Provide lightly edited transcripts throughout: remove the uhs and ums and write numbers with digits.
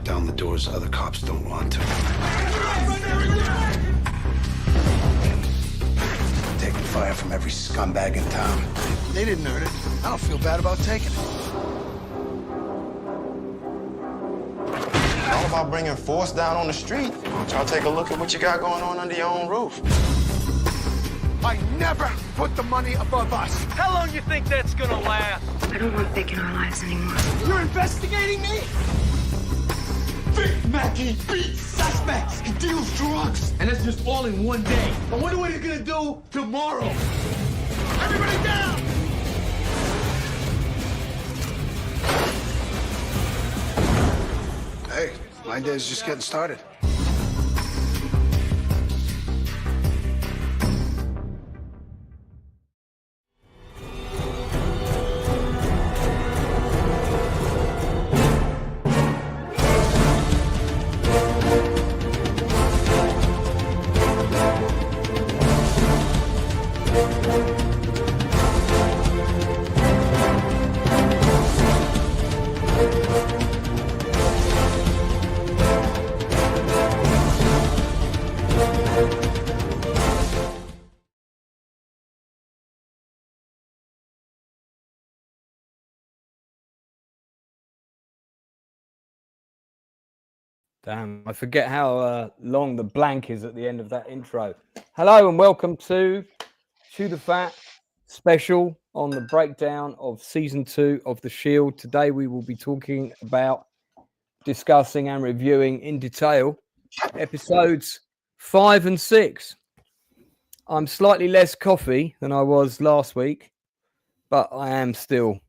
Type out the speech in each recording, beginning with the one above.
down the doors other cops don't want to. Taking fire from every scumbag in town. They didn't earn it. I don't feel bad about taking it. All about bringing force down on the street. Why don't y'all take a look at what you got going on under your own roof? I never put the money above us. How long you think that's gonna last? I don't want Vic in our lives anymore. You're investigating me? Vic Mackey beats suspects. He deals drugs. And that's just all in one day. I wonder what he's gonna do tomorrow. Everybody down! Hey, my day's just getting started. Damn, I forget how long the blank is at the end of that intro. Hello and welcome to Chew the Fat special on the breakdown of season 2 of The Shield. Today we will be talking about, discussing and reviewing in detail episodes 5 and 6. I'm slightly less coffee than I was last week, but I am still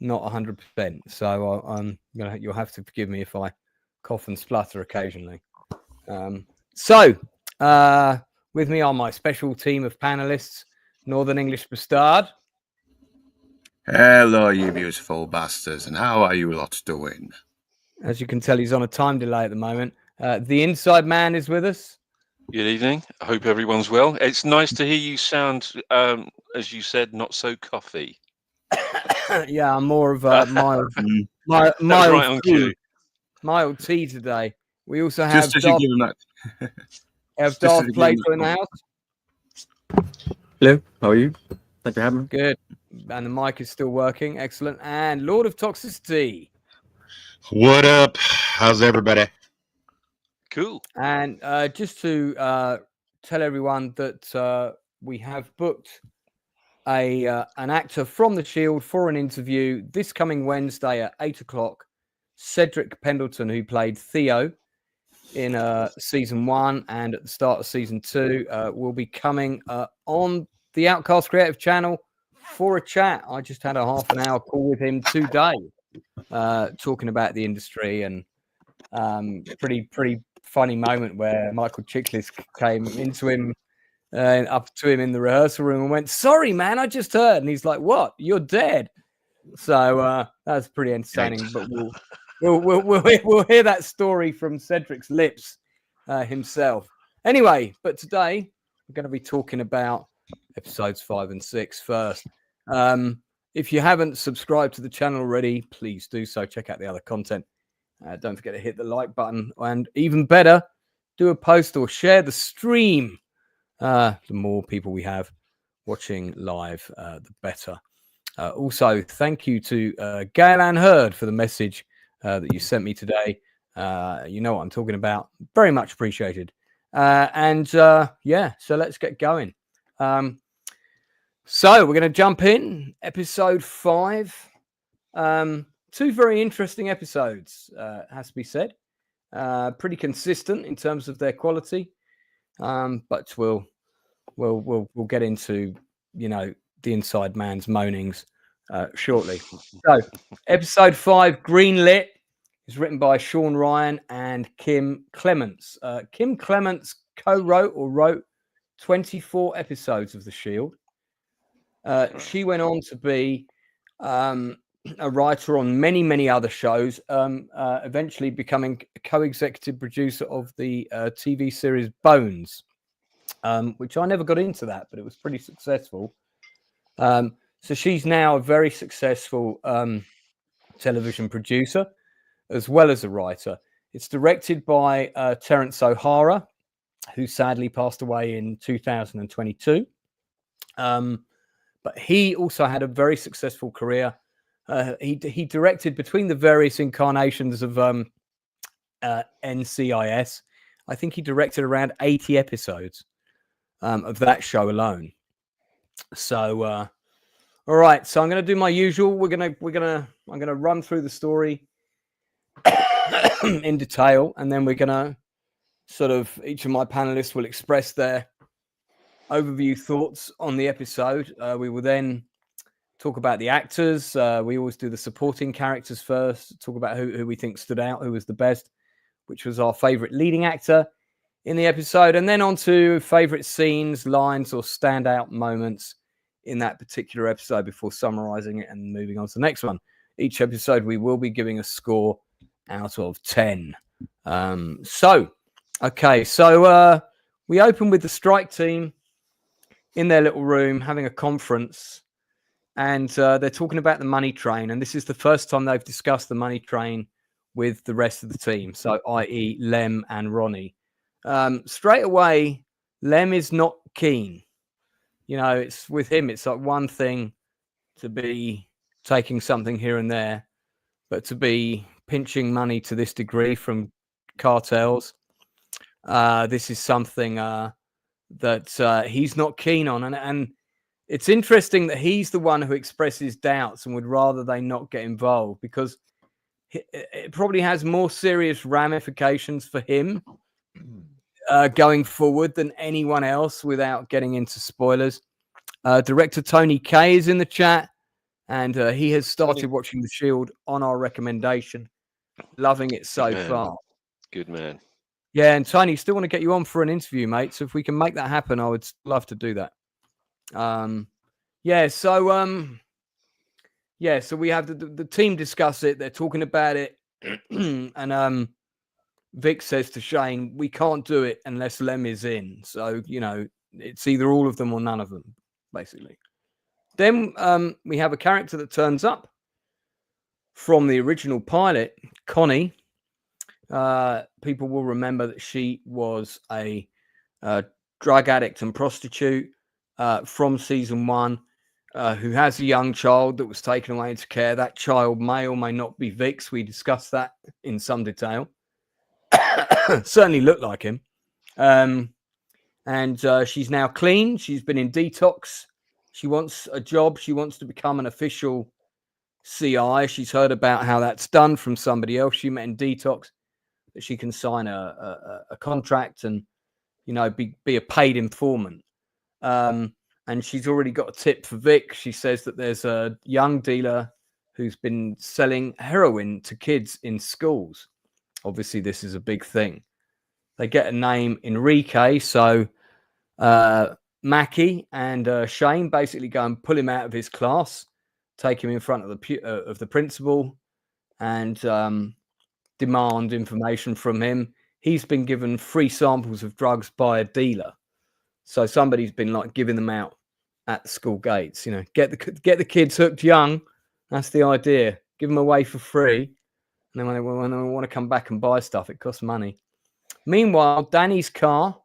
not 100%. So you'll have to forgive me if I cough and splutter occasionally. With me are my special team of panelists, Northern English Bastard. Hello, you beautiful bastards, and how are you lot doing? As you can tell, he's on a time delay at the moment. The Inside Man is with us. Good evening. I hope everyone's well. It's nice to hear you sound, as you said, not so coffee. Yeah, I'm more of a mild right on cue. Mild tea today. We also have Just as you give him that. Have Darth Plato in the house. Hello, how are you? Thanks for having me. Good. And the mic is still working. Excellent. And Lord of Toxicity. What up? How's everybody? Cool. And just to tell everyone that we have booked an actor from The Shield for an interview this coming Wednesday at 8 o'clock. Cedric Pendleton, who played Theo in season 1 and at the start of season 2, will be coming on the Outcast Creative channel for a chat. I just had a half an hour call with him today, talking about the industry, and pretty funny moment where Michael Chiklis came into him, up to him in the rehearsal room and went, "Sorry, man, I just heard," and he's like, "What? You're dead." So that's pretty entertaining, but we'll hear that story from Cedric's lips himself. Anyway, but today we're going to be talking about episodes 5 and 6 first. If you haven't subscribed to the channel already, please do so. Check out the other content. Don't forget to hit the like button, and even better, do a post or share the stream. The more people we have watching live, the better. Also, thank you to Galen Hurd for the message that you sent me today. You know what I'm talking about. Very much appreciated. So let's get going. So we're going to jump in. Episode 5. 2 very interesting episodes, has to be said. Pretty consistent in terms of their quality. But we'll get into, the Inside Man's moanings shortly. So, episode 5, Greenlit, is written by Shawn Ryan and Kim Clements. Kim Clements co-wrote or wrote 24 episodes of The Shield. She went on to be a writer on many, many other shows, eventually becoming a co-executive producer of the TV series Bones, which I never got into that, but it was pretty successful. So she's now a very successful television producer, as well as a writer. It's directed by Terence O'Hara, who sadly passed away in 2022. But he also had a very successful career. He directed between the various incarnations of NCIS. I think he directed around 80 episodes of that show alone. So, all right. So I'm going to do my usual. I'm going to run through the story in detail, and then we're going to sort of, each of my panelists will express their overview thoughts on the episode. We will then talk about the actors. We always do the supporting characters first, talk about who we think stood out, who was the best, which was our favorite leading actor in the episode, and then on to favorite scenes, lines, or standout moments in that particular episode before summarizing it and moving on to the next one. Each episode we will be giving a score out of 10. So we open with the strike team in their little room having a conference, and they're talking about the money train, and this is the first time they've discussed the money train with the rest of the team, so i.e. Lem and Ronnie. Straight away, Lem is not keen. You know, it's with him, it's like one thing to be taking something here and there, but to be pinching money to this degree from cartels, this is something that he's not keen on. And it's interesting that he's the one who expresses doubts and would rather they not get involved, because it probably has more serious ramifications for him going forward than anyone else, without getting into spoilers. Director Tony Kay is in the chat, and he has started watching The Shield on our recommendation. Loving it so far. Good man. Yeah, and Tony, still want to get you on for an interview, mate. So if we can make that happen, I would love to do that. So we have the team discuss it. They're talking about it, and Vic says to Shane, "We can't do it unless Lem is in." So it's either all of them or none of them, basically. Then we have a character that turns up from the original pilot, Connie. People will remember that she was a drug addict and prostitute from season 1, who has a young child that was taken away into care. That child may or may not be Vic's. We discussed that in some detail. Certainly looked like him. And she's now clean. She's been in detox. She wants a job. She wants to become an official CI. She's heard about how that's done from somebody else she met in detox, that she can sign a contract and be a paid informant. And she's already got a tip for Vic. She says that there's a young dealer who's been selling heroin to kids in schools. Obviously, this is a big thing. They get a name, Enrique. So Mackie and Shane basically go and pull him out of his class, take him in front of the principal, and demand information from him. He's been given free samples of drugs by a dealer. So somebody's been giving them out at the school gates. Get the kids hooked young. That's the idea. Give them away for free. And then when they want to come back and buy stuff, it costs money. Meanwhile, Danny's car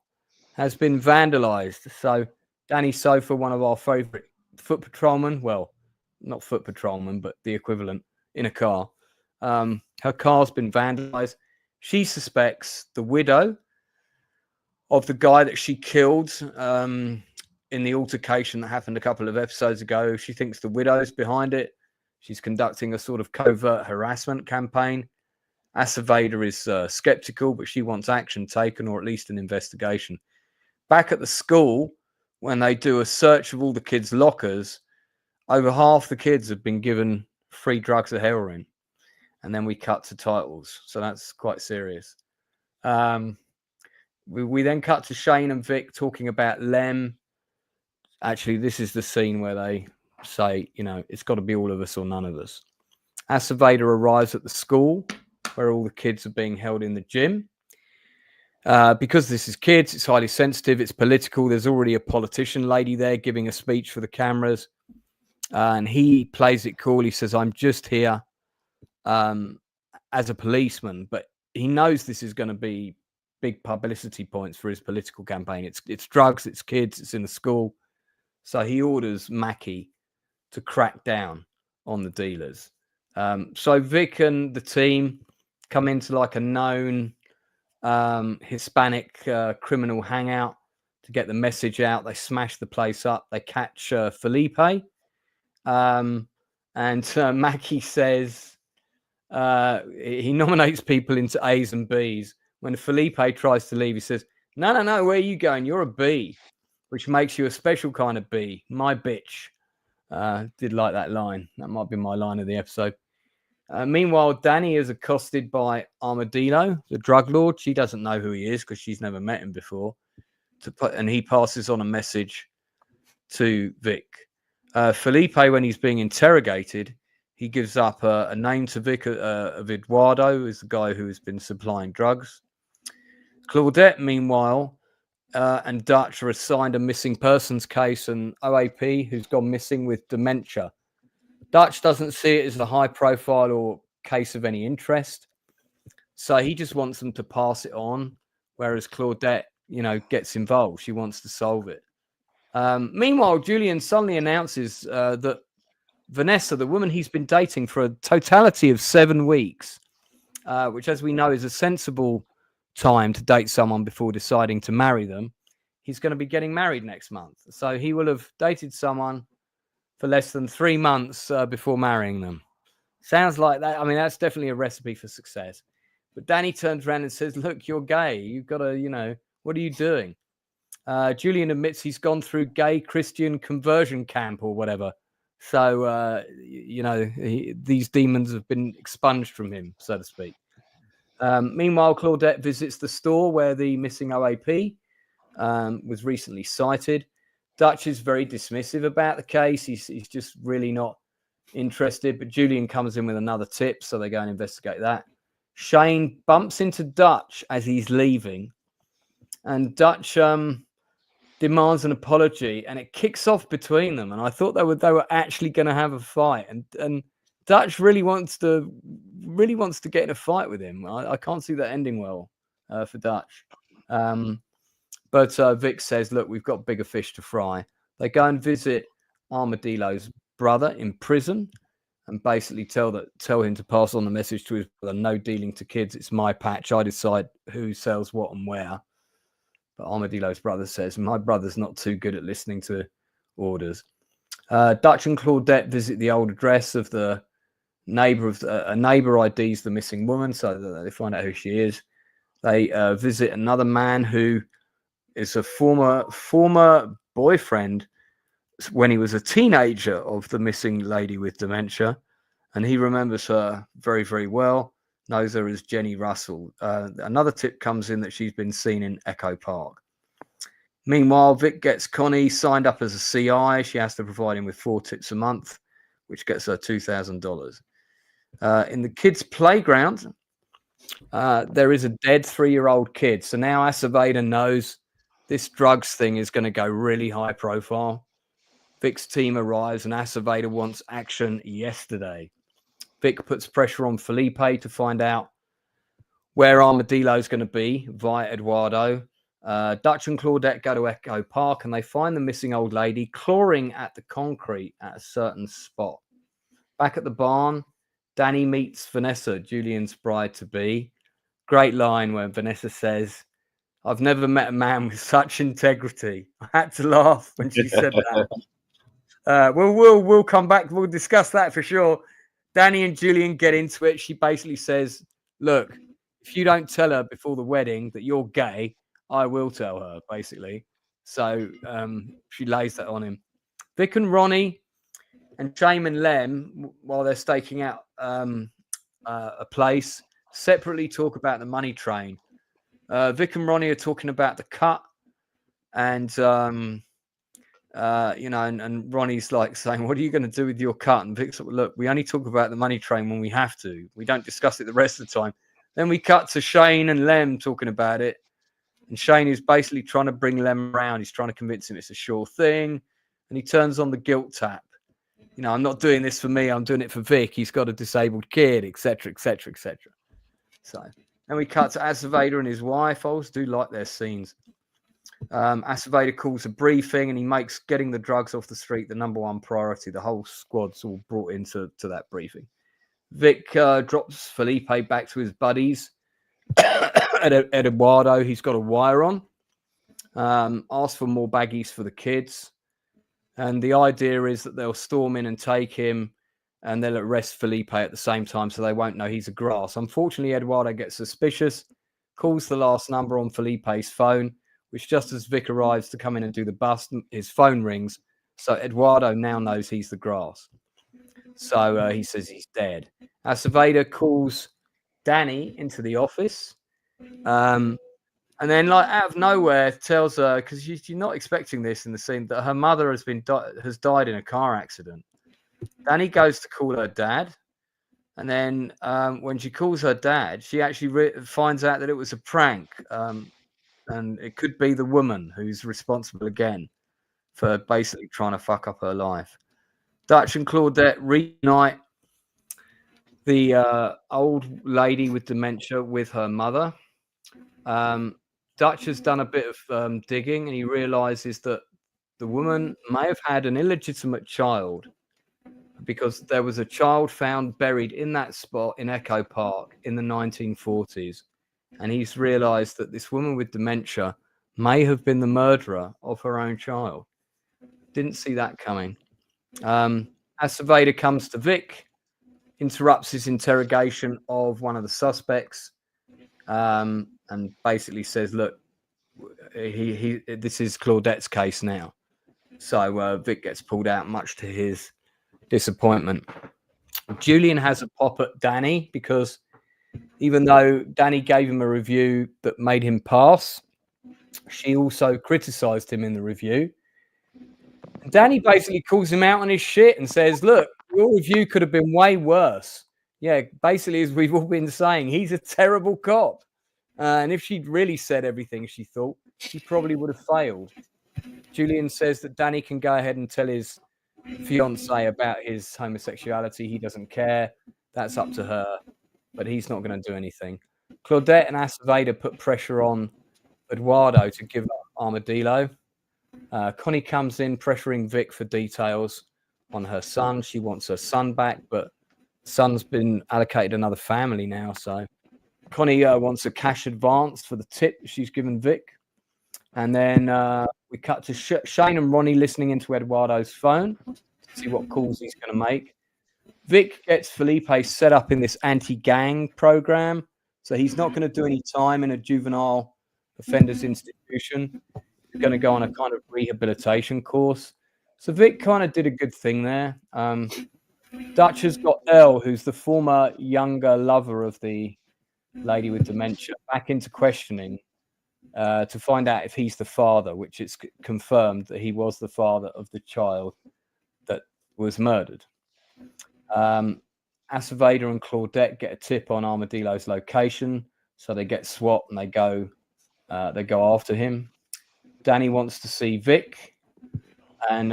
has been vandalized. So Danny Sofa, one of our favorite foot patrolmen, well, not foot patrolman, but the equivalent in a car. Her car's been vandalized. She suspects the widow of the guy that she killed in the altercation that happened a couple of episodes ago. She thinks the widow's behind it. She's conducting a sort of covert harassment campaign. Acevedo is skeptical, but she wants action taken, or at least an investigation. Back at the school, when they do a search of all the kids' lockers, over half the kids have been given free drugs of heroin. And then we cut to titles. So that's quite serious. We then cut to Shane and Vic talking about Lem. Actually, this is the scene where they say, it's got to be all of us or none of us. Acevedo arrives at the school where all the kids are being held in the gym. Because this is kids, it's highly sensitive, it's political. There's already a politician lady there giving a speech for the cameras. And he plays it cool. He says, "I'm just here as a policeman," but he knows this is going to be big publicity points for his political campaign. It's drugs, it's kids, it's in the school. So he orders Mackie to crack down on the dealers. So Vic and the team come into like a known Hispanic criminal hangout to get the message out. They smash the place up. They catch Felipe. And Mackie says he nominates people into A's and B's. When Felipe tries to leave, he says, no, where are you going? You're a B, which makes you a special kind of B. My bitch. Did like that line. That might be my line of the episode. Meanwhile, Danny is accosted by Armadillo, the drug lord. She doesn't know who he is because she's never met him before. And he passes on a message to Vic. Felipe, when he's being interrogated, he gives up a name to Vic of Eduardo, who's the guy who has been supplying drugs. Claudette, meanwhile, and Dutch are assigned a missing persons case, and OAP, who's gone missing with dementia. Dutch doesn't see it as a high profile or case of any interest. So he just wants them to pass it on, whereas Claudette, gets involved. She wants to solve it. Meanwhile, Julian suddenly announces that Vanessa, the woman he's been dating for a totality of 7 weeks, which, as we know, is a sensible time to date someone before deciding to marry them, he's going to be getting married next month. So he will have dated someone for less than 3 months before marrying them. Sounds like that. I mean, that's definitely a recipe for success. But Danny turns around and says, look, you're gay. You've got to, what are you doing? Julian admits he's gone through gay Christian conversion camp or whatever. So, these demons have been expunged from him, so to speak. Meanwhile, Claudette visits the store where the missing OAP was recently cited. Dutch is very dismissive about the case. He's just really not interested. But Julian comes in with another tip, so they go and investigate that. Shane bumps into Dutch as he's leaving, and Dutch demands an apology, and it kicks off between them. And I thought they were actually going to have a fight, and Dutch really wants to get in a fight with him. I can't see that ending well for Dutch. But Vic says, look, we've got bigger fish to fry. They go and visit Armadillo's brother in prison and basically tell him to pass on the message to his brother, no dealing to kids. It's my patch. I decide who sells what and where. But Armadillo's brother says, my brother's not too good at listening to orders. Dutch and Claudette visit the old address of the neighbor a neighbor IDs the missing woman, so that they find out who she is. They visit another man who is a former boyfriend when he was a teenager of the missing lady with dementia, and he remembers her very, very well, knows her as Jenny Russell. Another tip comes in that she's been seen in Echo Park. Meanwhile, Vic gets Connie signed up as a CI. She has to provide him with 4 tips a month, which gets her $2,000. In the kids' playground, there is a dead 3-year-old kid. So now Acevedo knows this drugs thing is going to go really high profile. Vic's team arrives and Acevedo wants action yesterday. Vic puts pressure on Felipe to find out where Armadillo's going to be via Eduardo. Dutch and Claudette go to Echo Park and they find the missing old lady clawing at the concrete at a certain spot. Back at the barn, Danny meets Vanessa, Julian's bride-to-be. Great line where Vanessa says, I've never met a man with such integrity. I had to laugh when she said that. We'll come back. We'll discuss that for sure. Danny and Julian get into it. She basically says, look, if you don't tell her before the wedding that you're gay, I will tell her, basically. So she lays that on him. Vic and Ronnie and Shane and Lem, while they're staking out a place, separately talk about the money train. Vic and Ronnie are talking about the cut, and and Ronnie's like saying, "What are you going to do with your cut?" And Vic's like, "Look, we only talk about the money train when we have to. We don't discuss it the rest of the time." Then we cut to Shane and Lem talking about it, and Shane is basically trying to bring Lem around. He's trying to convince him it's a sure thing, and he turns on the guilt tap. I'm not doing this for me. I'm doing it for Vic. He's got a disabled kid, etc., etc., etc. So Then we cut to Acevedo and his wife. I always do like their scenes. Acevedo calls a briefing and he makes getting the drugs off the street the number one priority. The whole squad's all brought into that briefing. Vic drops Felipe back to his buddies. Eduardo, he's got a wire on. Asks for more baggies for the kids. And the idea is that they'll storm in and take him and they'll arrest Felipe at the same time so they won't know he's a grass. Unfortunately, Eduardo gets suspicious, calls the last number on Felipe's phone, which just as Vic arrives to come in and do the bust, his phone rings. So Eduardo now knows he's the grass. So he says he's dead. Acevedo calls Danny into the office. And then, like, out of nowhere, tells her, because you're not expecting this in the scene, that her mother has died in a car accident. Danny goes to call her dad. And then when she calls her dad, she actually finds out that it was a prank. And it could be the woman who's responsible again for basically trying to fuck up her life. Dutch and Claudette reunite the old lady with dementia with her mother. Dutch has done a bit of digging and he realizes that the woman may have had an illegitimate child because there was a child found buried in that spot in Echo Park in the 1940s. And he's realized that this woman with dementia may have been the murderer of her own child. Didn't see that coming. Acevedo comes to Vic, interrupts his interrogation of one of the suspects, and basically says, look, this is Claudette's case now. So Vic gets pulled out, much to his disappointment. Julian has a pop at Danny because even though Danny gave him a review that made him pass, she also criticized him in the review. Danny basically calls him out on his shit and says, look, your review could have been way worse. Yeah, basically, as we've all been saying, he's a terrible cop. And if she'd really said everything she thought, she probably would have failed. Julian says that Danny can go ahead and tell his fiancée about his homosexuality. He doesn't care. That's up to her. But he's not going to do anything. Claudette and Acevedo put pressure on Eduardo to give up Armadillo. Connie comes in, pressuring Vic for details on her son. She wants her son back, but son's been allocated another family now. So Connie wants a cash advance for the tip she's given Vic. And then we cut to Shane and Ronnie listening into Eduardo's phone to see what calls he's going to make. Vic gets Felipe set up in this anti-gang program. So he's not going to do any time in a juvenile offenders institution. He's going to go on a kind of rehabilitation course. So Vic kind of did a good thing there. Dutch has got Elle, who's the former younger lover of the lady with dementia, back into questioning to find out if he's the father, which it's confirmed that he was the father of the child that was murdered. Acevedo and Claudette get a tip on Armadillo's location, so they get SWAT and they go after him. Danny wants to see Vic, and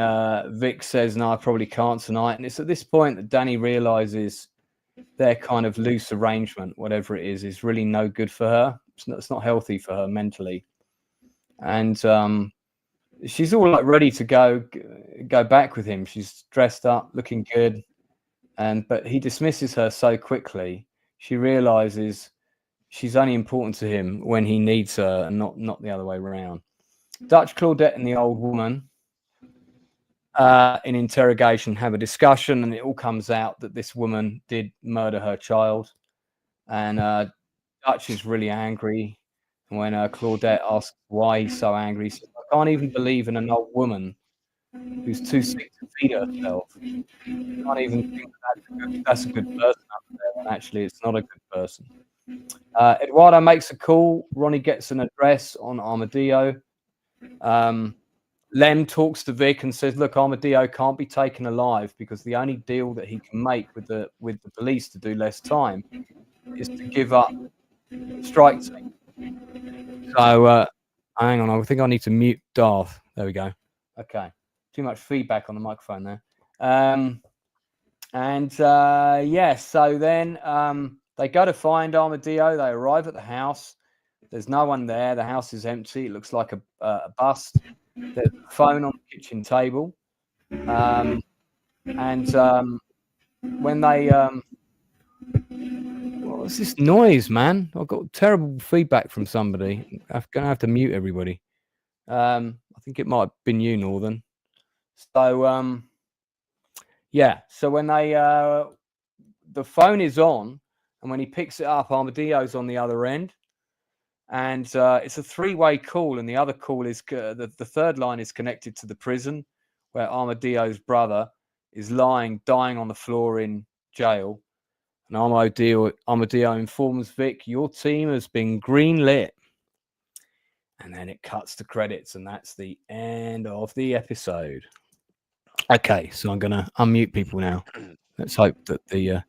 Vic says, no, I probably can't tonight. And it's at this point that Danny realizes their kind of loose arrangement, whatever it is really no good for her. It's not healthy for her mentally. And she's all like ready to go back with him. She's dressed up, looking good. But he dismisses her so quickly. She realizes she's only important to him when he needs her and not the other way around. Dutch, Claudette and the old woman in interrogation have a discussion, and it all comes out that this woman did murder her child. And Dutch is really angry. And when Claudette asks why he's so angry, he says, I can't even believe in an old woman who's too sick to feed herself. I can't even think that's a good person up there, and actually it's not a good person. Eduardo makes a call. Ronnie gets an address on Armadillo. Lem talks to Vic and says, look, Armadillo can't be taken alive because the only deal that he can make with the police to do less time is to give up strike team. So hang on, I think I need to mute Darth. There we go. Okay. Too much feedback on the microphone there. So then They go to find Armadillo. They arrive at the house. There's no one there. The house is empty. It looks like a bust. There's a phone on the kitchen table. When they what's this noise, man? I've got terrible feedback from somebody. I'm gonna have to mute everybody. I think it might have been you, Northern. So yeah. So when they the phone is on, and when he picks it up, Armadillo's on the other end, and it's a three-way call, and the other call is the third line is connected to the prison, where Armadillo's brother is dying on the floor in jail. And Armadillo informs Vic, your team has been greenlit. And then it cuts to credits, and that's the end of the episode. Okay, so I'm going to unmute people now. Let's hope that the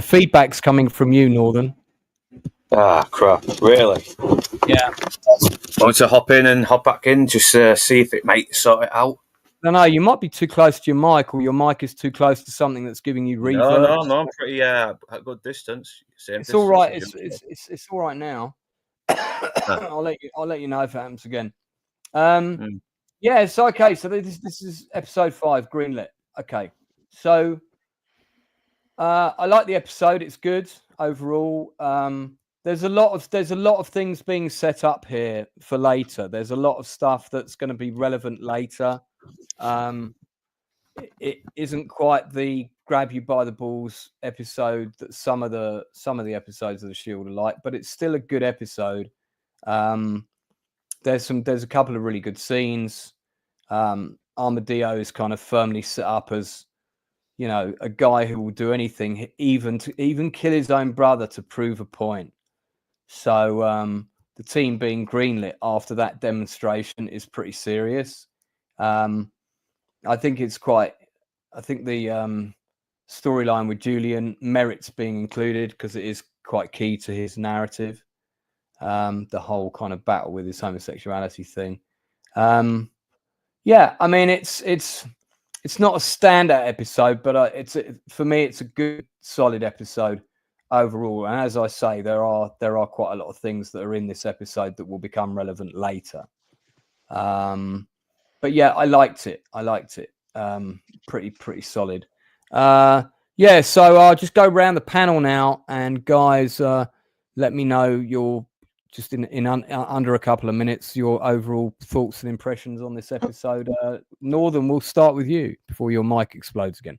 feedback's coming from you, Northern. Ah, crap. Really? Yeah. Want to hop in and hop back in, just see if it might sort it out? No, you might be too close to your mic, or your mic is too close to something that's giving you reverb. No, I'm pretty at a good distance. It's all right. It's all right now. I'll let you know if it happens again. Yeah, so okay, so this is episode 5, Greenlit. Okay. So I like the episode, it's good overall. There's a lot of things being set up here for later. There's a lot of stuff that's going to be relevant later. It isn't quite the grab you by the balls episode that some of the episodes of The Shield are like, but it's still a good episode. There's a couple of really good scenes. Armadillo is kind of firmly set up as, you know, a guy who will do anything, even kill his own brother to prove a point. So the team being greenlit after that demonstration is pretty serious. I think the storyline with Julian merits being included because it is quite key to his narrative. The whole kind of battle with his homosexuality thing. Yeah, I mean it's not a standout episode, but for me it's a good solid episode overall. And as I say, there are quite a lot of things that are in this episode that will become relevant later. But yeah, I liked it. Pretty solid. Yeah, so I'll just go around the panel now, and guys, let me know your just in under a couple of minutes your overall thoughts and impressions on this episode. Northern, we'll start with you before your mic explodes again.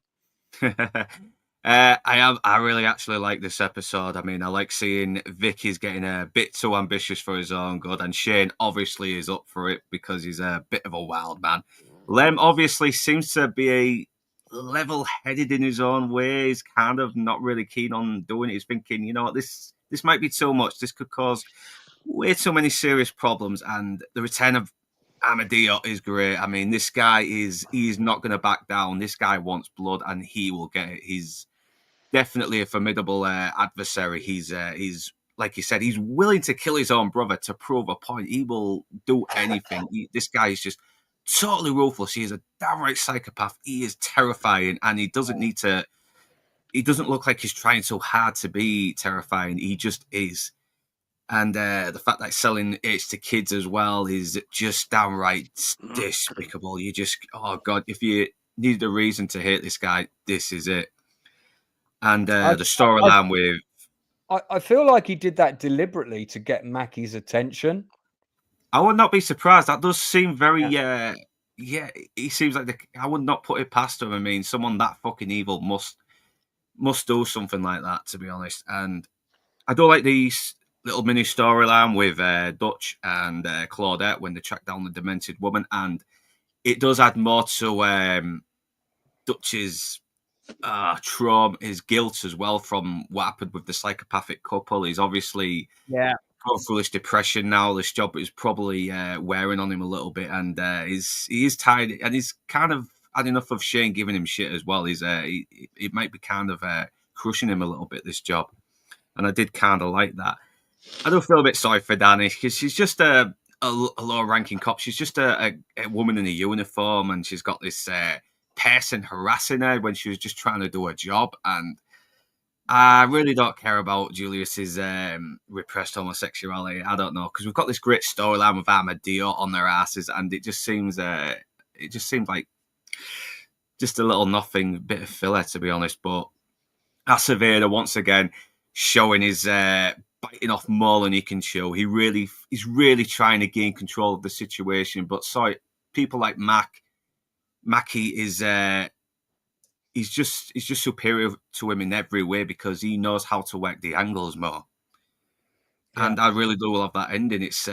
I really actually like this episode. I mean, I like seeing Vicky's getting a bit too ambitious for his own good, and Shane obviously is up for it because he's a bit of a wild man. Lem obviously seems to be level-headed in his own way. He's kind of not really keen on doing it. He's thinking, you know what, this might be too much. This could cause way too many serious problems. And the return of Armadillo is great. I mean, this guy he's not going to back down. This guy wants blood, and he will get it. He's definitely a formidable adversary. He's like you said, he's willing to kill his own brother to prove a point. He will do anything. This guy is just totally ruthless. He is a downright psychopath. He is terrifying, and he doesn't look like he's trying so hard to be terrifying. He just is. And the fact that he's selling it to kids as well is just downright despicable. You just, oh God, if you needed a reason to hate this guy, this is it. And the storyline with... I feel like he did that deliberately to get Mackie's attention. I would not be surprised. That does seem very... he seems like... I would not put it past him. I mean, someone that fucking evil must do something like that, to be honest. And I do like these little mini storyline with Dutch and Claudette when they track down the demented woman, and it does add more to Dutch's trauma, his guilt as well from what happened with the psychopathic couple. He's obviously going through this depression now. This job is probably wearing on him a little bit, and he is tired, and he's kind of had enough of Shane giving him shit as well. It might be kind of crushing him a little bit, this job, and I did kind of like that. I do feel a bit sorry for Danny because she's just a low-ranking cop. She's just a woman in a uniform, and she's got this person harassing her when she was just trying to do her job. And I really don't care about Julius's repressed homosexuality. I don't know, because we've got this great storyline with Armadillo on their asses, and it just seems like just a little nothing bit of filler, to be honest. But Acevedo once again showing his biting off more than he can chew. He's really trying to gain control of the situation. But sorry, people like Mackie is. He's just superior to him in every way because he knows how to work the angles more. Yeah. And I really do love that ending. It's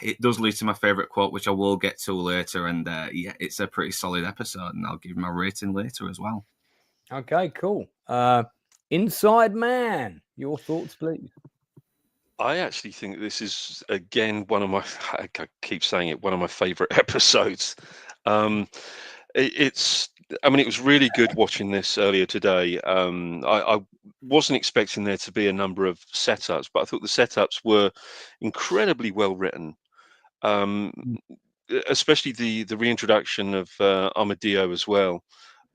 it does lead to my favourite quote, which I will get to later. And yeah, it's a pretty solid episode, and I'll give my rating later as well. Okay, cool. Inside Man, your thoughts, please. I actually think this is again one of my. I keep saying it, one of my favourite episodes. It was really good watching this earlier today. I wasn't expecting there to be a number of setups, but I thought the setups were incredibly well written. Especially the reintroduction of Armadillo as well.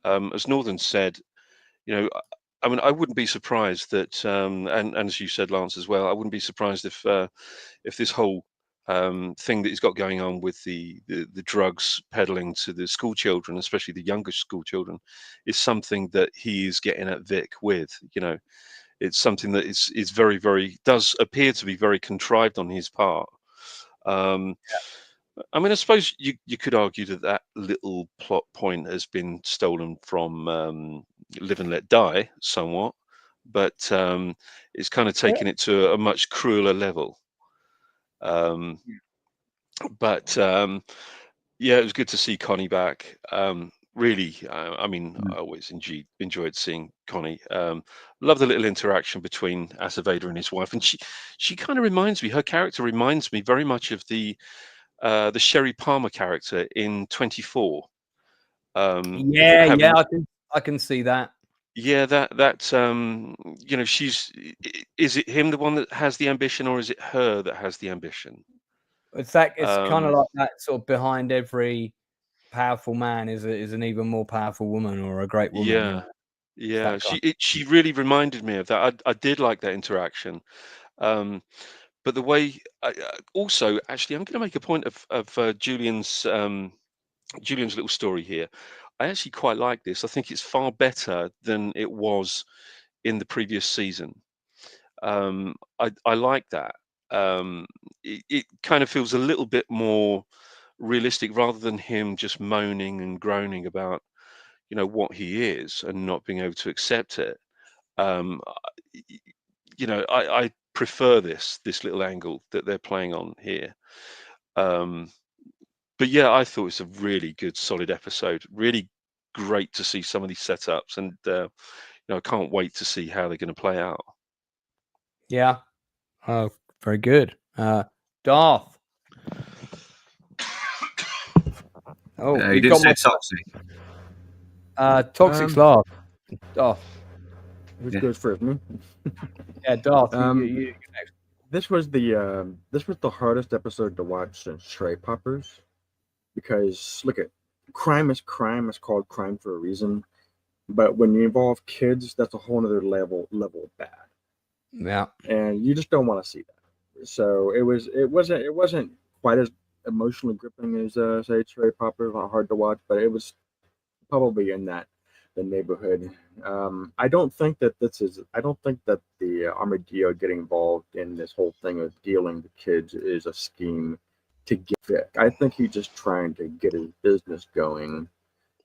As Northern said, I wouldn't be surprised that, and as you said, Lance, as well, I wouldn't be surprised if this whole thing that he's got going on with the drugs peddling to the school children, especially the younger school children, is something that he is getting at Vic with. It's something that is very, very, does appear to be very contrived on his part. I suppose you could argue that little plot point has been stolen from Live and Let Die somewhat, but it's kind of taken it to a much crueler level. Yeah, it was good to see Connie back. Really, I always enjoyed seeing Connie. Love the little interaction between Acevedo and his wife, and she kind of reminds me. Her character reminds me very much of the Sherry Palmer character in 24. I can see that. Yeah, is it him the one that has the ambition, or is it her that has the ambition? It's kind of like that sort of behind every powerful man is an even more powerful woman or a great woman. Yeah. She really reminded me of that. I did like that interaction, but the way also actually, I'm going to make a point of Julian's little story here. I actually quite like this. I think it's far better than it was in the previous season. I like that. It kind of feels a little bit more realistic rather than him just moaning and groaning about what he is and not being able to accept it. I prefer this little angle that they're playing on here. But yeah, I thought it's a really good, solid episode. Really great to see some of these setups, and I can't wait to see how they're going to play out. Yeah. Oh, very good. Darth. Oh, you didn't say toxic. Toxic's last. Darth. Who's goes first? Me? Yeah, Darth. This was the hardest episode to watch since Tray Poppers, because look at crime is crime. It's called crime for a reason, but when you involve kids, that's a whole other level of bad. Yeah, and you just don't want to see that. So it wasn't quite as emotionally gripping as say Tray Poppers. Hard to watch, but it was probably in the neighborhood. I don't think that the Armadillo getting involved in this whole thing of dealing the kids is a scheme to get Vic. I think he's just trying to get his business going,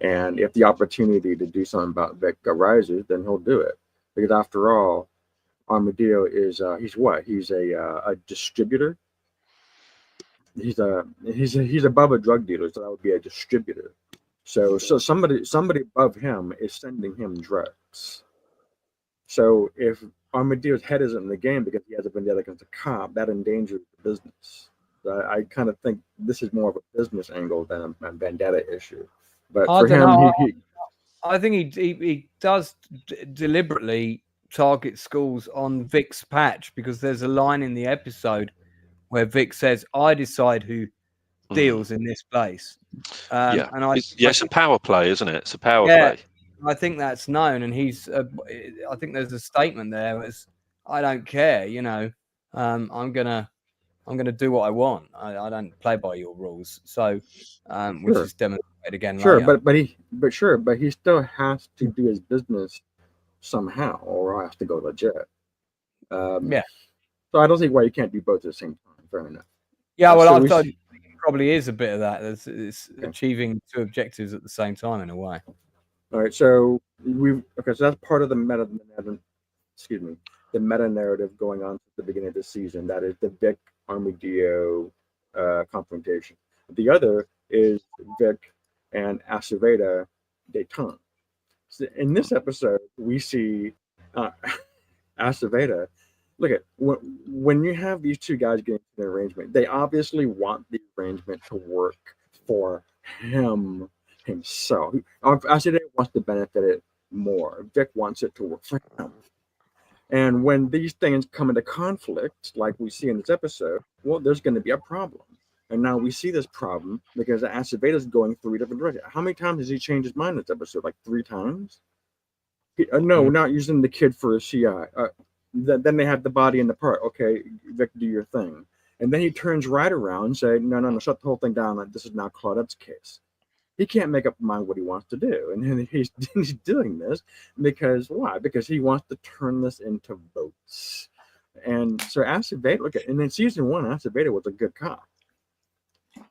and if the opportunity to do something about Vic arises, then he'll do it. Because after all, Armadillo is he's a distributor. He's above a drug dealer, so that would be a distributor. So somebody above him is sending him drugs. So if Armadillo's head isn't in the game because he has a vendetta against a cop, that endangers the business. I kind of think this is more of a business angle than a vendetta issue. But for him, I think he does deliberately target schools on Vic's patch, because there's a line in the episode where Vic says, "I decide who deals in this place." And it's a power play, isn't it? It's a power play. I think that's known, and he's. I think there's a statement there. It's, I don't care. I'm gonna do what I want. I don't play by your rules. So, which Sure. is demonstrated again Sure, later. but he still has to do his business somehow, or has to go legit. Yeah. So I don't see why you can't do both at the same time. Fair enough. Yeah, well, So I we thought see- it probably is a bit of that. It's achieving two objectives at the same time in a way. All right, so so that's part of the meta narrative going on at the beginning of the season. That is the Vic Armadillo confrontation. The other is Vic and Aceveda detente. So in this episode, we see Aceveda. Look at when you have these two guys getting to an arrangement, they obviously want the arrangement to work for himself. Aceveda wants to benefit it more. Vic wants it to work for him. And when these things come into conflict, like we see in this episode, well, there's going to be a problem. And now we see this problem because Aceveda is going 3 different directions. How many times has he changed his mind in this episode? Like 3 times? No, we're not using the kid for a CI. Then they have the body in the part. Okay, Vic, do your thing. And then he turns right around and say, no, shut the whole thing down. Like, this is now Claudette's case. He can't make up his mind what he wants to do. And then he's doing this because why? Because he wants to turn this into votes. And so Aceveda, and in season 1, Aceveda was a good cop.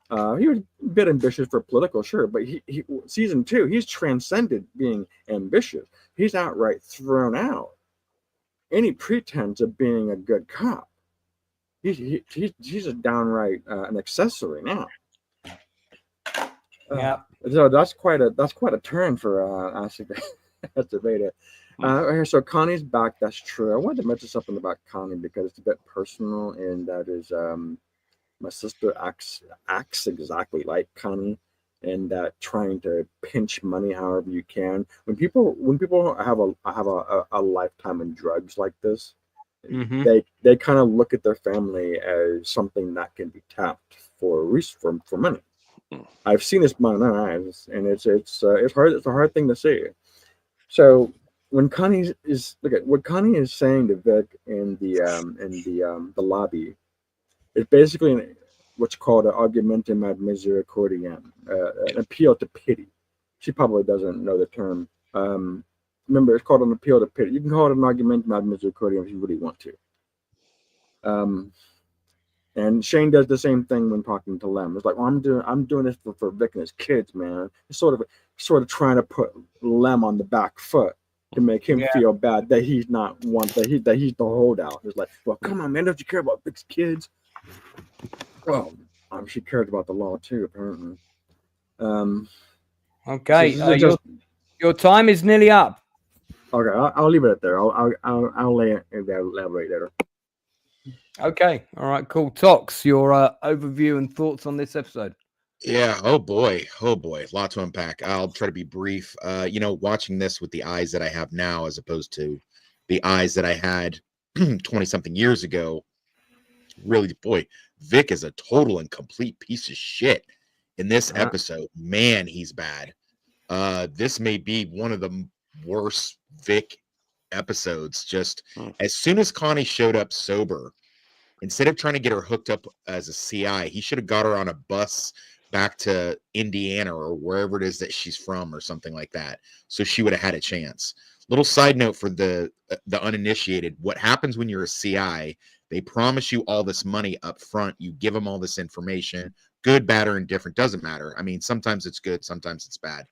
He was a bit ambitious for political, sure, but he season 2, he's transcended being ambitious. He's outright thrown out any pretense of being a good cop. He's a downright an accessory now. Yeah. So that's quite a turn for Aceveda. So Connie's back. That's true. I wanted to mention something about Connie because it's a bit personal, and that is my sister acts exactly like Connie, and that trying to pinch money however you can. When people have a lifetime in drugs like this, they kind of look at their family as something that can be tapped for money. I've seen this with my own eyes, and it's hard. It's a hard thing to see. So when Connie is what Connie is saying to Vic in the lobby, it's basically what's called an argumentum ad misericordiam, an appeal to pity. She probably doesn't know the term. Remember, it's called an appeal to pity. You can call it an argumentum ad misericordiam if you really want to. And Shane does the same thing when talking to Lem. It's like, well, I'm doing this for Vic and his kids, man. It's sort of trying to put Lem on the back foot to make him feel bad that he's not one, that he's the holdout. It's like, well, come on, man, don't you care about Vic's kids? Well, she cares about the law too, apparently. Okay, So your time is nearly up. Okay, I'll leave it there. I'll lay it elaborate later. Okay, all right, cool. Tox, your overview and thoughts on this episode. Yeah. Oh boy. A lot to unpack. I'll try to be brief. Watching this with the eyes that I have now, as opposed to the eyes that I had 20 something years ago. Really, boy, Vic is a total and complete piece of shit in this episode. Man, he's bad. This may be one of the worst Vic episodes. Just as soon as Connie showed up sober, instead of trying to get her hooked up as a CI, he should have got her on a bus back to Indiana or wherever it is that she's from or something like that. So she would have had a chance. Little side note for the uninitiated. What happens when you're a CI, they promise you all this money up front. You give them all this information, good, bad, or indifferent, doesn't matter. I mean, sometimes it's good, sometimes it's bad.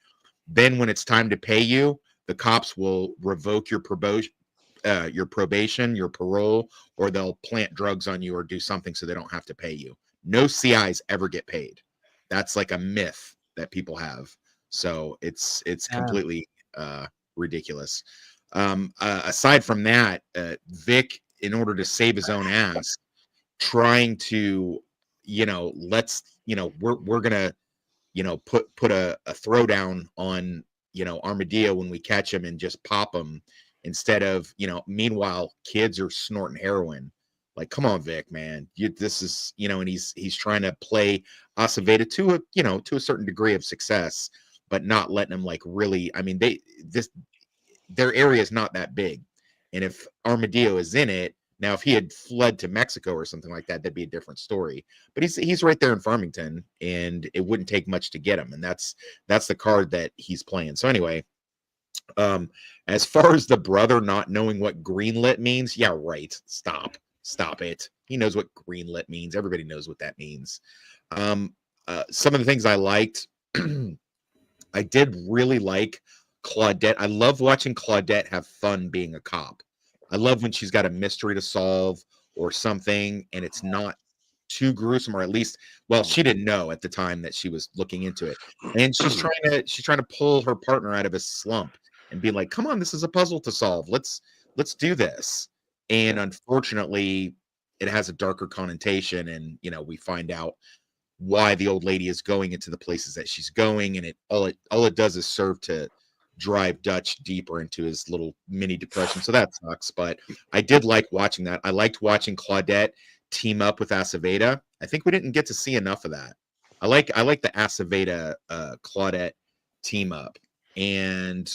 Then when it's time to pay you, the cops will revoke your probation, your parole, or they'll plant drugs on you or do something so they don't have to pay you. No CIs ever get paid. That's like a myth that people have. So it's completely ridiculous. Aside from that, Vic, in order to save his own ass, trying to, we're gonna, put a throwdown on, Armadillo when we catch him and just pop him instead of, meanwhile, kids are snorting heroin. Like, come on, Vic, man. This is, and he's trying to play Aceveda to a certain degree of success. but not letting them like really. I mean, their area is not that big, and if Armadillo is in it now, if he had fled to Mexico or something like that, that'd be a different story. But he's right there in Farmington, and it wouldn't take much to get him, and that's the card that he's playing. So anyway, as far as the brother not knowing what greenlit means, yeah, right. Stop it. He knows what greenlit means. Everybody knows what that means. Some of the things I liked, I did really like Claudette. I love watching Claudette have fun being a cop. I love when she's got a mystery to solve or something, and it's not too gruesome, or at least, well, she didn't know at the time that she was looking into it. And she's trying to pull her partner out of his slump and be like, "Come on, this is a puzzle to solve. Let's do this." And unfortunately, it has a darker connotation, and we find out why the old lady is going into the places that she's going, and all it does is serve to drive Dutch deeper into his little mini depression. So that sucks. But I did like watching that. I liked watching Claudette team up with Aceveda. I think we didn't get to see enough of that. I like the Aceveda Claudette team up. And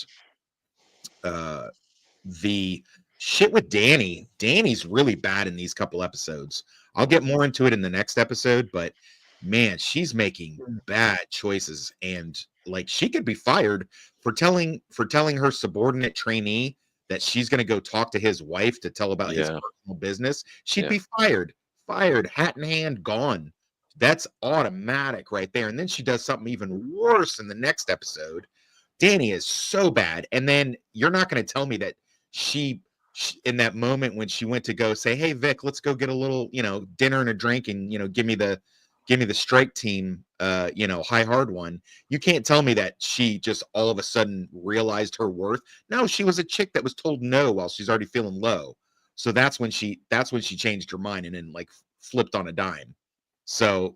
the shit with Danny's really bad in these couple episodes. I'll get more into it in the next episode, but man, she's making bad choices, and like she could be fired for telling her subordinate trainee that she's going to go talk to his wife to tell about his personal business. She'd be fired, hat in hand, gone. That's automatic right there. And then she does something even worse in the next episode. Danny is so bad. And then you're not going to tell me that she in that moment when she went to go say, "Hey Vic, let's go get a little, dinner and a drink, and give me the strike team, high hard one." You can't tell me that she just all of a sudden realized her worth. No, she was a chick that was told no while she's already feeling low. So that's when she changed her mind and then like flipped on a dime. So,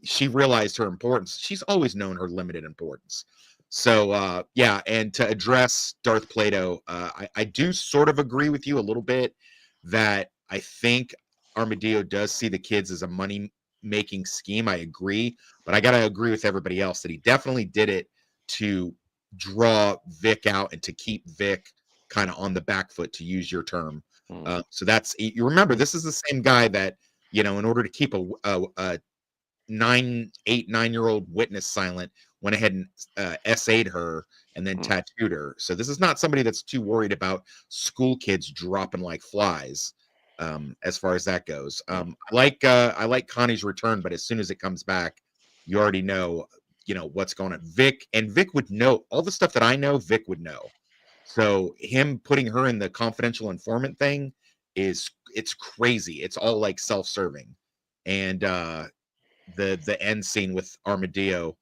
she realized her importance. She's always known her limited importance. So, and to address Darth Plato, I do sort of agree with you a little bit that I think Armadillo does see the kids as a money-making scheme. I agree, but I got to agree with everybody else that he definitely did it to draw Vic out and to keep Vic kind of on the back foot, to use your term. So that's, you remember, this is the same guy that, in order to keep a 9-year-old witness silent, went ahead and essayed her and then tattooed her. So this is not somebody that's too worried about school kids dropping like flies, as far as that goes. I like Connie's return, but as soon as it comes back, you already know what's going on. Vic would know all the stuff that I know. Vic would know. So him putting her in the confidential informant thing it's crazy. It's all like self-serving. And the end scene with Armadillo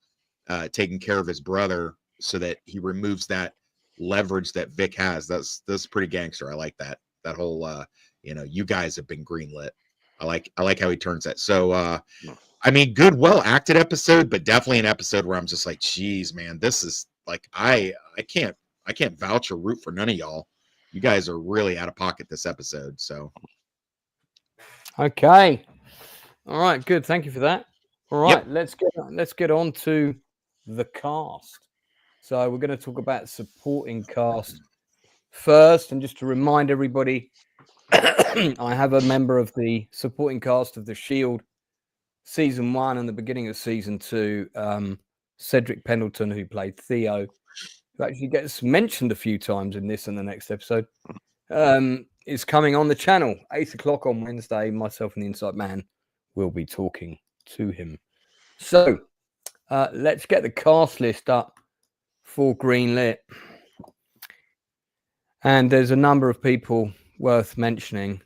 taking care of his brother so that he removes that leverage that Vic has. That's pretty gangster. I like that whole you guys have been greenlit. I like how he turns that. So I mean, good, well acted episode, but definitely an episode where I'm just like, geez, man, this is like I can't vouch or root for none of y'all. You guys are really out of pocket this episode. So okay. All right, good. Thank you for that. All right, let's get on to the cast. So we're going to talk about supporting cast first, and just to remind everybody, I have a member of the supporting cast of The Shield season 1 and the beginning of season 2, Cedric Pendleton, who played Theo, who actually gets mentioned a few times in this and the next episode, is coming on the channel 8:00 on Wednesday. Myself and the Insight Man will be talking to him. So let's get the cast list up for Greenlit. And there's a number of people worth mentioning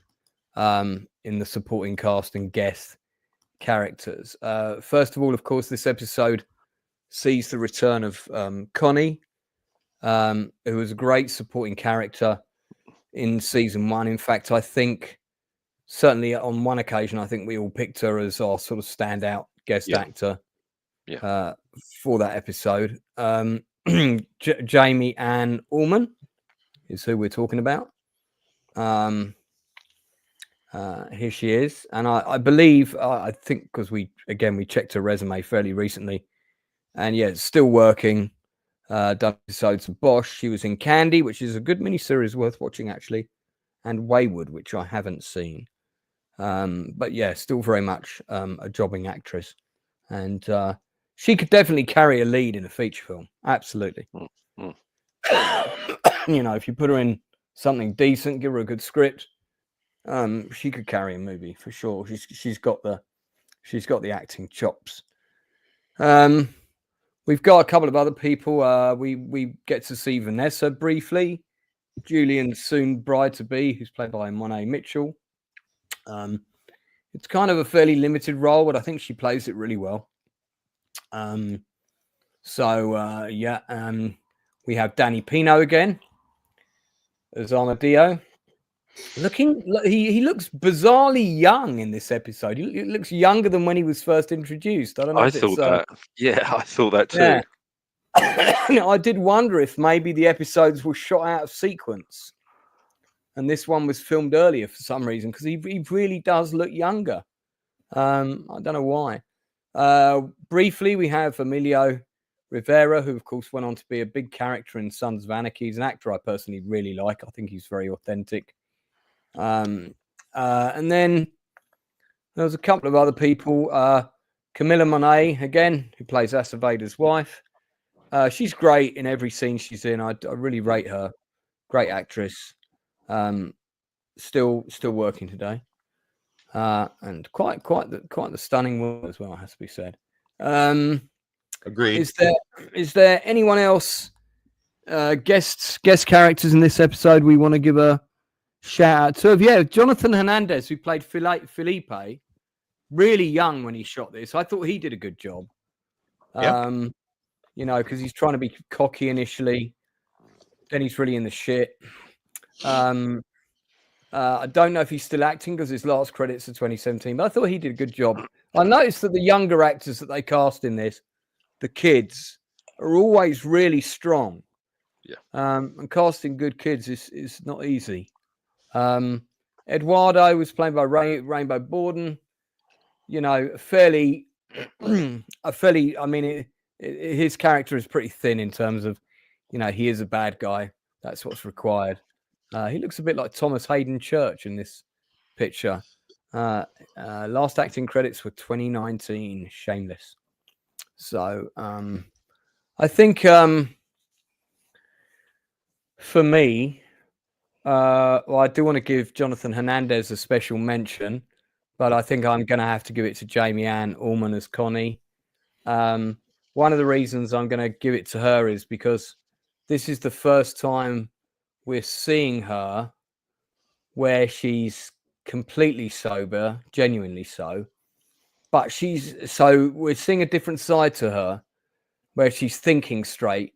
in the supporting cast and guest characters. First of all, of course, this episode sees the return of Connie, who was a great supporting character in season 1. In fact, I think certainly on one occasion, I think we all picked her as our sort of standout guest actor for that episode. Jamie Ann Allman is who we're talking about. Here she is. And I believe, I think because we checked her resume fairly recently. And yeah, it's still working. done episodes of Bosch. She was in Candy, which is a good miniseries worth watching, actually, and Wayward, which I haven't seen. But yeah, still very much a jobbing actress. And she could definitely carry a lead in a feature film. Absolutely. You know, if you put her in something decent, give her a good script, she could carry a movie for sure. She's got the acting chops. We've got a couple of other people. We get to see Vanessa briefly, Julian's soon bride to be, who's played by Monet Mitchell. It's kind of a fairly limited role, but I think she plays it really well. We have Danny Pino again as Armadillo. He looks bizarrely young in this episode. He looks younger than when he was first introduced. I don't know. I thought that. Yeah, I thought that too. Yeah. I did wonder if maybe the episodes were shot out of sequence, and this one was filmed earlier for some reason, because he really does look younger. I don't know why. Briefly, we have Emilio Rivera, who of course went on to be a big character in Sons of Anarchy. He's an actor I personally really like. I think he's very authentic. And then there was a couple of other people. Camilla Monet, again, who plays Acevedo's wife. She's great in every scene she's in. I really rate her. Great actress. Still working today. And quite the stunning woman as well, has to be said. Agreed. Is there anyone else, guest characters in this episode we want to give a shout out to? Yeah, Jonathan Hernandez, who played Felipe, really young when he shot this. I thought he did a good job. Yep. You know, because he's trying to be cocky initially, then he's really in the shit. I don't know if he's still acting because his last credits are 2017, but I thought he did a good job. I noticed that the younger actors that they cast in this, the kids, are always really strong. Yeah. And casting good kids is not easy. Eduardo was played by Rainbow Borden. You know, his character is pretty thin in terms of, you know, he is a bad guy. That's what's required. He looks a bit like Thomas Hayden Church in this picture. Last acting credits were 2019. Shameless. So I think for me, I do want to give Jonathan Hernandez a special mention, but I think I'm going to have to give it to Jamie Ann Ullman as Connie. One of the reasons I'm going to give it to her is because this is the first time we're seeing her where she's completely sober, genuinely so. But we're seeing a different side to her where she's thinking straight.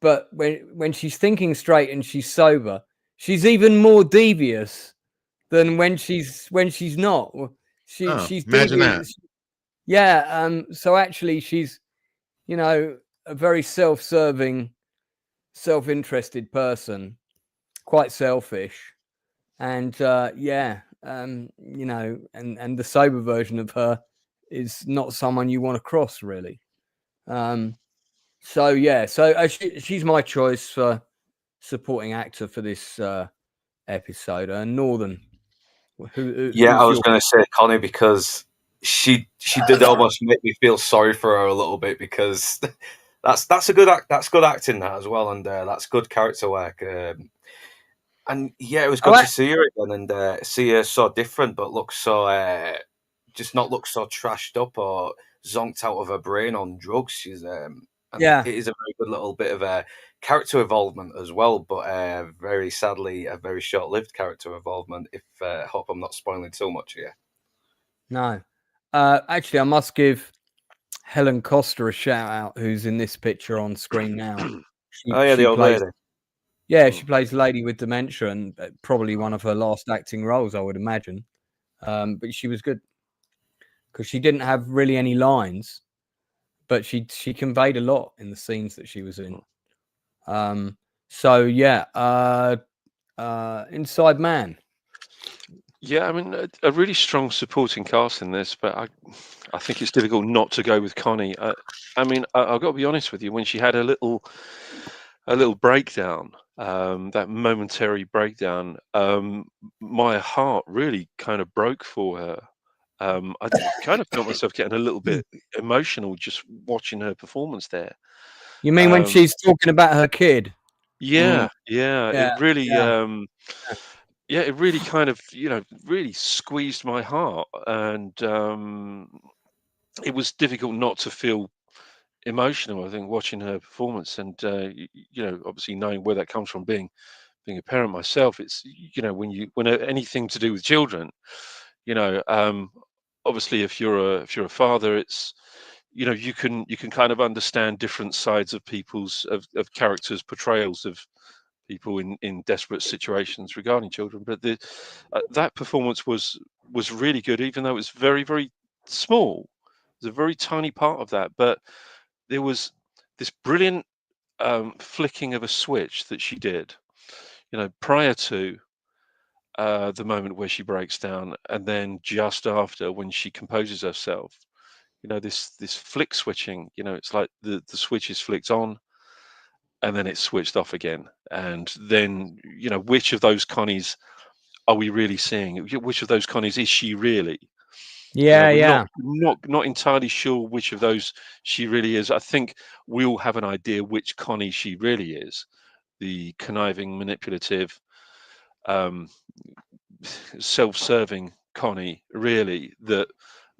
But when she's thinking straight and she's sober, she's even more devious than when she's not. She's imagine devious. that. Yeah. So actually she's, you know, a very self-serving, self-interested person, quite selfish. And you know, and the sober version of her is not someone you want to cross, really. She's my choice for supporting actor for this episode. Northern. I was going to say Connie, because she did almost make me feel sorry for her a little bit, because that's good acting, that as well, and that's good character work. And yeah, it was good to see her again and see her so different, but look so just not look so trashed up or zonked out of her brain on drugs. She's it is a very good little bit of a character involvement as well, but very sadly a very short-lived character involvement. If hope I'm not spoiling too much here. No, actually, I must give Helen Costa a shout out, who's in this picture on screen now. The old lady. Yeah, she plays Lady with Dementia, and probably one of her last acting roles, I would imagine. But she was good because she didn't have really any lines, but she conveyed a lot in the scenes that she was in. Inside Man. Yeah, I mean, a really strong supporting cast in this, but I think it's difficult not to go with Connie. I mean, I've got to be honest with you. When she had a little little breakdown, that momentary breakdown, my heart really kind of broke for her. I kind of felt myself getting a little bit emotional just watching her performance there. You mean when she's talking about her kid? Yeah, Yeah, it really, yeah. it really kind of, really squeezed my heart, and it was difficult not to feel emotional, I think, watching her performance, and obviously knowing where that comes from, being a parent myself. It's when anything to do with children, obviously if you're a father, it's you can kind of understand different sides of people's of characters' portrayals of people in desperate situations regarding children. But that performance was really good, even though it was very, very small. It was a very tiny part of that, but there was this brilliant flicking of a switch that she did, prior to the moment where she breaks down, and then just after, when she composes herself. This flick switching. It's like the switch is flicked on, and then it's switched off again. And then, which of those Connies are we really seeing? Which of those Connies is she really? Yeah, we're yeah. not entirely sure which of those she really is. I think we all have an idea which Connie she really is: the conniving, manipulative, self-serving Connie. Really, that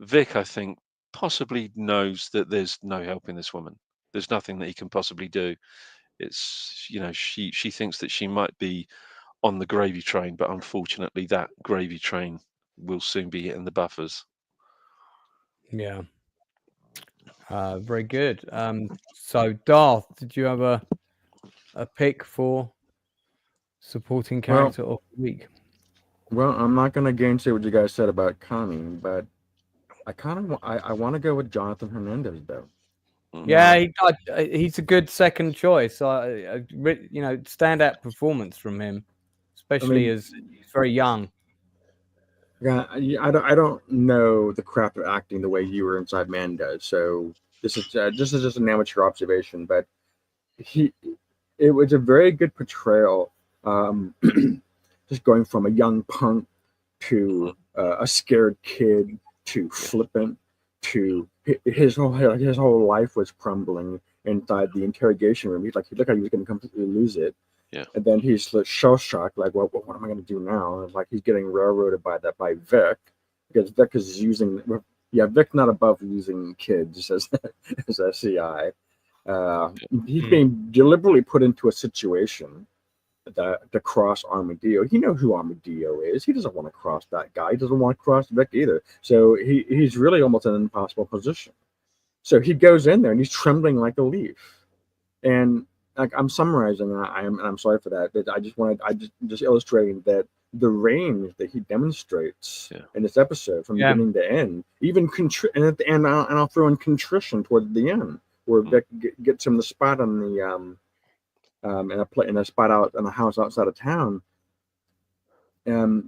Vic, I think, possibly knows that there's no helping this woman. There's nothing that he can possibly do. It's she thinks that she might be on the gravy train, but unfortunately, that gravy train will soon be hitting the buffers. Yeah. Very good. So Darth, did you have a pick for supporting character of the week? Well, I'm not going to gainsay what you guys said about Connie, but I want to go with Jonathan Hernandez though. Yeah, he's a good second choice. Standout performance from him, especially as he's very young. Yeah, I don't know the craft of acting the way you or Inside Man does. So this is just an amateur observation, but it was a very good portrayal. Just going from a young punk to a scared kid to flippant to his whole life was crumbling inside the interrogation room. He's like, he looked like he was going to completely lose it. Yeah. And then he's shell shocked, like, what am I going to do now? And like he's getting railroaded by Vic, because Vic is using. Yeah, Vic's not above using kids as a CI. He's being deliberately put into a situation to cross Armadillo. He knows who Armadillo is. He doesn't want to cross that guy. He doesn't want to cross Vic either. So he's really almost in an impossible position. So he goes in there and he's trembling like a leaf. And like I'm summarizing, I'm sorry for that, but I just illustrating that the range that he demonstrates in this episode from beginning to end, even and at the end, I'll throw in contrition toward the end, where Vic gets him the spot on the in a spot out in a house outside of town. So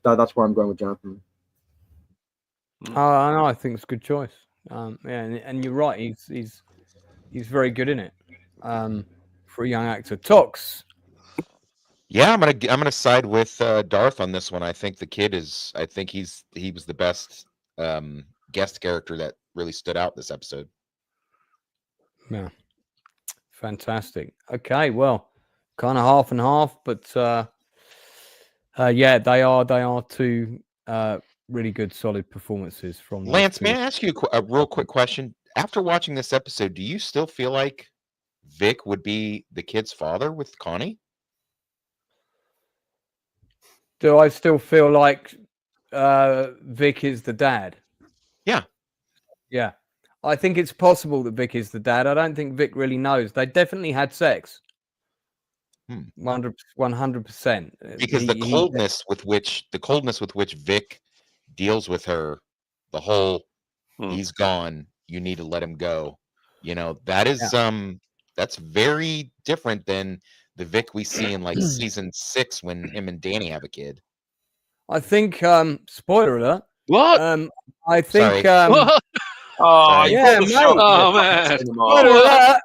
that's why I'm going with Jonathan. I think it's a good choice. And you're right. He's very good in it. For a young actor, Tox. Yeah, I'm gonna side with Darth on this one. I think the kid is. I think he was the best guest character that really stood out this episode. Yeah, fantastic. Okay, well, kind of half and half, but they are two really good, solid performances from Lance. May I ask you a real quick question? After watching this episode, do you still feel like Vic would be the kid's father with Connie? Do I still feel like Vic is the dad? Yeah. I think it's possible that Vic is the dad. I don't think Vic really knows. They definitely had sex. 100%. Because the coldness with which Vic deals with her, the whole he's gone, you need to let him go. That is that's very different than the Vic we see in like season 6 when him and Danny have a kid. I think spoiler alert. What? I think what? Oh, yeah, mate. Oh man. Spoiler alert.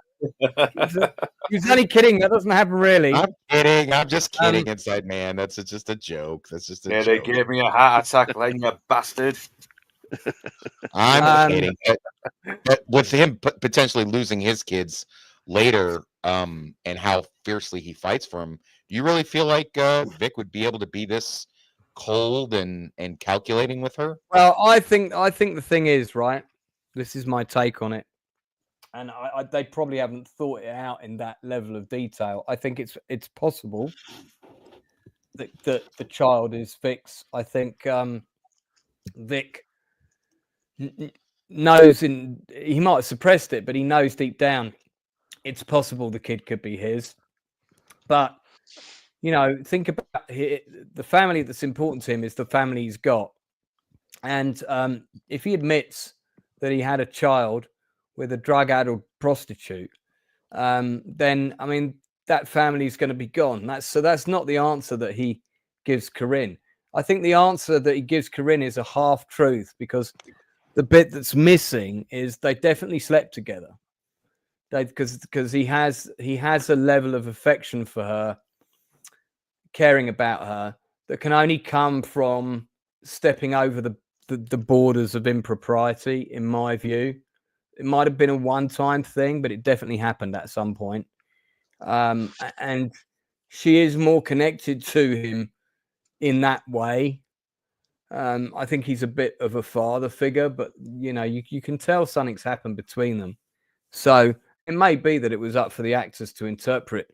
He's only kidding. That doesn't happen really. I'm kidding. I'm just kidding, Inside Man. That's just a joke. That's just a joke. They gave me a heart attack, Len, you bastard. I'm kidding. But with him potentially losing his kids later, and how fiercely he fights for him, do you really feel like Vic would be able to be this cold and calculating with her? Well, I think the thing is, right, this is my take on it, and they probably haven't thought it out in that level of detail. I think it's possible that the child is Vic's. I think Vic knows, he might have suppressed it, but he knows deep down it's possible the kid could be his. But think about the family that's important to him is the family he's got, and if he admits that he had a child with a drug-addled prostitute, then I mean that family is going to be gone. That's not the answer that he gives Corinne. I think the answer that he gives Corinne is a half-truth, because the bit that's missing is they definitely slept together. Because he has a level of affection for her, caring about her, that can only come from stepping over the borders of impropriety, in my view. It might have been a one-time thing, but it definitely happened at some point. And she is more connected to him in that way. I think he's a bit of a father figure, but you can tell something's happened between them. So it may be that it was up for the actors to interpret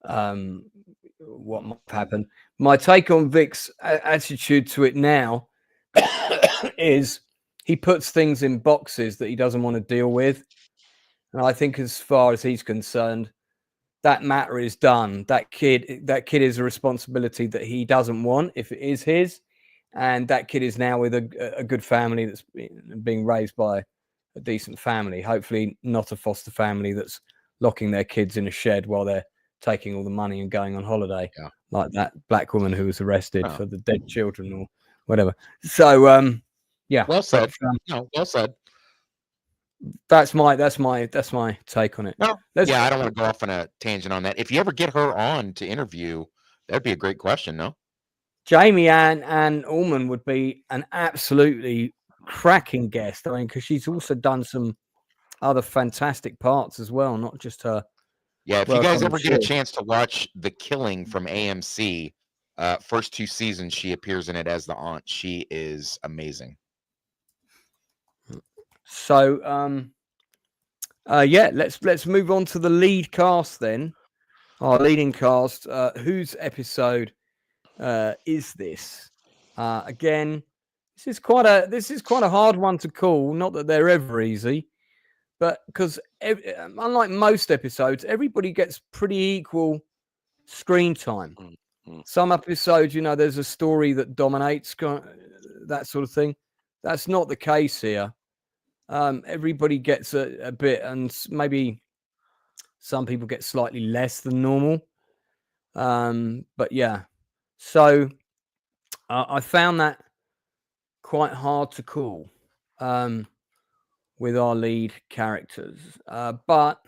what might happen. My take on Vic's attitude to it now is he puts things in boxes that he doesn't want to deal with. And I think as far as he's concerned, that matter is done. That kid is a responsibility that he doesn't want if it is his. And that kid is now with a good family that's being raised by a decent family. Hopefully not a foster family that's locking their kids in a shed while they're taking all the money and going on holiday, like that black woman who was arrested for the dead children or whatever. So, yeah. Well said. Well said. That's my take on it. No, yeah, I don't want to go off on a tangent on that. If you ever get her on to interview, that'd be a great question, no? Jamie Ann Ullman would be an absolutely cracking guest. I mean, because she's also done some other fantastic parts as well, not just her. Yeah, if you guys ever get a chance to watch The Killing from AMC, first 2 seasons, she appears in it as the aunt. She is amazing. So, yeah, let's move on to the lead cast then. Our leading cast. Whose episode is this? Again, this is quite a hard one to call. Not that they're ever easy, but because unlike most episodes, everybody gets pretty equal screen time. Some episodes, there's a story that dominates, that sort of thing. That's not the case here. Everybody gets a bit, and maybe some people get slightly less than normal. But yeah, so I found that quite hard to call with our lead characters, but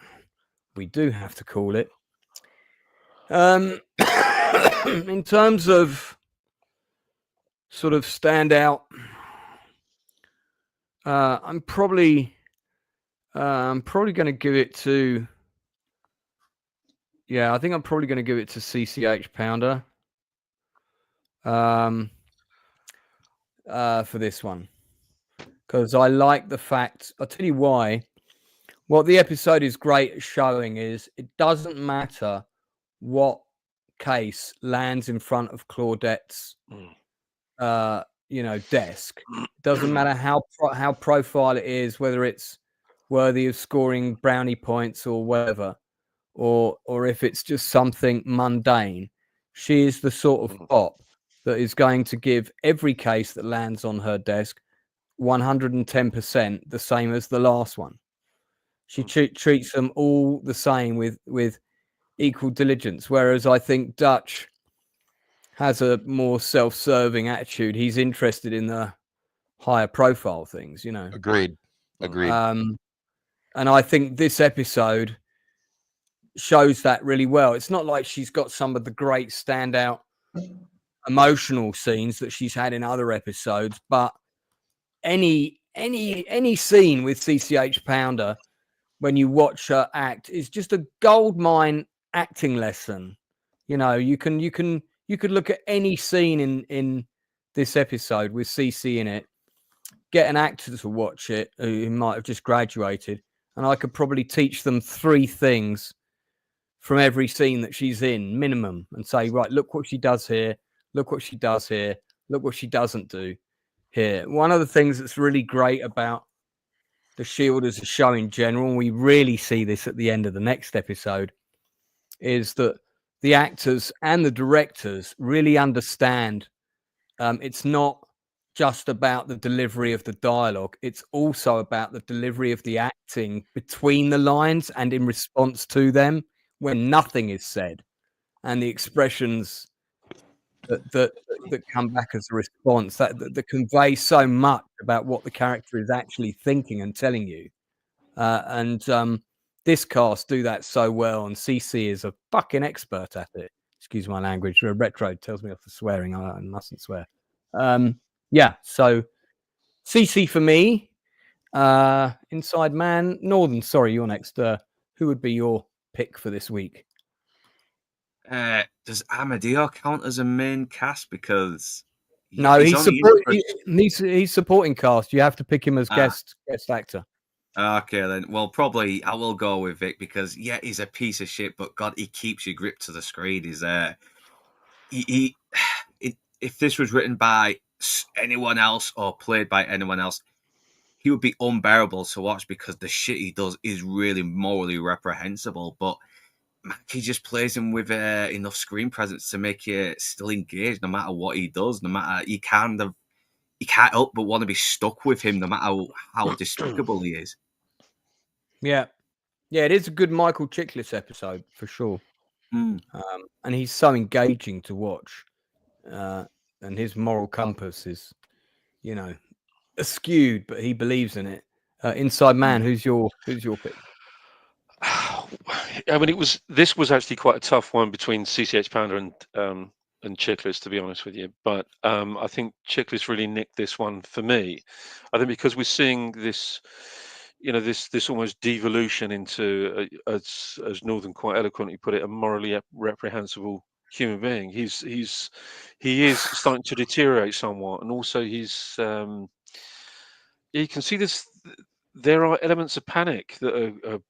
we do have to call it. In terms of sort of standout, I'm probably going to give it to. Yeah, I think I'm probably going to give it to CCH Pounder for this one, because I like the fact. I'll tell you why. What the episode is great at showing is it doesn't matter what case lands in front of Claudette's desk. It doesn't matter how profile it is, whether it's worthy of scoring brownie points or whatever, or if it's just something mundane. She is the sort of cop that is going to give every case that lands on her desk 110% the same as the last one. She treats them all the same with equal diligence, whereas I think Dutch has a more self-serving attitude. He's interested in the higher profile things, Agreed. And I think this episode shows that really well. It's not like she's got some of the great standout emotional scenes that she's had in other episodes, but any scene with CCH Pounder when you watch her act is just a goldmine acting lesson. You know, you could look at any scene in this episode with CC in it, get an actor to watch it who might have just graduated, and I could probably teach them 3 things from every scene that she's in, minimum, and say, right, look what she does here, look what she does here, look what she doesn't do here. One of the things that's really great about The Shield as a show in general, and we really see this at the end of the next episode, is that the actors and the directors really understand it's not just about the delivery of the dialogue, it's also about the delivery of the acting between the lines and in response to them when nothing is said, and the expressions that come back as a response that convey so much about what the character is actually thinking and telling you. This cast do that so well, and CC is a fucking expert at it. Excuse my language. Retro tells me off for swearing. I mustn't swear. Yeah, so CC for me. Inside Man. Northern, sorry, you're next. Who would be your pick for this week? Does Amadeo count as a main cast? Because no, he's supporting cast. You have to pick him as guest actor. Okay, then. Well, probably I will go with Vic because he's a piece of shit, but God, he keeps you gripped to the screen. If this was written by anyone else or played by anyone else, he would be unbearable to watch because the shit he does is really morally reprehensible. But he just plays him with enough screen presence to make you still engaged, no matter what he does. No matter you can't help but want to be stuck with him, no matter how despicable he is. Yeah, it is a good Michael Chiklis episode for sure. And he's so engaging to watch, and his moral compass is, skewed, but he believes in it. Inside Man, who's your pick? I mean, this was actually quite a tough one between CCH Pounder and Chiklis, to be honest with you. But I think Chiklis really nicked this one for me. I think because we're seeing this, this almost devolution into, as Northern quite eloquently put it, a morally reprehensible human being. He is starting to deteriorate somewhat, and also you can see this. There are elements of panic that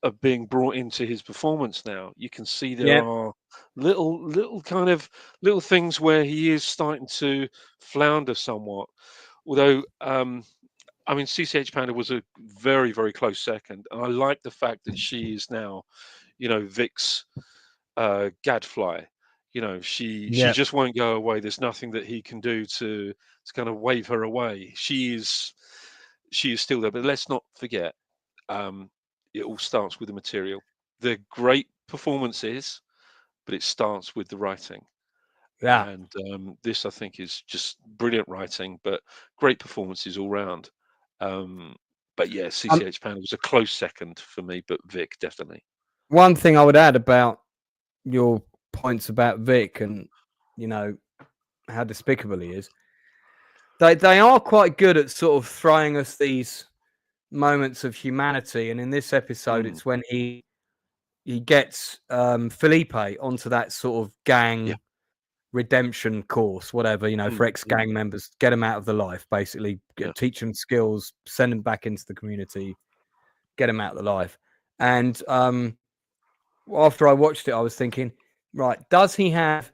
are being brought into his performance now. You can see there are little things where he is starting to flounder somewhat. Although, CCH Pounder was a very, very close second, and I like the fact that she is now, Vic's gadfly. She just won't go away. There's nothing that he can do to kind of wave her away. She is still there. But let's not forget, it all starts with the material. They're great performances, but it starts with the writing. Yeah. And this, I think, is just brilliant writing, but great performances all round. But yeah, CCH Pounder was a close second for me, but Vic definitely. One thing I would add about your points about Vic and how despicable he is, they are quite good at sort of throwing us these moments of humanity, and in this episode it's when he gets Felipe onto that sort of gang redemption course, whatever, for ex-gang members, get them out of the life, basically, teach them skills, send them back into the community, get them out of the life. And after I watched it, I was thinking, right, does he have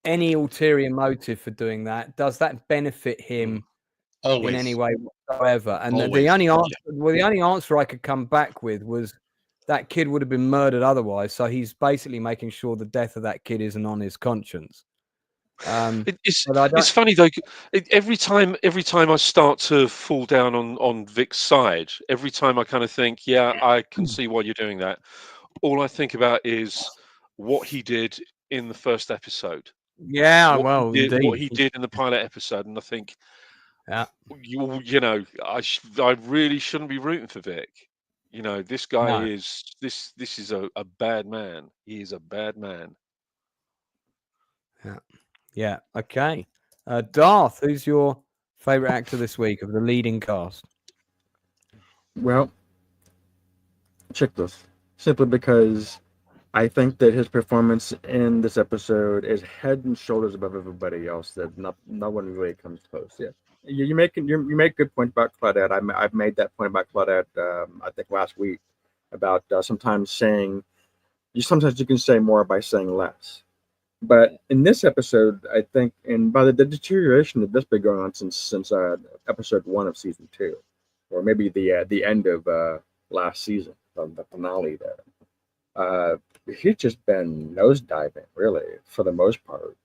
any ulterior motive for doing that? Does that benefit him in any way whatsoever? And the only answer I could come back with was that kid would have been murdered otherwise, so he's basically making sure the death of that kid isn't on his conscience. It's funny though. Every time I start to fall down on Vic's side, every time I kind of think, I can see why you're doing that. All I think about is what he did in the first episode. What he did in the pilot episode, and I think, I really shouldn't be rooting for Vic. You know, this guy No. is this is a bad man. He is a bad man. Yeah. Yeah. Okay. Darth, who's your favorite actor this week of the leading cast? Well, Chickless, simply because I think that his performance in this episode is head and shoulders above everybody else. That no one really comes close. Yeah, you make a good point about Claudette. I've made that point about Claudette. I think last week about sometimes you can say more by saying less. But in this episode, I think, and by the deterioration of this been going on since episode 1 of season 2, or maybe the end of last season, the finale there. He's just been nosediving, really, for the most part.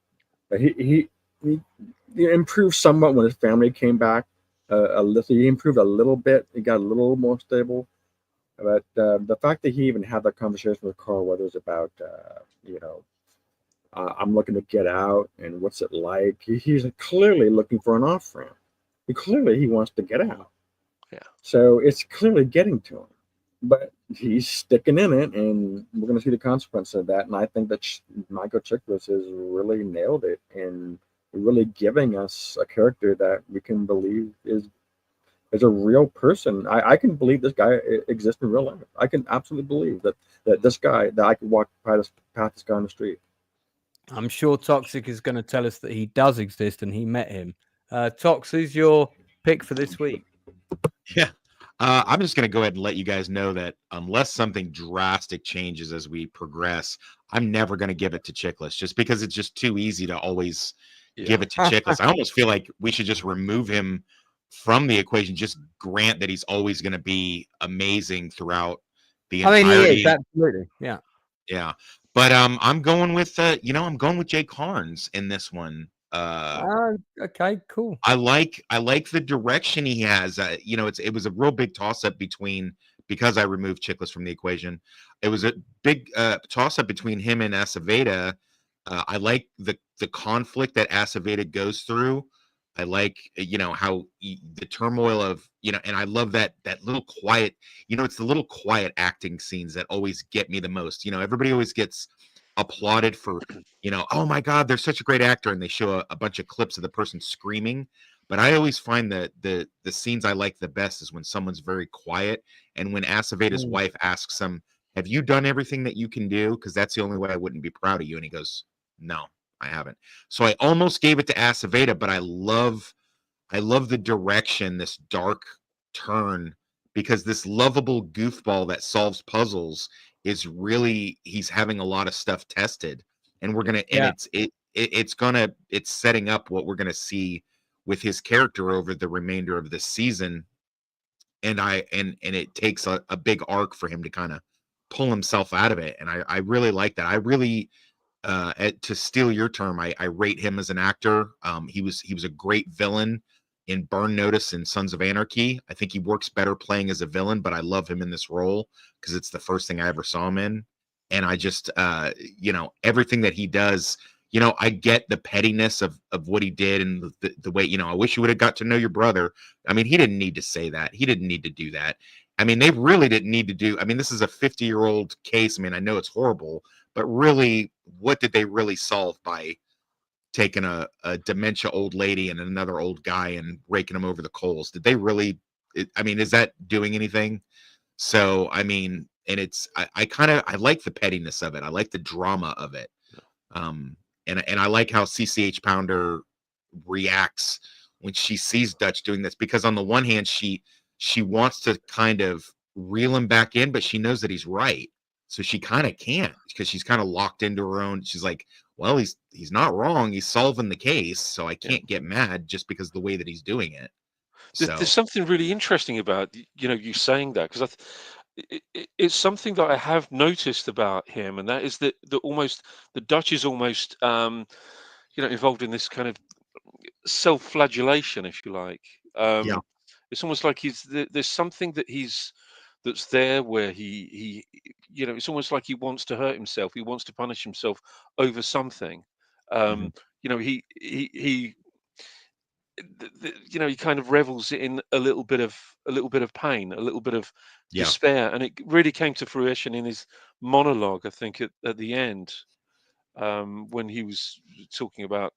But he improved somewhat when his family came back. A little, he improved a little bit. He got a little more stable. But the fact that he even had that conversation with Carl Weathers about, I'm looking to get out, and what's it like? He's clearly looking for an off ramp. He wants to get out. Yeah. So it's clearly getting to him. But he's sticking in it, and we're going to see the consequence of that. And I think that Michael Chiklis has really nailed it in really giving us a character that we can believe is a real person. I can believe this guy exists in real life. I can absolutely believe that this guy, that I could walk past this guy on the street. I'm sure Toxic is going to tell us that he does exist and he met him. Tox, who's your pick for this week? Yeah. I'm just going to go ahead and let you guys know that unless something drastic changes as we progress, I'm never going to give it to Chiklis, just because it's just too easy to always give it to Chiklis. I almost feel like we should just remove him from the equation. Just grant that he's always going to be amazing throughout the entirety. I mean, he is, absolutely. Yeah. Yeah. But I'm going with I'm going with Jake Carnes in this one. Okay, cool. I like the direction he has. It was a real big toss up because I removed Chiklis from the equation. It was a big toss up between him and Aceveda. I like the conflict that Aceveda goes through. I like how the turmoil of and I love that little quiet. It's the little quiet acting scenes that always get me the most. Everybody always gets applauded for oh my god, they're such a great actor, and they show a bunch of clips of the person screaming. But I always find that the scenes I like the best is when someone's very quiet, and when Aceveda's wife asks him, have you done everything that you can do, because that's the only way I wouldn't be proud of you, and he goes, no, I haven't. So I almost gave it to Aceveda, but I love the direction, this dark turn, because this lovable goofball that solves puzzles is really, he's having a lot of stuff tested, and we're gonna it's setting up what we're gonna see with his character over the remainder of this season, and it takes a big arc for him to kind of pull himself out of it, and I really like that. I really to steal your term, I rate him as an actor. He was a great villain in Burn Notice and Sons of Anarchy. I think he works better playing as a villain, but I love him in this role because it's the first thing I ever saw him in. And I just, everything that he does, I get the pettiness of what he did, and the way, I wish you would have got to know your brother. I mean, he didn't need to say that. He didn't need to do that. I mean, they really didn't need to do. I mean, this is a 50-year-old case. I mean, I know it's horrible, but really, what did they really solve by taking a dementia old lady and another old guy and raking them over the coals? Did they really? Is that doing anything? So, I mean, and it's I like the pettiness of it. I like the drama of it. And I like how CCH Pounder reacts when she sees Dutch doing this, because on the one hand, she wants to kind of reel him back in, but she knows that he's right. So she kind of can't, because she's kind of locked into her own. She's like, well, he's not wrong. He's solving the case. So I can't get mad just because of the way that he's doing it. There's something really interesting about, you saying that, because it's something that I have noticed about him. And that is that the Dutch is almost, involved in this kind of self-flagellation, if you like. It's almost like there's something that's there where he it's almost like he wants to hurt himself. He wants to punish himself over something. He he kind of revels in a little bit of pain, a little bit of Yeah. despair, and it really came to fruition in his monologue, I think, at the end, when he was talking about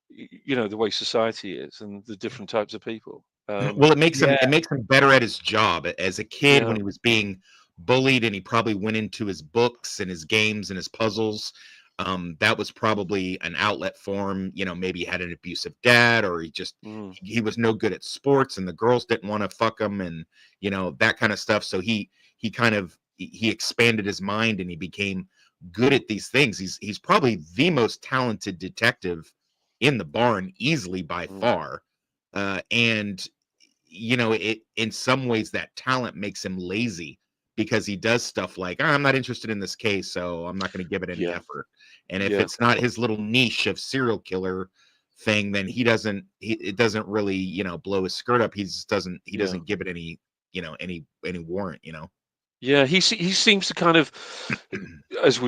the way society is and the different types of people. Well, it makes him better at his job. As a kid, when Yeah. he was being bullied, and he probably went into his books and his games and his puzzles, that was probably an outlet for him. Maybe he had an abusive dad, or he was no good at sports, and the girls didn't want to fuck him, and that kind of stuff. So he expanded his mind, and he became good at these things. He's probably the most talented detective in the barn, easily by far. And it in some ways that talent makes him lazy, because he does stuff like, I'm not interested in this case, so I'm not going to give it any effort. And if it's not his little niche of serial killer thing, then it doesn't really blow his skirt up. He doesn't give it any any warrant. Yeah, he seems to kind of, as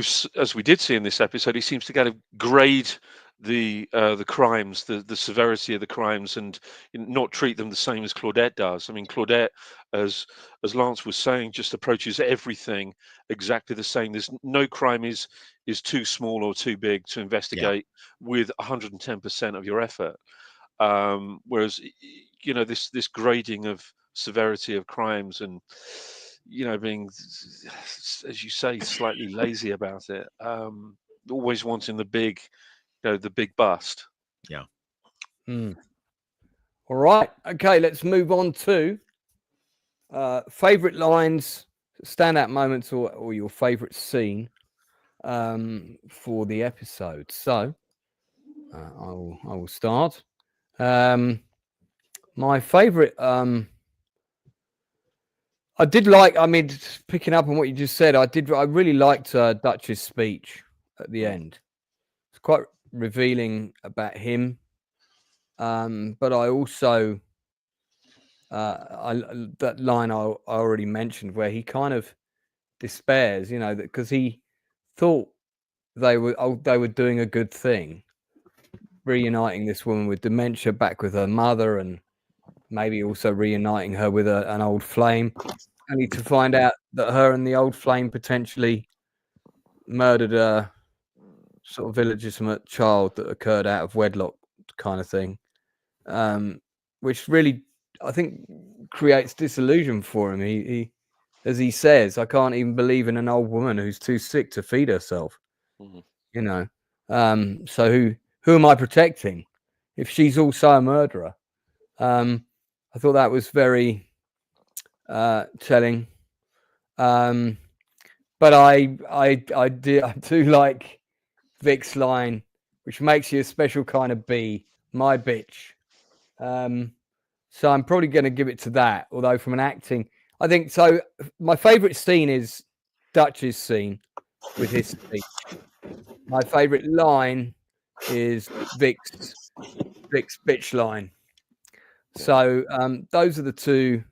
we did see in this episode, he seems to kind of grade the crimes, the severity of the crimes, and not treat them the same as Claudette does. I mean, Claudette, as Lance was saying, just approaches everything exactly the same. There's no crime is too small or too big to investigate with 110% of your effort. Whereas this grading of severity of crimes, and being, as you say, slightly lazy about it, always wanting the big bust. Yeah. All right. Okay, let's move on to favorite lines, standout moments, or your favorite scene for the episode. So I will start. My favorite, I did like, picking up on what you just said, I really liked Dutch's speech at the end. It's quite revealing about him. But I also, that line I already mentioned, where he kind of despairs, because he thought they were doing a good thing, reuniting this woman with dementia back with her mother, and maybe also reuniting her with an old flame, only to find out that her and the old flame potentially murdered a sort of illegitimate child that occurred out of wedlock, kind of thing. Which really, I think, creates disillusion for him. He, as he says, I can't even believe in an old woman who's too sick to feed herself. So who am I protecting if she's also a murderer? I thought that was very telling. But I do like Vic's line, which makes you a special kind of bee, my bitch. So I'm probably going to give it to that. Although from an acting, I think so. My favorite scene is Dutch's scene with his speech. My favorite line is Vic's bitch line. So those are the two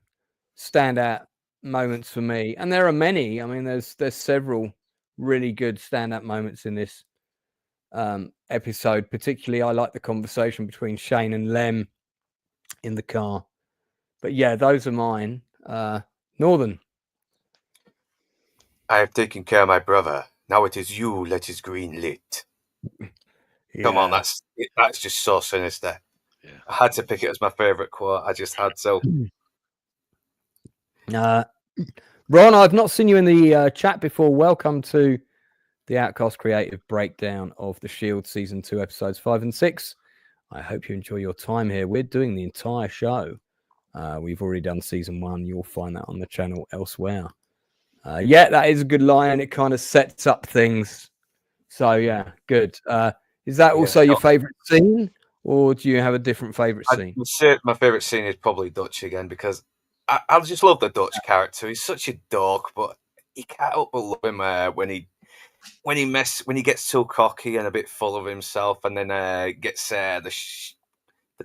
standout moments for me, and there are many. I mean, there's several really good standout moments in this episode. Particularly, I like the conversation between Shane and Lem in the car. But yeah, those are mine. Northern. I have taken care of my brother. Now it is you let his green lit. Come on, that's just so sinister. Yeah. I had to pick it as my favourite quote. I just had to. Ron, I've not seen you in the chat before. Welcome to the Outcast Creative breakdown of The Shield Season 2, Episodes 5 and 6. I hope you enjoy your time here. We're doing the entire show. We've already done Season 1. You'll find that on the channel elsewhere. Yeah, that is a good line. It kind of sets up things. So, yeah, good. Is that also your favourite scene, or do you have a different favourite scene? I'd say my favourite scene is probably Dutch again, because I just love the Dutch character. He's such a dork, but you can't help but love him when he gets too cocky and a bit full of himself, and then gets the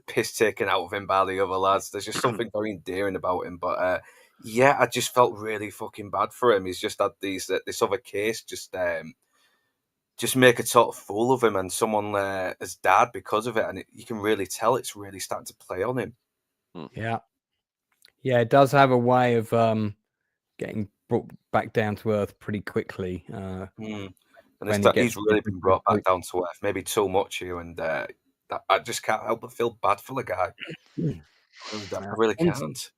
piss taken out of him by the other lads. There's just something very endearing about him. But yeah, I just felt really fucking bad for him. He's just had this other case just just make a total fool of him and someone as dad because of it, and you can really tell it's really starting to play on him. Yeah, it does have a way of getting brought back down to earth pretty quickly. And he's really been brought back down to earth, maybe too much here, and I just can't help but feel bad for the guy. I really can't.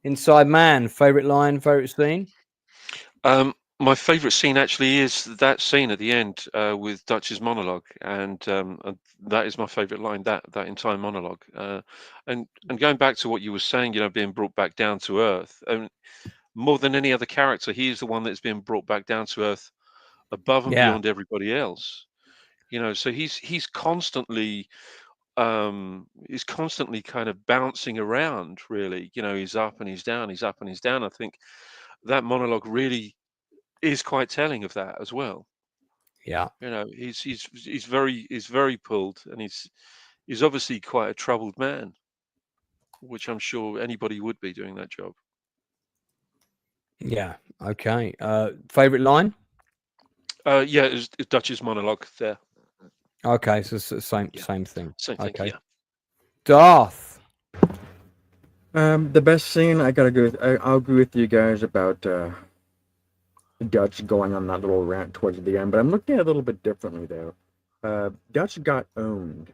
Inside Man, favorite line, favorite scene? My favourite scene actually is that scene at the end with Dutch's monologue, and that is my favourite line. That entire monologue, and going back to what you were saying, being brought back down to earth, and more than any other character, he is the one that's been brought back down to earth, above and beyond everybody else. So he's constantly kind of bouncing around. Really, he's up and he's down, he's up and he's down. I think that monologue really is quite telling of that as well. Yeah, he's very pulled, and he's obviously quite a troubled man, which I'm sure anybody would be doing that job. Yeah. Okay. Favorite line? Yeah, it's Dutch's monologue there. Okay, so same thing. Same thing. Okay. Yeah. Darth. The best scene, I gotta go with. I'll agree with you guys about Dutch going on that little rant towards the end, but I'm looking at it a little bit differently though. Dutch got owned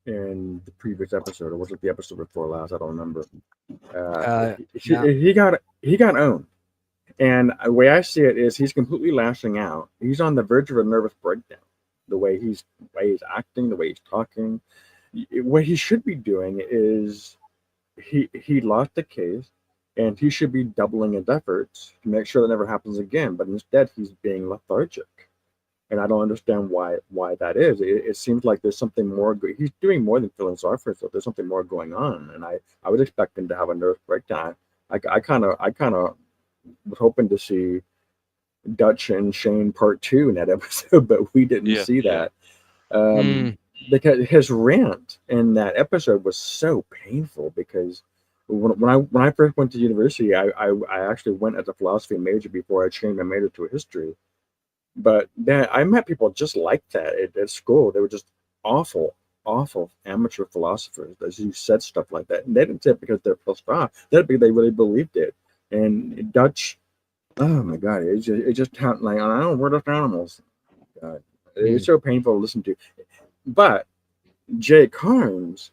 in the previous episode, or was it the episode before last? I don't remember. He got owned, and the way I see it is he's completely lashing out. He's on the verge of a nervous breakdown. The way he's acting, the way he's talking. What he should be doing is he lost the case, and he should be doubling his efforts to make sure that never happens again. But instead, he's being lethargic, and I don't understand why that is. It seems like there's something more. He's doing more than feeling sorry for himself. There's something more going on, and I would expect him to have a nervous breakdown. I kind of was hoping to see Dutch and Shane part 2 in that episode, but we didn't see that. Because his rant in that episode was so painful, because when I first went to university, I actually went as a philosophy major before I changed my major to a history. But then I met people just like that at school. They were just awful amateur philosophers that who said stuff like that. And they didn't say it because they're pissed off. That'd be they really believed it. And Dutch, oh my God, it just like, I don't know, we're just animals. God, it's so painful to listen to. But Jay Carnes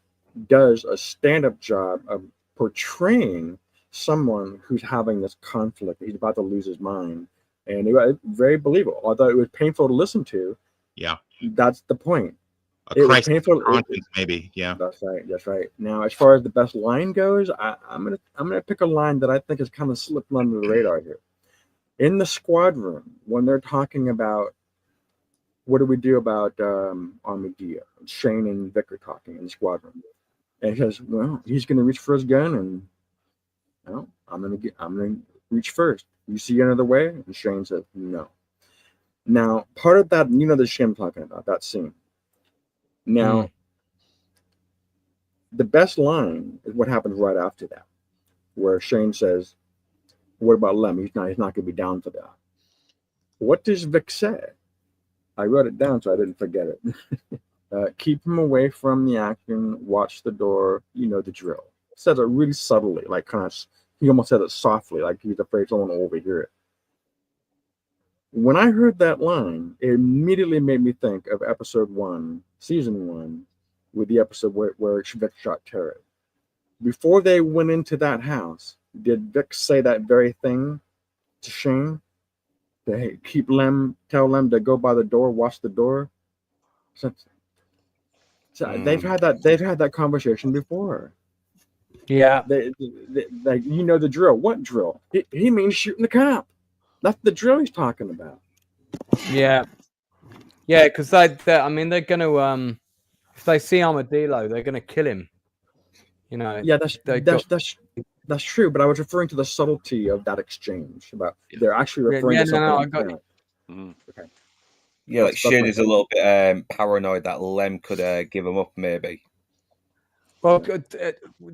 does a stand-up job of portraying someone who's having this conflict. He's about to lose his mind, and it was very believable. Although it was painful to listen to. Yeah, that's the point. It was painful. Maybe, yeah. That's right. Now, as far as the best line goes, I'm gonna pick a line that I think is kind of slipping under the radar here. In the squad room, when they're talking about what do we do about Armadillo, Shane and Vic are talking in the squad room, and he says, "Well, he's going to reach for his gun, and I'm going to reach first. You see another way?" And Shane says, "No." Now, part of that, the Shane I'm talking about, that scene. Now, the best line is what happens right after that, where Shane says, "What about Lem? He's not going to be down for that." What does Vic say? I wrote it down so I didn't forget it. Keep him away from the action. Watch the door. You know the drill. Says it really subtly, like kind of. He almost said it softly, like he's afraid someone will overhear it. When I heard that line, it immediately made me think of episode 1, season 1, with the episode where Vic shot Terry. Before they went into that house, did Vic say that very thing to Shane? Hey, tell Lem to go by the door, watch the door. So they've had that conversation before. Yeah, they the drill. What drill? He means shooting the cop. That's the drill he's talking about. Yeah, because they're going to if they see Armadillo, they're going to kill him. Yeah, that's true, but I was referring to the subtlety of that exchange. About they're actually referring to something. I got you. Okay. Yeah, like Shane is a little bit paranoid that Lem could give him up, maybe. Well,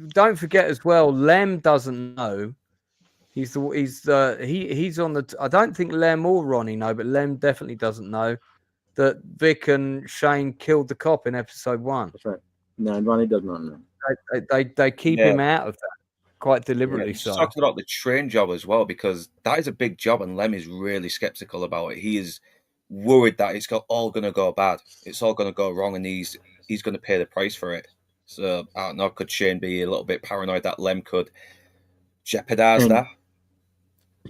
don't forget as well, Lem doesn't know. He's on the. I don't think Lem or Ronnie know, but Lem definitely doesn't know that Vic and Shane killed the cop in episode 1. That's right. No, Ronnie does not know. They keep him out of that quite deliberately. Just So talking about the train job as well, because that is a big job, and Lem is really skeptical about it. He is worried that it's all going to go bad. It's all going to go wrong, and he's going to pay the price for it. So I don't know. Could Shane be a little bit paranoid that Lem could jeopardize that?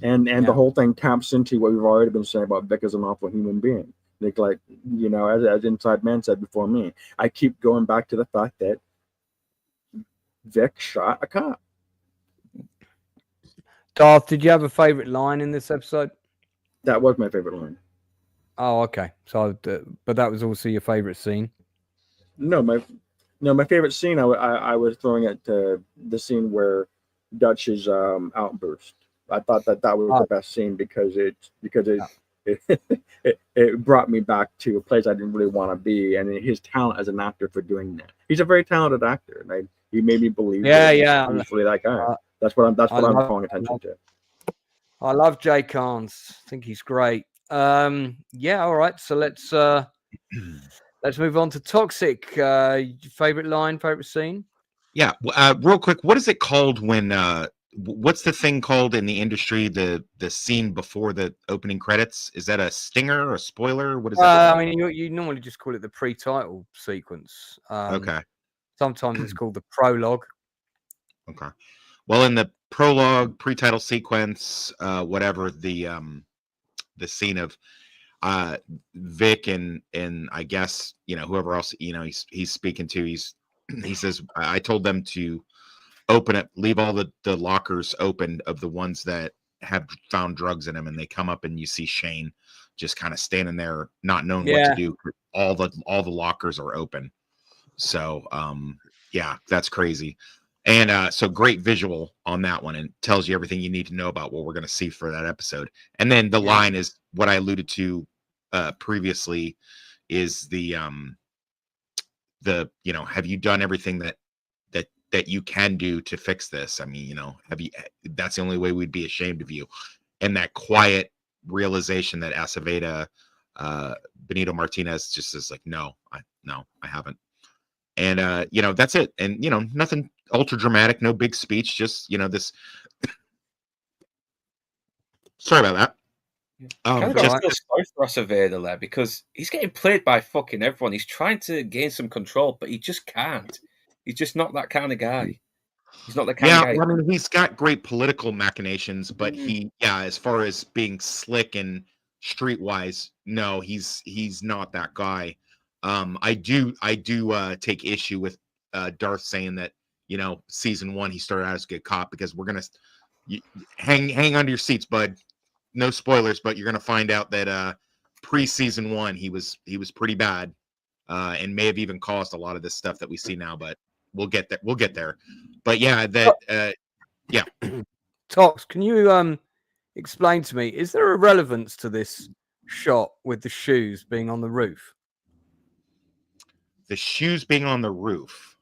And the whole thing taps into what we've already been saying about Vic as an awful human being. Like you know, as Inside Man said before me, I keep going back to the fact that Vic shot a cop. Darth, did you have a favorite line in this episode? That was my favorite line. Oh, okay. So, but that was also your favorite scene. No, my favorite scene. I was throwing at the scene where Dutch's outburst. I thought that was the best scene because it brought me back to a place I didn't really want to be, and his talent as an actor for doing that. He's a very talented actor, and he made me believe. He's really that guy. That's what I'm calling attention to. I love Jay Carnes. I think he's great. Yeah, all right. So let's move on to Toxic. Favorite line, favorite scene? Yeah, real quick. What is it called when? What's the thing called in the industry? The scene before the opening credits? Is that a stinger or a spoiler? What is that? I mean, you normally just call it the pre-title sequence. Okay. Sometimes it's called the prologue. Okay. Well, in the prologue, pre-title sequence, whatever, the scene of Vic and I guess, you know, whoever else, you know, he's speaking to, he says, I told them to open it, leave all the lockers open of the ones that have found drugs in them, and they come up and you see Shane just kind of standing there not knowing what to do. All the lockers are open. So yeah, that's crazy. And so great visual on that one, and tells you everything you need to know about what we're going to see for that episode. And then the line is what I alluded to previously, is the you know, have you done everything that you can do to fix this? I mean, you know, that's the only way we'd be ashamed of you. And that quiet realization that Aceveda, Benito Martinez just is like, no, I haven't. And you know, that's it. And you know, nothing ultra dramatic, no big speech, just, you know, this. Sorry about that. Just feel sorry for Aceveda there, because he's getting played by fucking everyone. He's trying to gain some control, but he just can't. He's just not that kind of guy. He's not the kind of guy. Yeah, I mean, he's got great political machinations, but as far as being slick and streetwise, no, he's not that guy. I do take issue with Darth saying that, you know, season 1 he started out as a good cop, because we're gonna hang onto your seats, bud. No spoilers, but you're gonna find out that pre-season 1 he was pretty bad, and may have even caused a lot of this stuff that we see now. But we'll get there. But yeah, that yeah. Tox, can you explain to me, is there a relevance to this shot with the shoes being on the roof? The shoes being on the roof,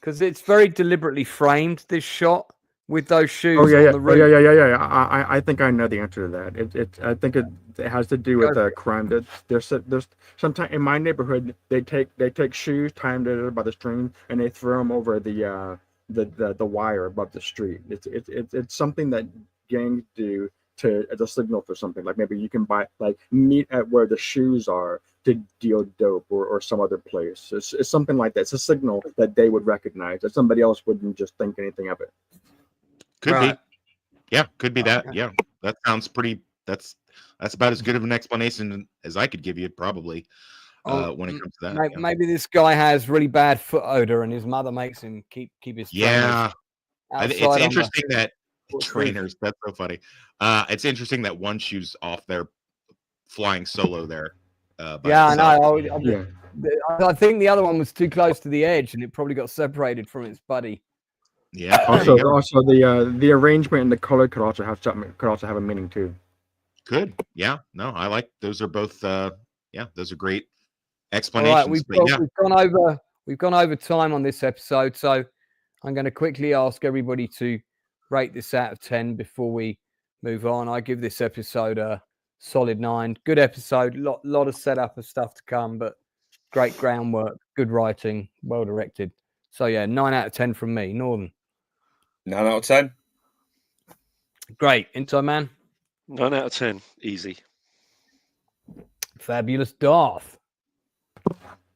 because it's very deliberately framed, this shot with those shoes on the roof. Yeah. I think I know the answer to that. I think it has to do with crime. There's sometimes in my neighborhood they take shoes, tie them by the string, and they throw them over the wire above the street. It's something that gangs do as a signal for something. Like maybe you can meet at where the shoes are to deal dope or some other place. It's something like that. It's a signal that they would recognize, that somebody else wouldn't just think anything of it. Could be. Yeah, could be that. Yeah, that sounds pretty. That's about as good of an explanation as I could give you, probably. When it comes to that, maybe this guy has really bad foot odor, and his mother makes him keep his. It's interesting that trainers. That's so funny. It's interesting that one shoe's off there, flying solo there. I know. I think the other one was too close to the edge, and it probably got separated from its buddy. Yeah. Also, the arrangement and the color could also have a meaning too. Good. Yeah. No, I like those. Are both. Those are great explanations. All right, we've gone over time on this episode, so I'm going to quickly ask everybody to rate this out of 10 before we move on. I give this episode a solid 9. Good episode. Lot of setup of stuff to come, but great groundwork, good writing, well directed. So yeah, 9 out of 10 from me. Northern. 9 out of 10. Great. Into man. 9 out of 10. Easy. Fabulous Darth.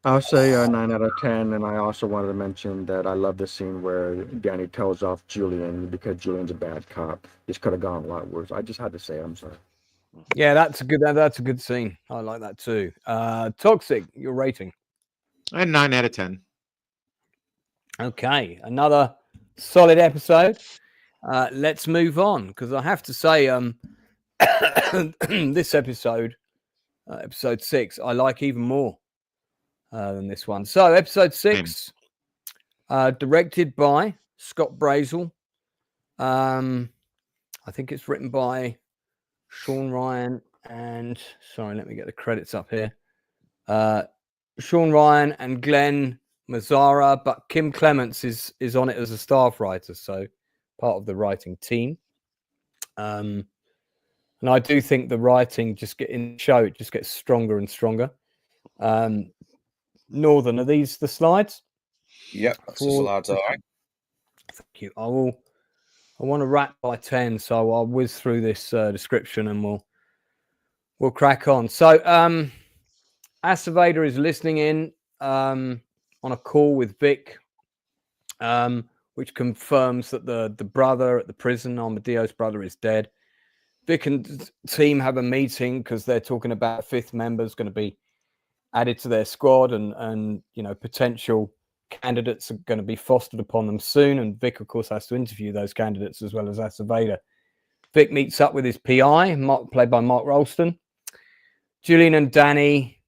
I'll say 9 out of 10, and I also wanted to mention that I love the scene where Danny tells off Julian because Julian's a bad cop. This could have gone a lot worse. I just had to say, I'm sorry. Yeah, that's a good scene. I like that too. Toxic, your rating? And 9 out of 10. Okay, another solid episode. Let's move on, because I have to say, this episode, episode 6, I like even more than this one. So, episode 6, directed by Scott Brazel. I think it's written by Shawn Ryan and let me get the credits up here. Shawn Ryan and Glenn Mazzara, but Kim Clements is on it as a staff writer, so part of the writing team. And I do think the writing just gets stronger and stronger. Northern, are these the slides? Yep, that's the slides. All right. Thank you. I want to wrap by 10, so I'll whiz through this description and we'll crack on. So, Acevedo is listening in on a call with Vic, which confirms that the brother at the prison, Armadillo's brother, is dead. Vic and team have a meeting because they're talking about 5th members going to be added to their squad, and potential candidates are going to be fostered upon them soon. And Vic, of course, has to interview those candidates as well as Acevedo. Vic meets up with his PI, played by Mark Rolston. Julian and Danny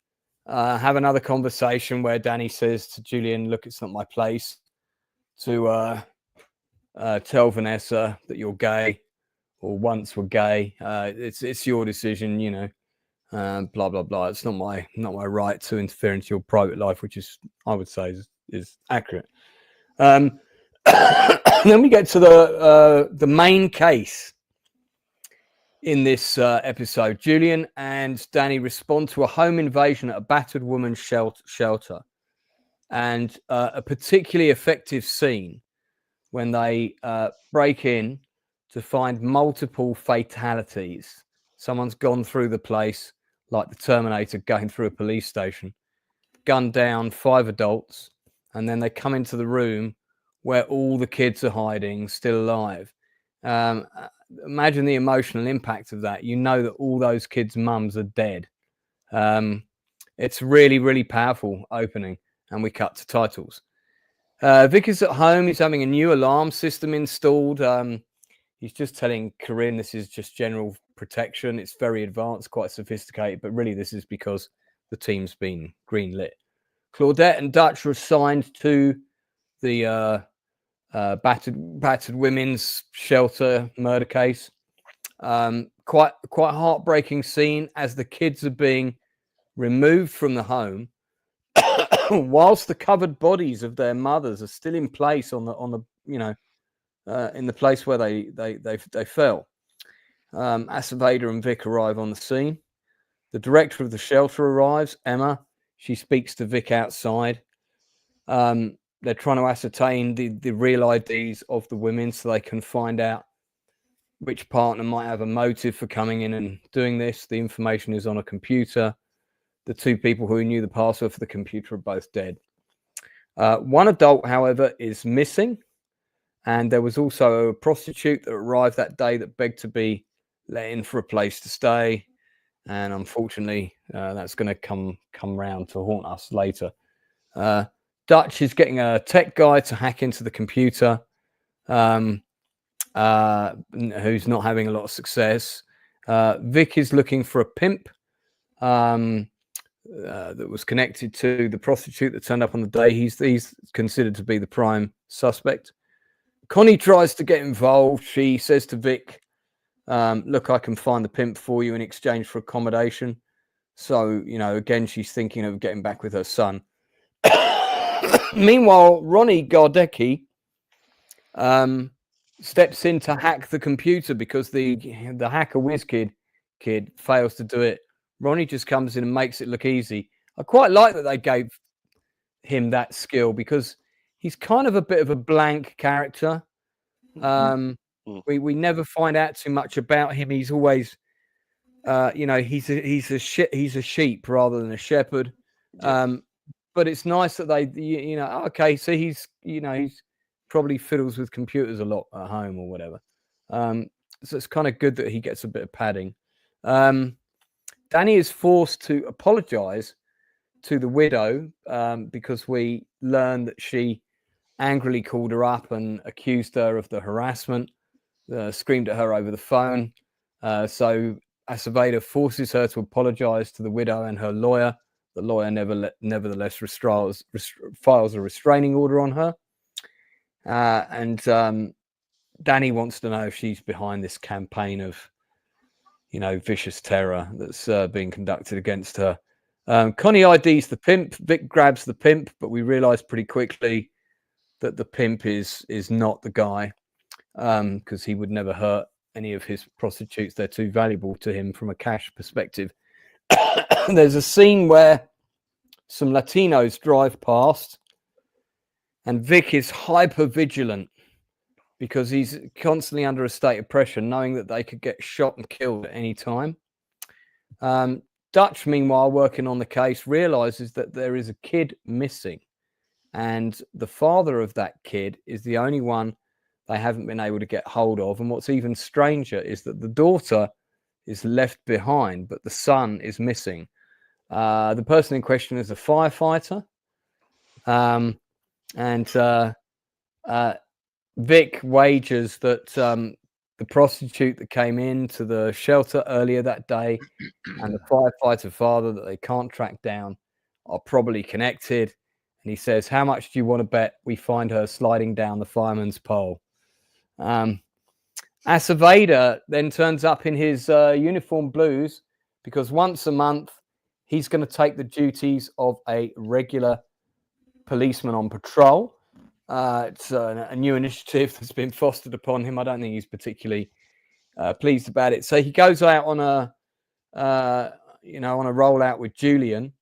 have another conversation where Danny says to Julian, "Look, it's not my place to tell Vanessa that you're gay or once were gay. It's your decision, blah blah blah. It's not my right to interfere into your private life," which is, I would say, is accurate. Then we get to the main case in this episode. Julian and Danny respond to a home invasion at a battered woman's shelter, and a particularly effective scene when they break in to find multiple fatalities. Someone's gone through the place like the Terminator going through a police station, gunned down 5 adults, and then they come into the room where all the kids are hiding, still alive. Imagine the emotional impact of that. You know that all those kids' mums are dead. It's really, really powerful opening, and we cut to titles. Vic is at home. He's having a new alarm system installed. He's just telling Corinne this is just general protection. It's very advanced, quite sophisticated, but really this is because the team's been greenlit. Claudette and Dutch are assigned to the battered women's shelter murder case. Quite heartbreaking scene as the kids are being removed from the home, whilst the covered bodies of their mothers are still in place on the in the place where they fell. Acevedo and Vic arrive on the scene. The director of the shelter arrives, Emma. She speaks to Vic outside. They're trying to ascertain the real IDs of the women so they can find out which partner might have a motive for coming in and doing this. The information is on a computer. The 2 people who knew the password for the computer are both dead. One adult, however, is missing. And there was also a prostitute that arrived that day that begged to be let in for a place to stay. And unfortunately, that's going to come round to haunt us later. Dutch is getting a tech guy to hack into the computer, who's not having a lot of success. Vic is looking for a pimp that was connected to the prostitute that turned up on the day. He's considered to be the prime suspect. Connie tries to get involved. She says to Vic, "Look, I can find the pimp for you in exchange for accommodation." So, again, she's thinking of getting back with her son. Meanwhile, Ronnie Gardecki steps in to hack the computer because the hacker whiz kid kid, fails to do it. Ronnie just comes in and makes it look easy. I quite like that they gave him that skill because he's kind of a bit of a blank character. We never find out too much about him. He's always, he's a sheep rather than a shepherd. But it's nice that they, okay, so he's probably fiddles with computers a lot at home or whatever. So it's kind of good that he gets a bit of padding. Danny is forced to apologize to the widow because we learn that she angrily called her up and accused her of the harassment, screamed at her over the phone. So Acevedo forces her to apologize to the widow and her lawyer. The lawyer nevertheless files a restraining order on her. And Danny wants to know if she's behind this campaign of, vicious terror that's being conducted against her. Connie IDs the pimp. Vic grabs the pimp, but we realize pretty quickly that the pimp is not the guy because he would never hurt any of his prostitutes. They're too valuable to him from a cash perspective. There's a scene where some Latinos drive past and Vic is hyper vigilant because he's constantly under a state of pressure, knowing that they could get shot and killed at any time. Dutch, meanwhile, working on the case, realizes that there is a kid missing. And the father of that kid is the only one they haven't been able to get hold of. And what's even stranger is that the daughter is left behind, but the son is missing. The person in question is a firefighter. Vic wagers that the prostitute that came into the shelter earlier that day and the firefighter father that they can't track down are probably connected. And he says, how much do you want to bet we find her sliding down the fireman's pole? Acevedo then turns up in his uniform blues because once a month he's going to take the duties of a regular policeman on patrol. It's a new initiative that's been fostered upon him. I don't think he's particularly pleased about it. So he goes out on a rollout with Julian.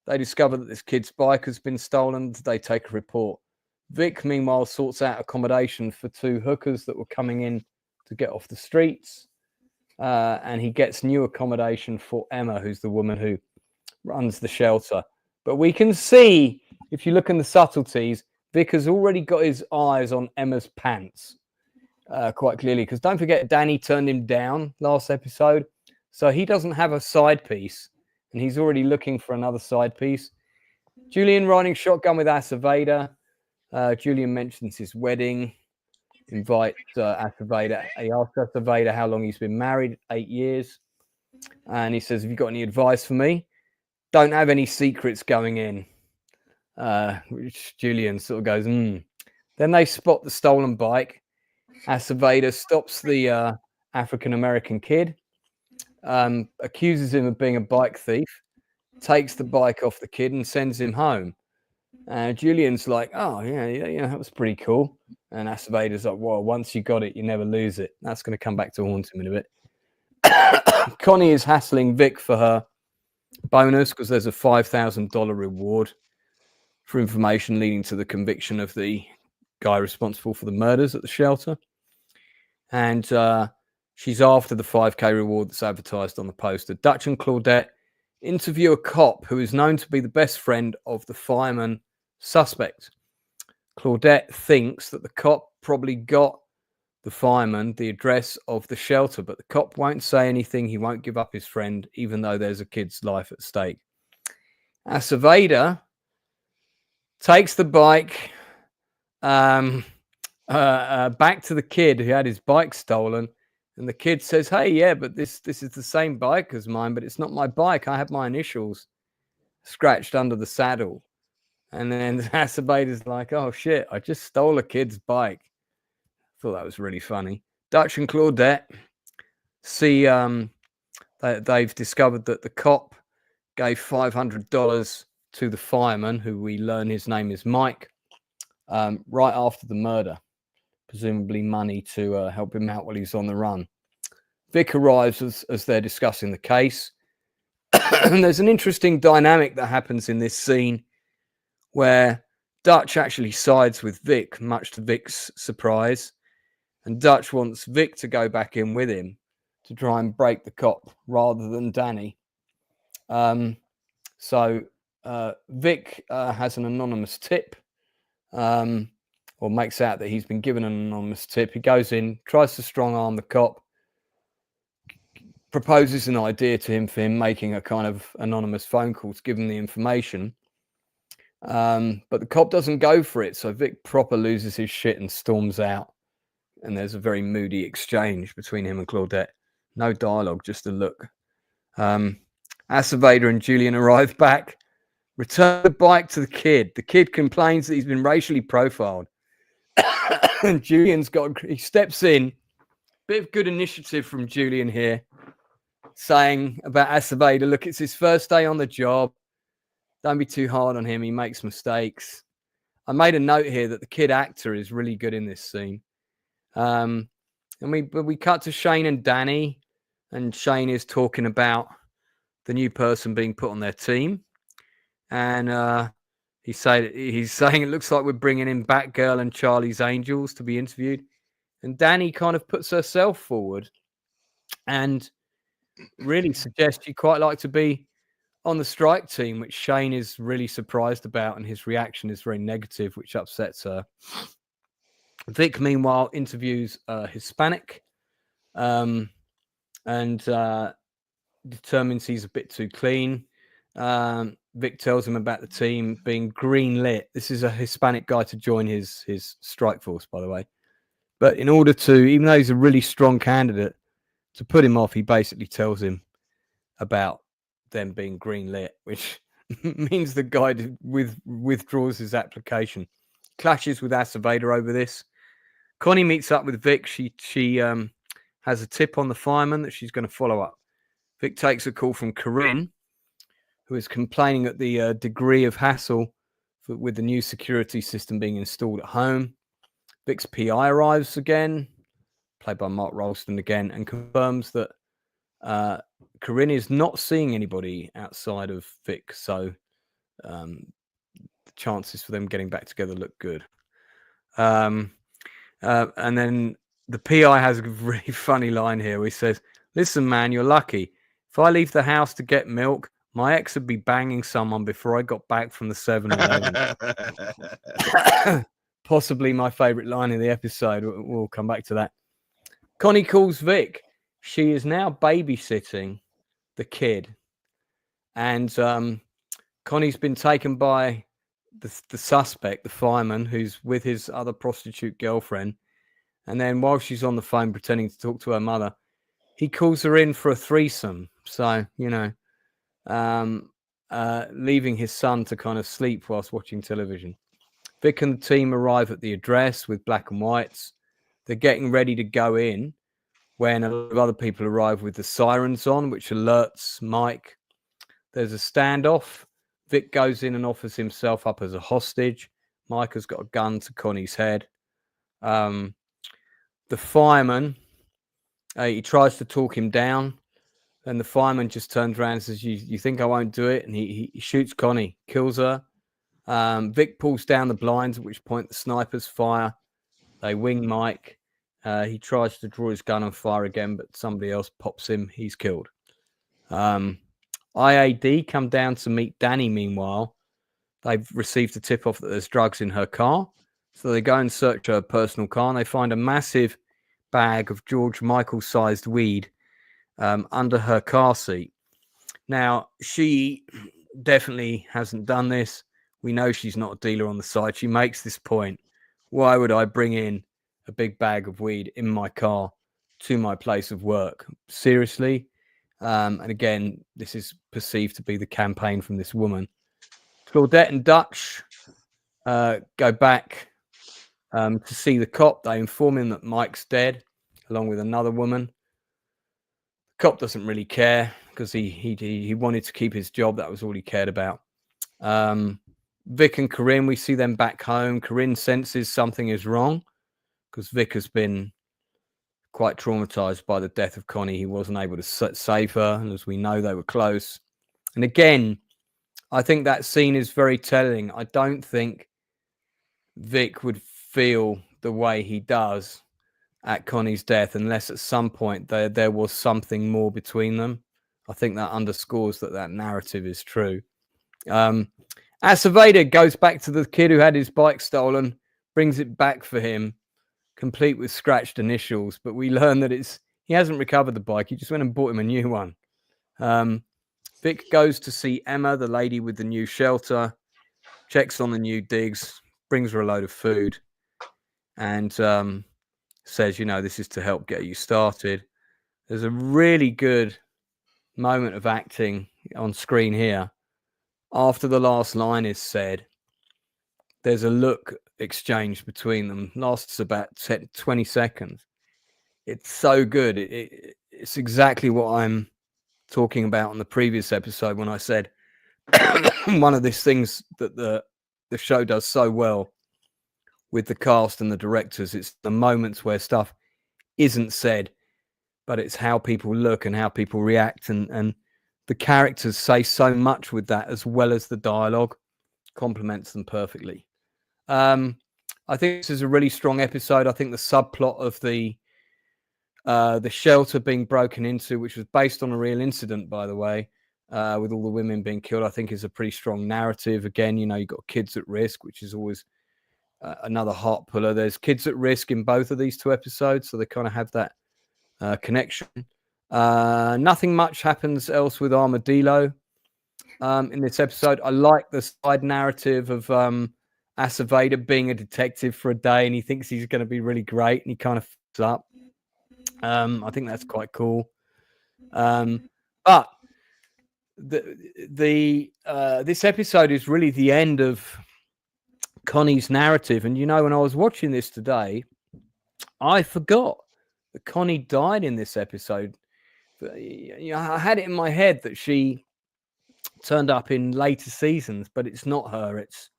They discover that this kid's bike has been stolen. They take a report. Vic, meanwhile, sorts out accommodation for two hookers that were coming in to get off the streets. And he gets new accommodation for Emma, who's the woman who runs the shelter. But we can see, if you look in the subtleties, Vic has already got his eyes on Emma's pants quite clearly. Because don't forget, Danny turned him down last episode. So he doesn't have a side piece. And he's already looking for another side piece. Julian riding shotgun with Acevedo. Julian mentions his wedding. Invites Acevedo. He asks Acevedo how long he's been married. 8 years. And he says, have you got any advice for me? Don't have any secrets going in. Which Julian sort of goes, Then they spot the stolen bike. Acevedo stops the African-American kid. Accuses him of being a bike thief, takes the bike off the kid and sends him home. Julian's like, oh, yeah, that was pretty cool. And Acevedo's like, well, once you got it, you never lose it. That's going to come back to haunt him in a bit. Connie is hassling Vic for her bonus because there's a $5,000 reward for information leading to the conviction of the guy responsible for the murders at the shelter. And she's after the 5K reward that's advertised on the poster. Dutch and Claudette interview a cop who is known to be the best friend of the fireman suspect. Claudette thinks that the cop probably got the fireman the address of the shelter, but the cop won't say anything. He won't give up his friend, even though there's a kid's life at stake. Acevedo takes the bike back to the kid who had his bike stolen. And the kid says, hey, yeah, but this is the same bike as mine, but it's not my bike. I have my initials scratched under the saddle. And then Acevedo's like, oh, shit, I just stole a kid's bike. I thought that was really funny. Dutch and Claudette see they've discovered that the cop gave $500 to the fireman, who we learn his name is Mike, right after the murder. Presumably money to help him out while he's on the run. Vic arrives as they're discussing the case. And there's an interesting dynamic that happens in this scene where Dutch actually sides with Vic, much to Vic's surprise. And Dutch wants Vic to go back in with him to try and break the cop rather than Danny. So Vic has an anonymous tip, or makes out that he's been given an anonymous tip. He goes in, tries to strong-arm the cop, proposes an idea to him for him making a kind of anonymous phone call to give him the information. But the cop doesn't go for it, so Vic proper loses his shit and storms out. And there's a very moody exchange between him and Claudette. No dialogue, just a look. Acevedo and Julian arrive back, return the bike to the kid. The kid complains that he's been racially profiled. And Julian's he steps in. Bit of good initiative from Julian here, saying about Acevedo, look, it's his first day on the job. Don't be too hard on him. He makes mistakes. I made a note here that the kid actor is really good in this scene. And we cut to Shane and Danny, and Shane is talking about the new person being put on their team. And he's saying it looks like we're bringing in Batgirl and Charlie's Angels to be interviewed. And Danny kind of puts herself forward and really suggests she'd quite like to be on the strike team, which Shane is really surprised about, and his reaction is very negative, which upsets her. Vic, meanwhile, interviews Hispanic and determines he's a bit too clean. Vic tells him about the team being green lit. This is a Hispanic guy to join his strike force, by the way. But in order to, even though he's a really strong candidate, to put him off, he basically tells him about them being green lit, which means the guy withdraws his application. Clashes with Acevedo over this. Connie meets up with Vic. She has a tip on the fireman that she's going to follow up. Vic takes a call from Corinne, who is complaining at the degree of hassle with the new security system being installed at home. Vic's PI arrives again, played by Mark Rolston again, and confirms that Corinne is not seeing anybody outside of Vic, so the chances for them getting back together look good. And then the PI has a really funny line here where he says, "Listen, man, you're lucky. If I leave the house to get milk, my ex would be banging someone before I got back from the 7-Eleven." Possibly my favorite line in the episode. We'll come back to that. Connie calls Vic. She is now babysitting the kid. And Connie's been taken by the suspect, the fireman, who's with his other prostitute girlfriend. And then while she's on the phone pretending to talk to her mother, he calls her in for a threesome. So, leaving his son to kind of sleep whilst watching television. Vic and the team arrive at the address with black and whites. They're getting ready to go in when a lot of other people arrive with the sirens on, which alerts Mike. There's a standoff. Vic goes in and offers himself up as a hostage. Mike has got a gun to Connie's head. The fireman, he tries to talk him down. And the fireman just turns around and says, you think I won't do it? And he shoots Connie, kills her. Vic pulls down the blinds, at which point the snipers fire. They wing Mike. He tries to draw his gun and fire again, but somebody else pops him. He's killed. IAD come down to meet Danny meanwhile. They've received a tip-off that there's drugs in her car. So they go and search her personal car, and they find a massive bag of George Michael-sized weed under her car seat. Now, she definitely hasn't done this. We know she's not a dealer on the side. She makes this point. Why would I bring in a big bag of weed in my car to my place of work? Seriously? And again, this is perceived to be the campaign from this woman. Claudette and Dutch go back to see the cop. They inform him that Mike's dead, along with another woman. The cop doesn't really care because he wanted to keep his job. That was all he cared about. Vic and Corinne, we see them back home. Corinne senses something is wrong because Vic has been quite traumatized by the death of Connie. He wasn't able to save her, and as we know, they were close. And again, I think that scene is very telling. I don't think Vic would feel the way he does at Connie's death unless at some point there was something more between them. I think that underscores that narrative is true. Acevedo goes back to the kid who had his bike stolen, brings it back for him, complete with scratched initials, but we learn that he hasn't recovered the bike. He just went and bought him a new one. Vic goes to see Emma, the lady with the new shelter, checks on the new digs, brings her a load of food, and says, this is to help get you started. There's a really good moment of acting on screen here. After the last line is said, there's a look exchange between them. Lasts about 20 seconds. It's so good. It's exactly what I'm talking about on the previous episode when I said one of these things that the show does so well with the cast and the directors. It's the moments where stuff isn't said, but it's how people look and how people react. And the characters say so much with that, as well as the dialogue complements them perfectly. I think this is a really strong episode. I think the subplot of the shelter being broken into, which was based on a real incident, by the way, with all the women being killed, I think is a pretty strong narrative. Again, you've got kids at risk, which is always another heart puller. There's kids at risk in both of these two episodes, so they kind of have that connection. Nothing much happens else with Armadillo in this episode. I like the side narrative of Acevedo being a detective for a day, and he thinks he's going to be really great, and he kind of fucks up. I think that's quite cool. But this episode is really the end of Connie's narrative. And when I was watching this today, I forgot that Connie died in this episode. I had it in my head that she turned up in later seasons, but it's not her. It's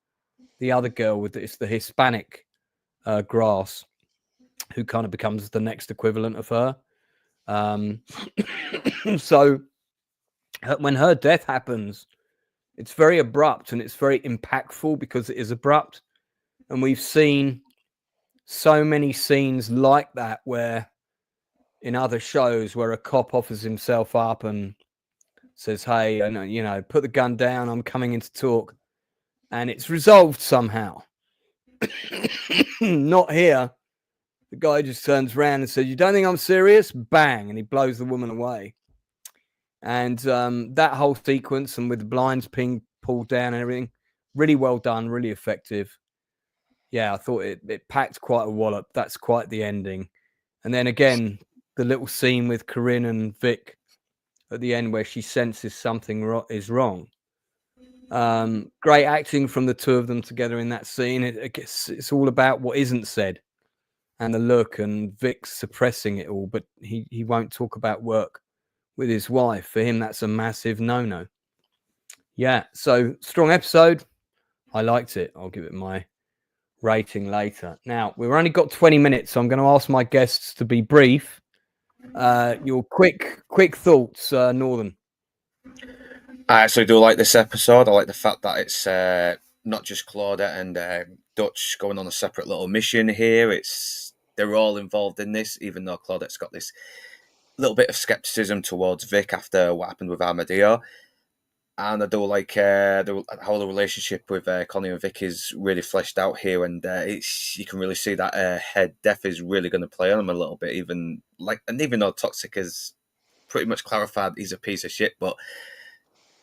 the other girl it's the Hispanic Grass, who kind of becomes the next equivalent of her. So when her death happens, it's very abrupt and it's very impactful because it is abrupt. And we've seen so many scenes like that where in other shows where a cop offers himself up and says, hey, put the gun down, I'm coming in to talk. And it's resolved somehow. Not here. The guy just turns around and says, you don't think I'm serious? Bang. And he blows the woman away. And that whole sequence, and with the blinds being pulled down and everything, really well done, really effective. Yeah, I thought it packed quite a wallop. That's quite the ending. And then again, the little scene with Corinne and Vic at the end where she senses something is wrong. Great acting from the two of them together in that scene. It's all about what isn't said and the look, and Vic's suppressing it all, but he won't talk about work with his wife. For him, that's a massive no-no. Yeah, so strong episode. I liked it. I'll give it my rating later. Now, we've only got 20 minutes, so I'm going to ask my guests to be brief. Your quick thoughts, Northern. I actually do like this episode. I like the fact that it's not just Claudette and Dutch going on a separate little mission here. They're all involved in this, even though Claudette's got this little bit of skepticism towards Vic after what happened with Armadillo. And I do like how the relationship with Connie and Vic is really fleshed out here, and you can really see that Head Death is really going to play on him a little bit. Even though Toxic is pretty much clarified he's a piece of shit, but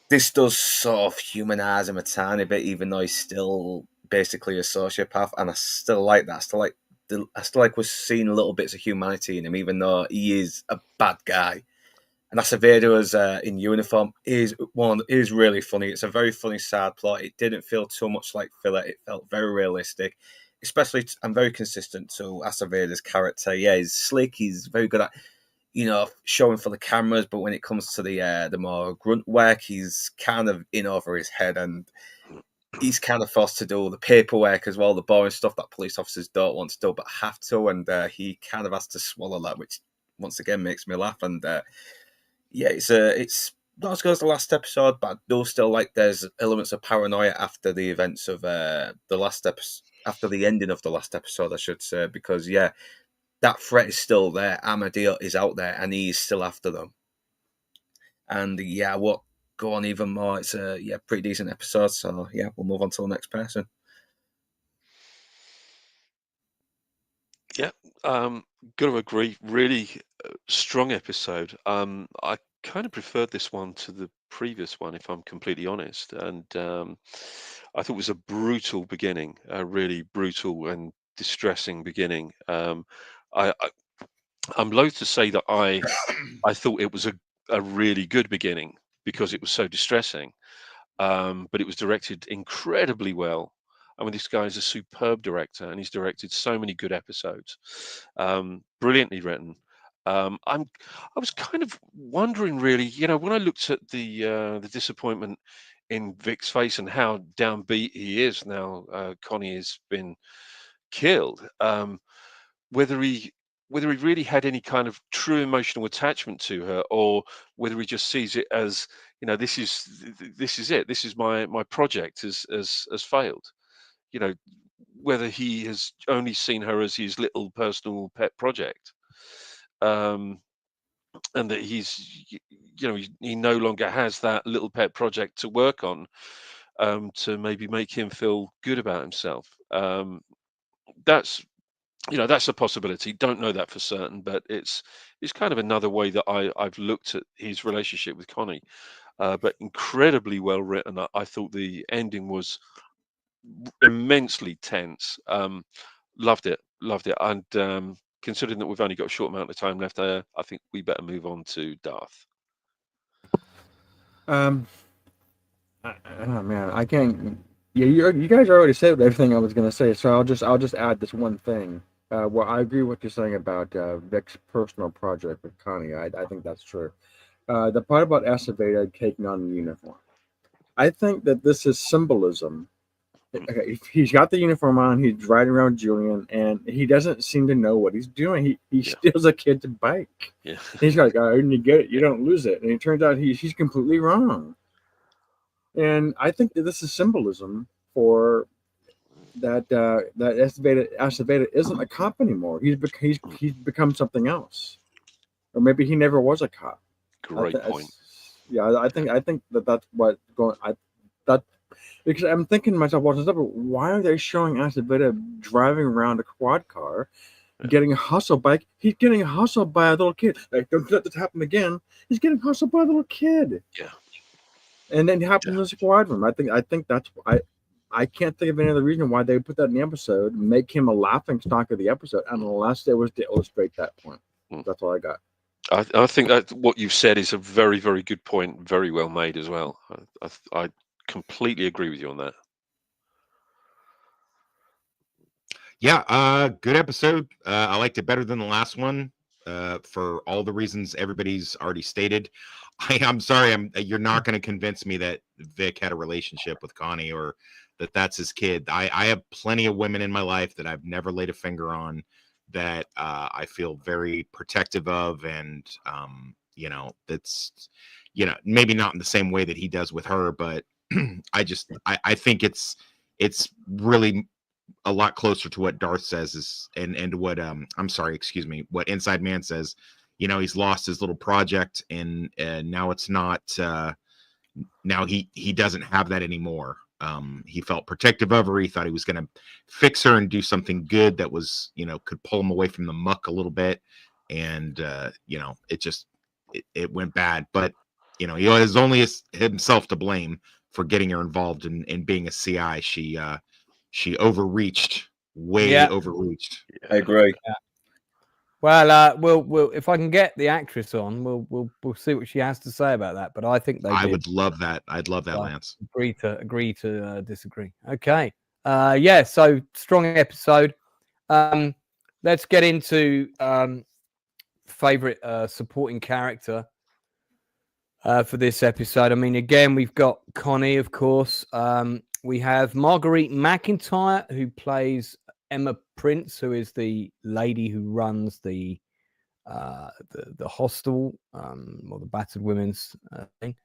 this does sort of humanize him a tiny bit, even though he's still basically a sociopath. And I still like that. I still like we're seeing little bits of humanity in him, even though he is a bad guy. And Acevedo as in uniform is really funny. It's a very funny side plot. It didn't feel too much like filler. It felt very realistic, especially and very consistent to Acevedo's character. Yeah, he's slick. He's very good at showing for the cameras, but when it comes to the more grunt work, he's kind of in over his head. And he's kind of forced to do all the paperwork as well, the boring stuff that police officers don't want to do but have to, and he kind of has to swallow that, which once again makes me laugh. And it's not as good as the last episode, but I do still like there's elements of paranoia after the events of the last episode, after the ending of the last episode, I should say, because that threat is still there. Armadillo is out there, and he's still after them. And I won't go on even more. It's a pretty decent episode. So we'll move on to the next person. Yeah, got to agree. Really strong episode. I kind of preferred this one to the previous one, if I'm completely honest. And I thought it was a brutal beginning, a really brutal and distressing beginning. I'm loath to say that I thought it was a really good beginning because it was so distressing, but it was directed incredibly well. I mean, this guy is a superb director, and he's directed so many good episodes, brilliantly written. I was kind of wondering, really, when I looked at the disappointment in Vic's face and how downbeat he is now, Connie has been killed. Whether he really had any kind of true emotional attachment to her, or whether he just sees it as, this is it. This is my project has failed. Whether he has only seen her as his little personal pet project, and that he's, he no longer has that little pet project to work on, to maybe make him feel good about himself. That's a possibility. Don't know that for certain, but it's kind of another way that I've looked at his relationship with Connie. But incredibly well written. I thought the ending was immensely tense. Loved it. And considering that we've only got a short amount of time left, I think we better move on to Darth. Oh man, I can't. Yeah, you guys already said everything I was going to say, so I'll just add this one thing. Well, I agree with what you're saying about Vic's personal project with Connie. I think that's true. The part about Acevedo taking on the uniform, I think that this is symbolism. Okay, he's got the uniform on. He's riding around Julian, and he doesn't seem to know what he's doing. He steals a kid's bike. Yeah, he's like, "Oh, and you get it, you don't lose it." And it turns out he's completely wrong. And I think that this is symbolism for that Acevedo isn't a cop anymore. He's become something else, or maybe he never was a cop. Great point. Yeah, I think that's what going. Because I'm thinking to myself, why are they showing Acevedo driving around a quad car, getting hustled by? He's getting hustled by a little kid. Like, don't let this happen again. He's getting hustled by a little kid. Yeah. And then it happens in the squad room. I think that's I can't think of any other reason why they would put that in the episode, make him a laughing stock of the episode, unless it was to illustrate that point. That's all I got. I think that what you've said is a very, very good point. Very well made as well. I completely agree with you on that. Yeah, good episode. I liked it better than the last one, for all the reasons everybody's already stated. I'm sorry, you're not going to convince me that Vic had a relationship with Connie, or that that's his kid. I have plenty of women in my life that I've never laid a finger on, that I feel very protective of, and that's maybe not in the same way that he does with her, but I think it's really a lot closer to what Darth says and what what Inside Man says. He's lost his little project, and now it's not. Now he doesn't have that anymore. He felt protective of her. He thought he was going to fix her and do something good that was, could pull him away from the muck a little bit. And it went bad. But he has only himself to blame for getting her involved in being a CI. She overreached, overreached. I agree. Yeah. Well, we'll if I can get the actress on, we'll see what she has to say about that. But I think I would love that. I'd love that, Lance. Agree to disagree. Okay. So strong episode. Let's get into favorite supporting character for this episode. I mean, again, we've got Connie, of course. We have Marguerite McIntyre, who plays Emma Prince, who is the lady who runs the hostel, or the battered women's thing.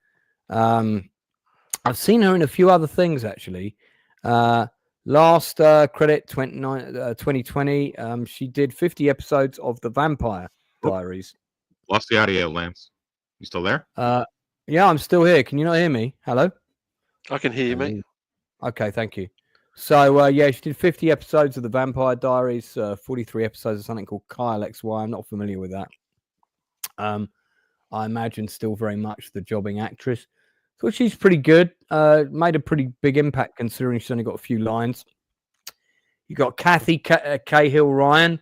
I've seen her in a few other things, actually. Last credit, 2020, she did 50 episodes of The Vampire Diaries. Lost the audio, Lance. You still there? Yeah, I'm still here. Can you not hear me? Hello? I can hear you, mate. Okay, thank you. So, yeah, she did 50 episodes of The Vampire Diaries, 43 episodes of something called Kyle XY. I'm not familiar with that. I imagine still very much the jobbing actress. So she's pretty good. Made a pretty big impact considering she's only got a few lines. You got Kathy Cahill Ryan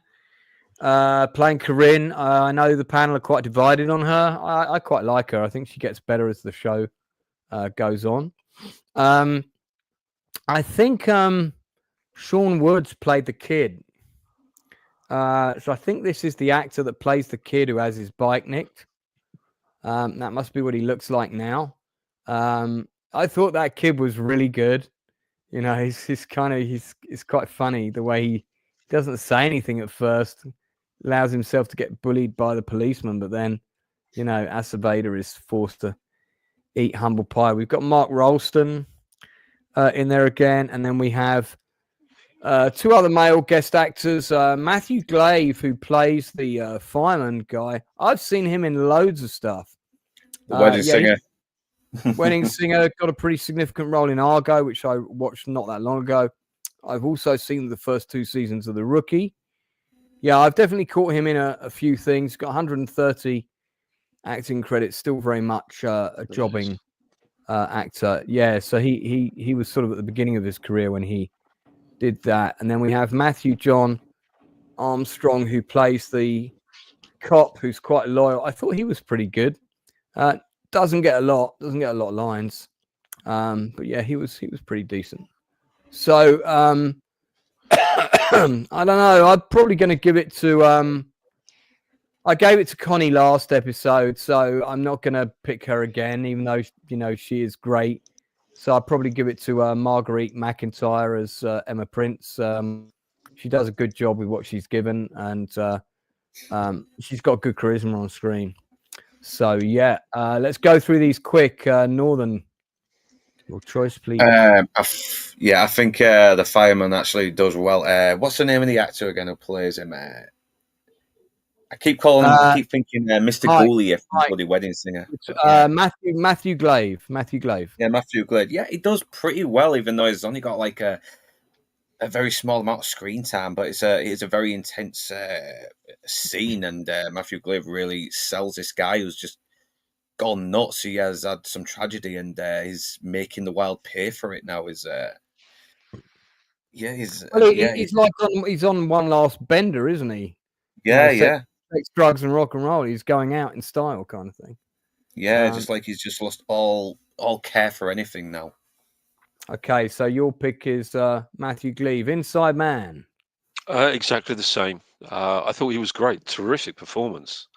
playing Corinne. I know the panel are quite divided on her. I quite like her. I think she gets better as the show goes on. I think Sean Woods played the kid. So I think this is the actor that plays the kid who has his bike nicked. That must be what he looks like now. I thought that kid was really good. You know, he's quite funny the way he doesn't say anything at first, allows himself to get bullied by the policeman, but then, you know, Acevedo is forced to eat humble pie. We've got Mark Rolston in there again, and then we have two other male guest actors. Matthew Glave, who plays the fireman guy. I've seen him in loads of stuff. The Wedding Singer. Wedding Singer, got a pretty significant role in Argo, which I watched not that long ago. I've also seen the first 2 seasons of The Rookie. Yeah, I've definitely caught him in a few things. Got 130 acting credits, still very much a jobbing actor. Yeah, so he was sort of at the beginning of his career when he did that. And then we have Matthew John Armstrong, who plays the cop, who's quite loyal. I thought he was pretty good. Doesn't get a lot of lines, but yeah, he was pretty decent. So I don't know. I'm probably going to give it to. I gave it to Connie last episode, so I'm not going to pick her again, even though she is great. So I'll probably give it to Marguerite McIntyre as Emma Prince. She does a good job with what she's given, and she's got good charisma on screen. So, yeah, let's go through these quick. Northern, your choice, please. I think the fireman actually does well. What's the name of the actor again who plays him? I keep thinking Mr. Gooley from the Wedding Singer. Matthew Glave. Yeah, Matthew Glave. Yeah, he does pretty well, even though he's only got like a very small amount of screen time, but it's a very intense scene, and Matthew Glave really sells this guy who's just gone nuts. He has had some tragedy, and he's making the world pay for it now. He's he's on one last bender, isn't he? Yeah. Sex, drugs, and rock and roll. He's going out in style, kind of thing. Yeah, just like he's just lost all care for anything now. Okay, so your pick is Matthew Glave, Inside Man. Exactly the same. I thought he was great. Terrific performance.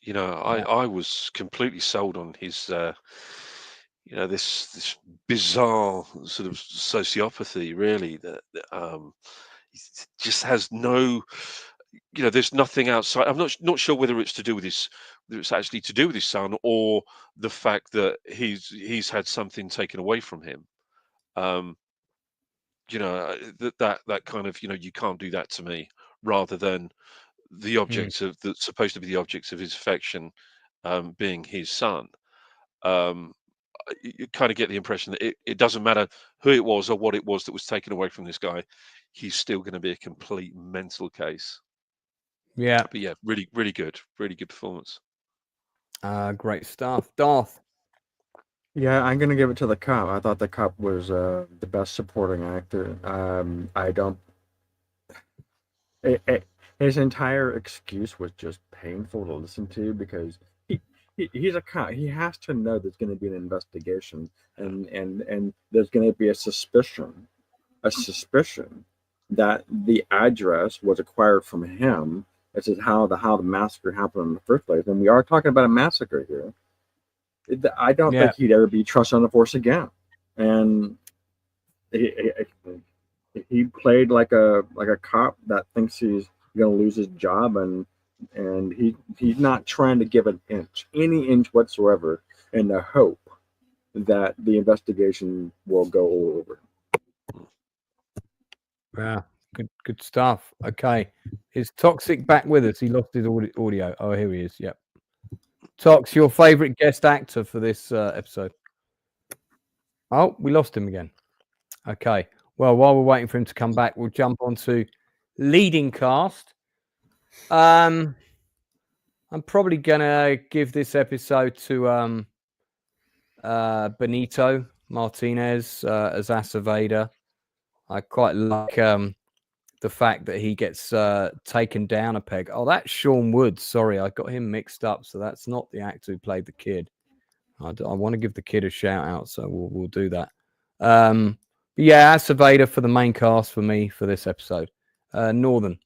You know, I was completely sold on his, this bizarre sort of sociopathy, really, that he just has no, there's nothing outside. I'm not sure whether it's actually to do with his son, or the fact that he's had something taken away from him. That kind of, you can't do that to me, rather than the objects that's supposed to be the objects of his affection, being his son. You kind of get the impression that it doesn't matter who it was or what it was that was taken away from this guy, he's still going to be a complete mental case. Yeah, but yeah, really good performance. Great stuff. Darth. Yeah, I'm gonna give it to the cop. I thought the cop was the best supporting actor. His entire excuse was just painful to listen to, because he's a cop. He has to know there's going to be an investigation, and there's going to be a suspicion that the address was acquired from him. This is how the massacre happened in the first place, and we are talking about a massacre here. I don't think he'd ever be trusted on the force again. And he played like a cop that thinks he's going to lose his job, and he's not trying to give any inch whatsoever in the hope that the investigation will go over. Yeah, good stuff. Okay, is Toxic back with us? He lost his audio. Oh, here he is. Yep. Tox, your favorite guest actor for this episode? Oh, we lost him again. Okay. Well, while we're waiting for him to come back, we'll jump on to leading cast. I'm probably gonna give this episode to Benito Martinez as Acevedo. I quite like the fact that he gets taken down a peg. Oh, that's Sean Woods. Sorry, I got him mixed up. So that's not the actor who played the kid. I want to give the kid a shout out, so we'll do that. But yeah, Acevedo for the main cast for me for this episode. Northern.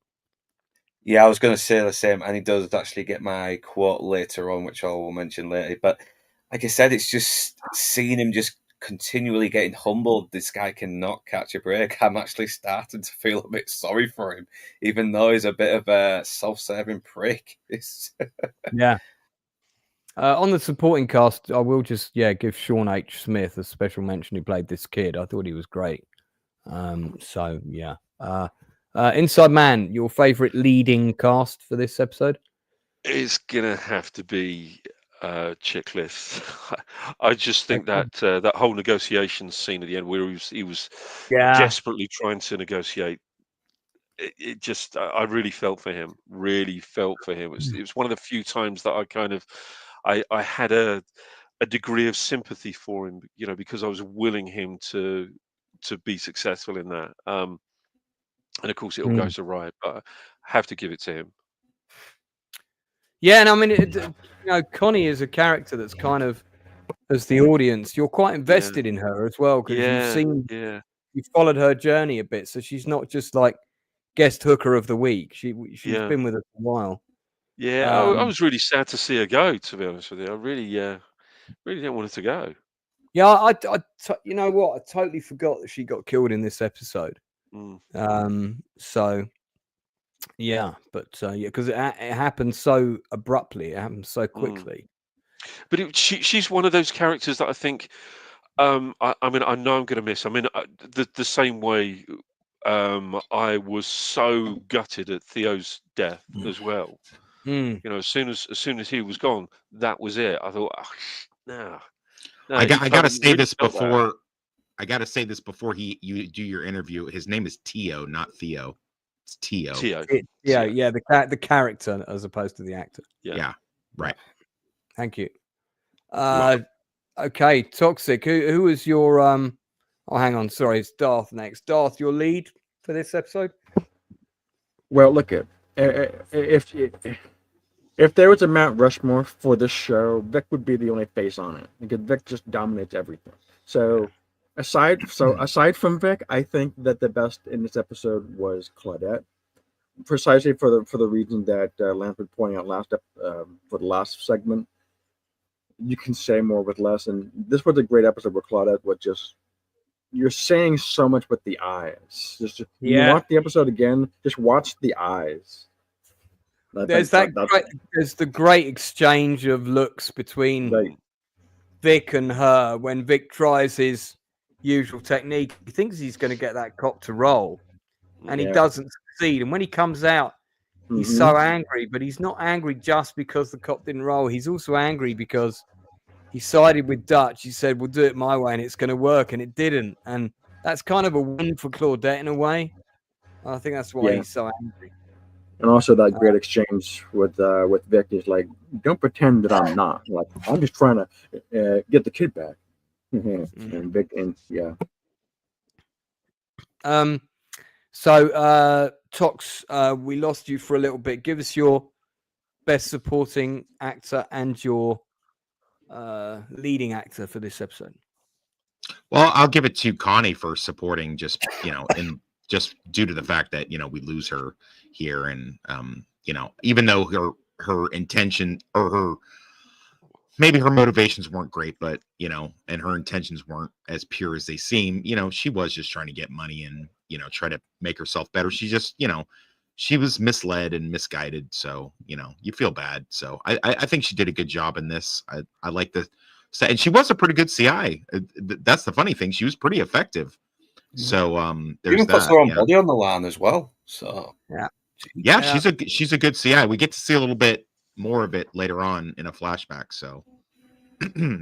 Yeah, I was going to say the same, and he does actually get my quote later on, which I will mention later. But like I said, it's just seeing him just continually getting humbled. This guy cannot catch a break. I'm actually starting to feel a bit sorry for him, even though he's a bit of a self-serving prick. Yeah. On the supporting cast, I will just give Sean H. Smith a special mention who played this kid. I thought he was great. So yeah. Inside Man, your favorite leading cast for this episode? It's gonna have to be Chickless. I just think that that whole negotiation scene at the end, where he was desperately trying to negotiate. It just, I really felt for him. Really felt for him. It was one of the few times that I kind of, I had a degree of sympathy for him, because I was willing him to be successful in that. And of course, it all goes awry, but I have to give it to him. Yeah, and I mean, Connie is a character that's kind of, as the audience, you're quite invested in her as well, because you've followed her journey a bit, so she's not just like guest hooker of the week. She's been with us a while. Yeah, I was really sad to see her go. To be honest with you, I really didn't want her to go. Yeah, you know what? I totally forgot that she got killed in this episode. So yeah, but because it happened so abruptly, it happened so quickly. But she's one of those characters that I think, I mean, I know I'm going to miss. I mean, the same way I was so gutted at Theo's death as well. As soon as he was gone, that was it. I thought, no. I got to say this before. I got to say this before you do your interview. His name is Tio, not Theo. It's Tio. Yeah, the character as opposed to the actor. Yeah, right. Thank you. Okay, Toxic. Who was your Oh, hang on. Sorry, it's Darth next. Darth, your lead for this episode? Well, look at if there was a Mount Rushmore for this show, Vic would be the only face on it because Vic just dominates everything. So aside from Vic, I think that the best in this episode was Claudette, precisely for the reason that Lance was pointing out for the last segment. You can say more with less, and this was a great episode where Claudette was just, you're saying so much with the eyes. You watch the episode again, just watch the eyes. There's the great exchange of looks between Vic and her when Vic tries his usual technique. He thinks he's going to get that cop to roll, and he doesn't succeed. And when he comes out, he's so angry, but he's not angry just because the cop didn't roll. He's also angry because he sided with Dutch. He said, we'll do it my way and it's going to work, and it didn't. And that's kind of a win for Claudette in a way. I think that's why he's so angry. And also that great exchange with Vic is like, don't pretend that I'm not. Like, I'm just trying to get the kid back. And Vic, So, Tox, we lost you for a little bit. Give us your best supporting actor and your leading actor for this episode. Well, I'll give it to Connie for supporting, just just due to the fact that we lose her here, and even though her intention or maybe her motivations weren't great, but and her intentions weren't as pure as they seem. She was just trying to get money and try to make herself better. She just she was misled and misguided. So you feel bad. So I think she did a good job in this. I like the, and she was a pretty good CI. That's the funny thing. She was pretty effective. So there's even puts that. her own body on the line as well. So yeah, she's a good CI. We get to see a little bit more of it later on in a flashback. So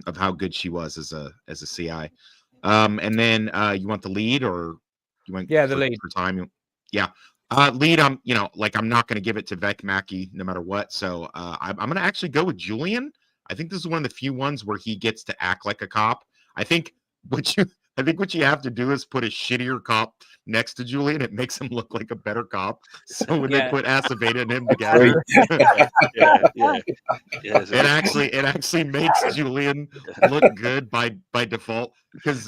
of how good she was as a CI. And then you want the lead, or you want the lead for time? Yeah. Lead, I'm not going to give it to Vec Mackey no matter what. So I'm going to actually go with Julian. I think this is one of the few ones where he gets to act like a cop. I think what you have to do is put a shittier cop next to Julian. It makes him look like a better cop. So when they put Aceveda and him together, it actually makes Julian look good by default. Because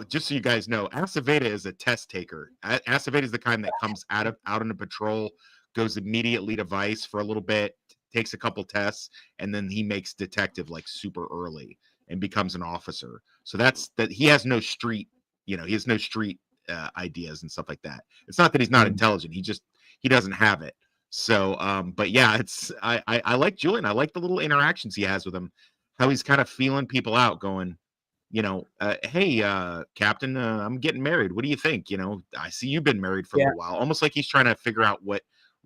just so you guys know, Aceveda is a test taker. Aceveda is the kind that comes out on a patrol, goes immediately to Vice for a little bit, takes a couple tests, and then he makes detective like super early and becomes an officer. So that's that. He has no street, he has no street ideas and stuff like that. It's not that he's not intelligent. He doesn't have it. So, but yeah, I like Julian. I like the little interactions he has with him, how he's kind of feeling people out, going, hey, Captain, I'm getting married. What do you think? I see you've been married for a little while. Almost like he's trying to figure out what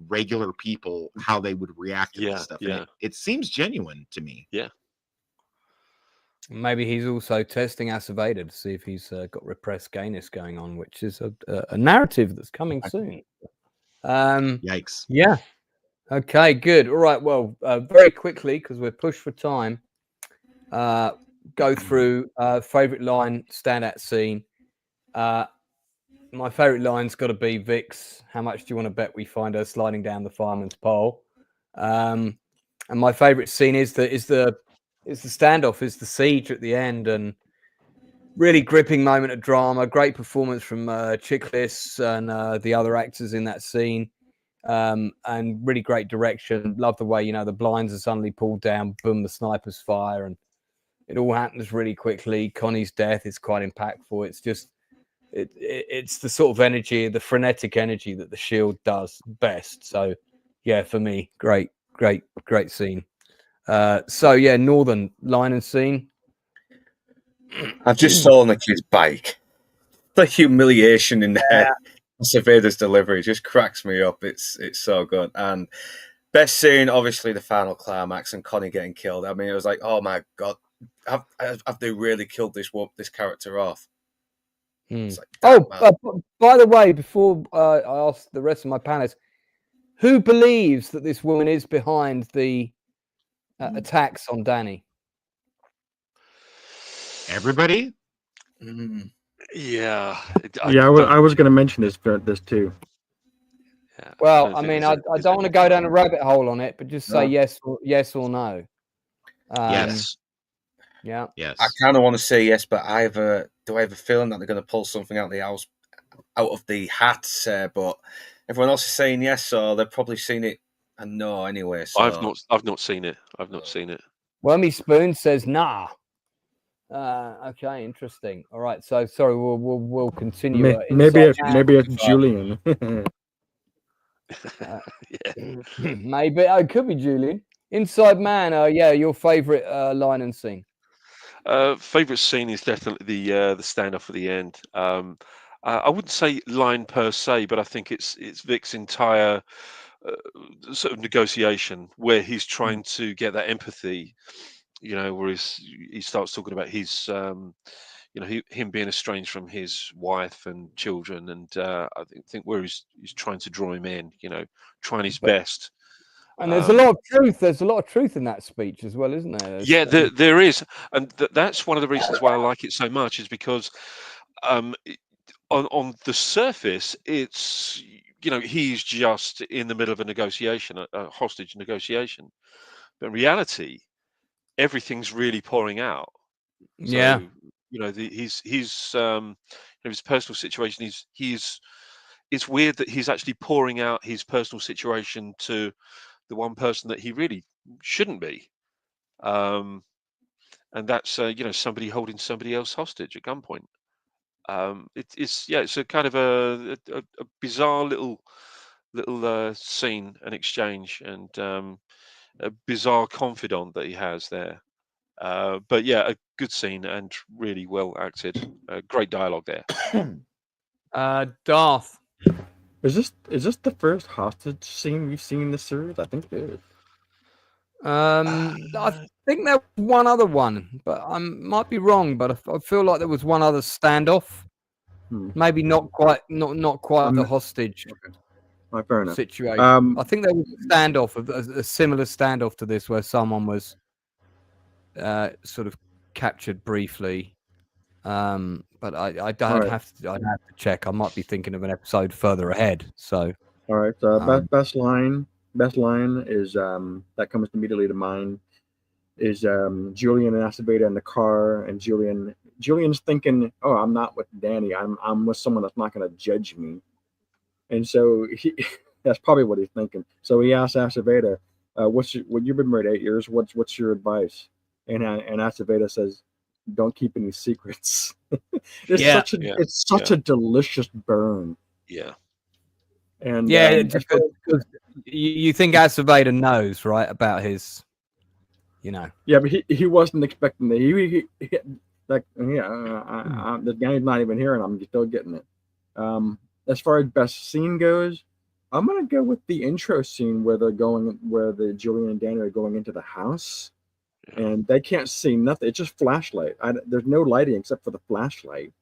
regular people, how they would react to this stuff. And it seems genuine to me. Yeah. Maybe he's also testing Aceveda to see if he's got repressed gayness going on, which is a narrative that's coming soon. Yikes. Yeah. Okay, good. All right. Well, very quickly, because we're pushed for time, go through favorite line, standout scene. My favorite line's got to be Vic's, how much do you want to bet we find her sliding down the fireman's pole? And my favorite scene is the standoff, is the siege at the end, and really gripping moment of drama. Great performance from Chiklis and the other actors in that scene, and really great direction. Love the way the blinds are suddenly pulled down, boom, the snipers fire, and it all happens really quickly. Connie's death is quite impactful. It's just it's the sort of energy, the frenetic energy that the Shield does best. So yeah, for me, great scene. So yeah, Northern line and scene. I've just stolen the kid's bike. The humiliation in there. Aceveda's delivery just cracks me up. It's so good. And best scene, obviously, the final climax and Connie getting killed. I mean, it was like, oh my god, have they really killed this character off? Like, by the way, before I ask the rest of my panelists, who believes that this woman is behind the attacks on Danny? Everybody? Yeah. I was going to mention this too. Yeah, well, I mean, I don't want to go down a rabbit hole on it, but just say yes or no. Yes. Yeah. Yes. I kind of want to say yes, but I have a feeling that they're going to pull something out of the hat. But everyone else is saying yes, so they've probably seen it and no anyway. So. I've not seen it. I've not seen it. Wormy Spoon says nah. Okay, interesting. All right, so sorry, we'll continue. Maybe it's Julian. Maybe it could be Julian. Inside Man. Yeah, your favorite line and scene. Favorite scene is definitely the standoff at the end. I wouldn't say line per se, but I think it's Vic's entire sort of negotiation where he's trying to get that empathy. Where he starts talking about his, him being estranged from his wife and children, and I think where he's trying to draw him in, trying his best. And there's a lot of truth. There's a lot of truth in that speech as well, isn't there? Yeah, there is, and that's one of the reasons why I like it so much, is because on the surface, it's he's just in the middle of a negotiation, a hostage negotiation, but in reality, everything's really pouring out. So, yeah, his personal situation. It's weird that he's actually pouring out his personal situation to the one person that he really shouldn't be. and that's somebody holding somebody else hostage at gunpoint. It's a kind of a bizarre little scene and exchange, and a bizarre confidant that he has there. But yeah, a good scene and really well acted. Great dialogue there. Darth. Is this the first hostage scene we've seen in the series? I think it is. I think there was one other one, but I might be wrong. But I feel like there was one other standoff. Maybe not quite the hostage fair enough. situation. I think there was a standoff, a similar standoff to this, where someone was sort of captured briefly. But I'd have to check. I might be thinking of an episode further ahead. So all right, best line is that comes immediately to mind is Julian and Aceveda in the car, and Julian's thinking, "Oh, I'm not with Danny. I'm with someone that's not going to judge me," and so that's probably what he's thinking. So he asks Aceveda, you've been married 8 years. What's your advice?" And Aceveda says, "Don't keep any secrets." It's such a delicious burn. Yeah. And because you think Aceveda knows, right, about his, Yeah, but he wasn't expecting that. He the guy's not even here, and I'm still getting it. As far as best scene goes, I'm gonna go with the intro scene where the Julian and Danny are going into the house, and they can't see nothing. It's just flashlight. There's no lighting except for the flashlight,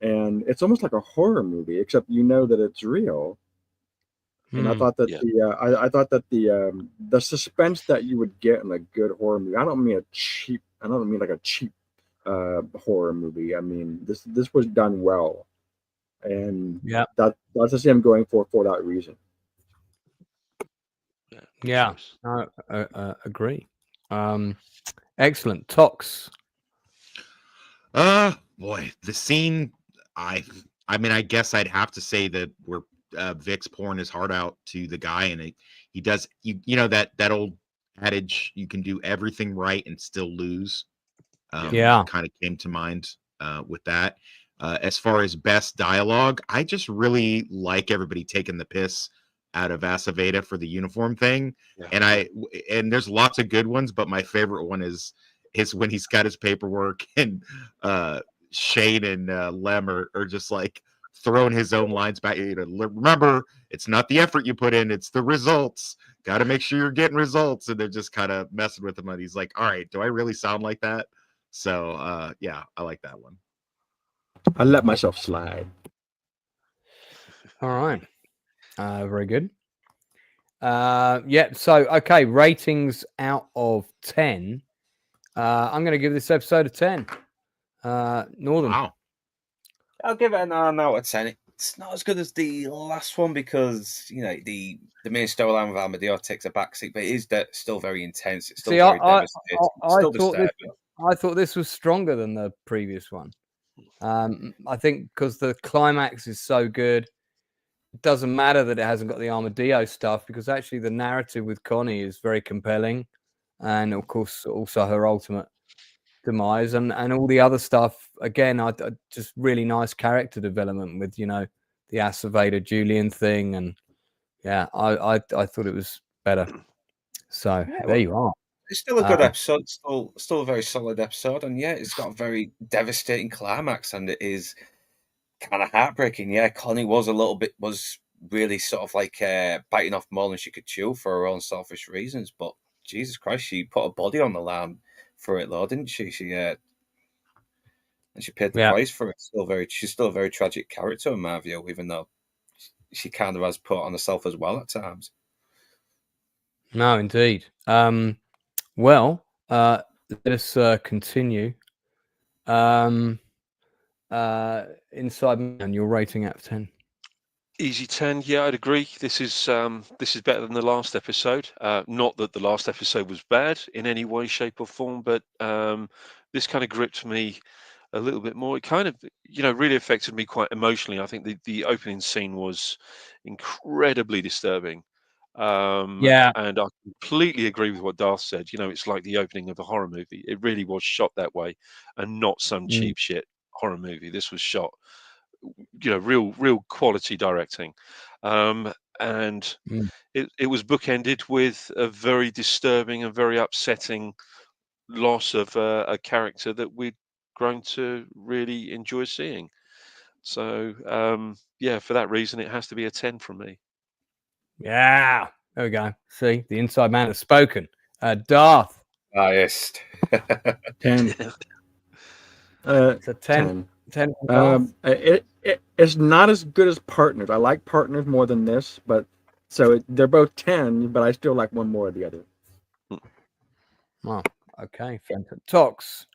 and it's almost like a horror movie, except that it's real. And I thought that the suspense that you would get in a good horror movie. I don't mean like a cheap horror movie. I mean this was done well, and that's the same I'm going for that reason. Yeah, I agree. Excellent. Tox. Boy, the scene. I mean, I guess I'd have to say that we're. Vic's pouring his heart out to the guy, and he does. That old adage, you can do everything right and still lose. Kind of came to mind with that. As far as best dialogue, I just really like everybody taking the piss out of Aceveda for the uniform thing, and there's lots of good ones, but my favorite one is when he's got his paperwork and Shane and Lem are just like throwing his own lines back. Remember, it's not the effort you put in, it's the results. Got to make sure you're getting results. And they're just kind of messing with him. And he's like, all right, do I really sound like that? So, I like that one. I let myself slide. All right. Very good. So, okay, ratings out of 10. I'm going to give this episode a 10. Northern. Wow. I'll give it a 9 out of 10. It's not as good as the last one because, the main storyline with Amadeo takes a backseat, but it is still very intense. It's still very devastating. I thought this was stronger than the previous one. I think because the climax is so good, it doesn't matter that it hasn't got the Armadillo stuff, because actually the narrative with Connie is very compelling, and of course also her ultimate demise and all the other stuff. Again, I just really nice character development with the Aceveda Julian thing, and I thought it was better. So there you are. It's still a good episode. Still a very solid episode, and it's got a very devastating climax, and it is kind of heartbreaking. Connie was really sort of like biting off more than she could chew for her own selfish reasons, but Jesus Christ, she put her body on the line for it, though, didn't she? And she paid the price for it. She's still a very tragic character in my view, even though she kind of has put on herself as well at times. No, indeed. Well, let us continue. Inside Man, your rating out of 10. Easy 10. Yeah, I'd agree. This is better than the last episode. Not that the last episode was bad in any way, shape, or form, but this kind of gripped me a little bit more. It kind of, really affected me quite emotionally. I think the opening scene was incredibly disturbing. Yeah. And I completely agree with what Darth said. You know, it's like the opening of a horror movie. It really was shot that way, and not some cheap shit horror movie. This was shot, you know, real quality directing. And it was bookended with a very disturbing and very upsetting loss of a character that we'd grown to really enjoy seeing. So yeah, for that reason, it has to be a 10 from me. Yeah. There we go. See, the inside man has spoken. Darth. Highest. 10. It's a 10. 10. It's not as good as Partners. I like Partners more than this, but so they're both 10, but I still like one more of the other. Oh, okay. Tox.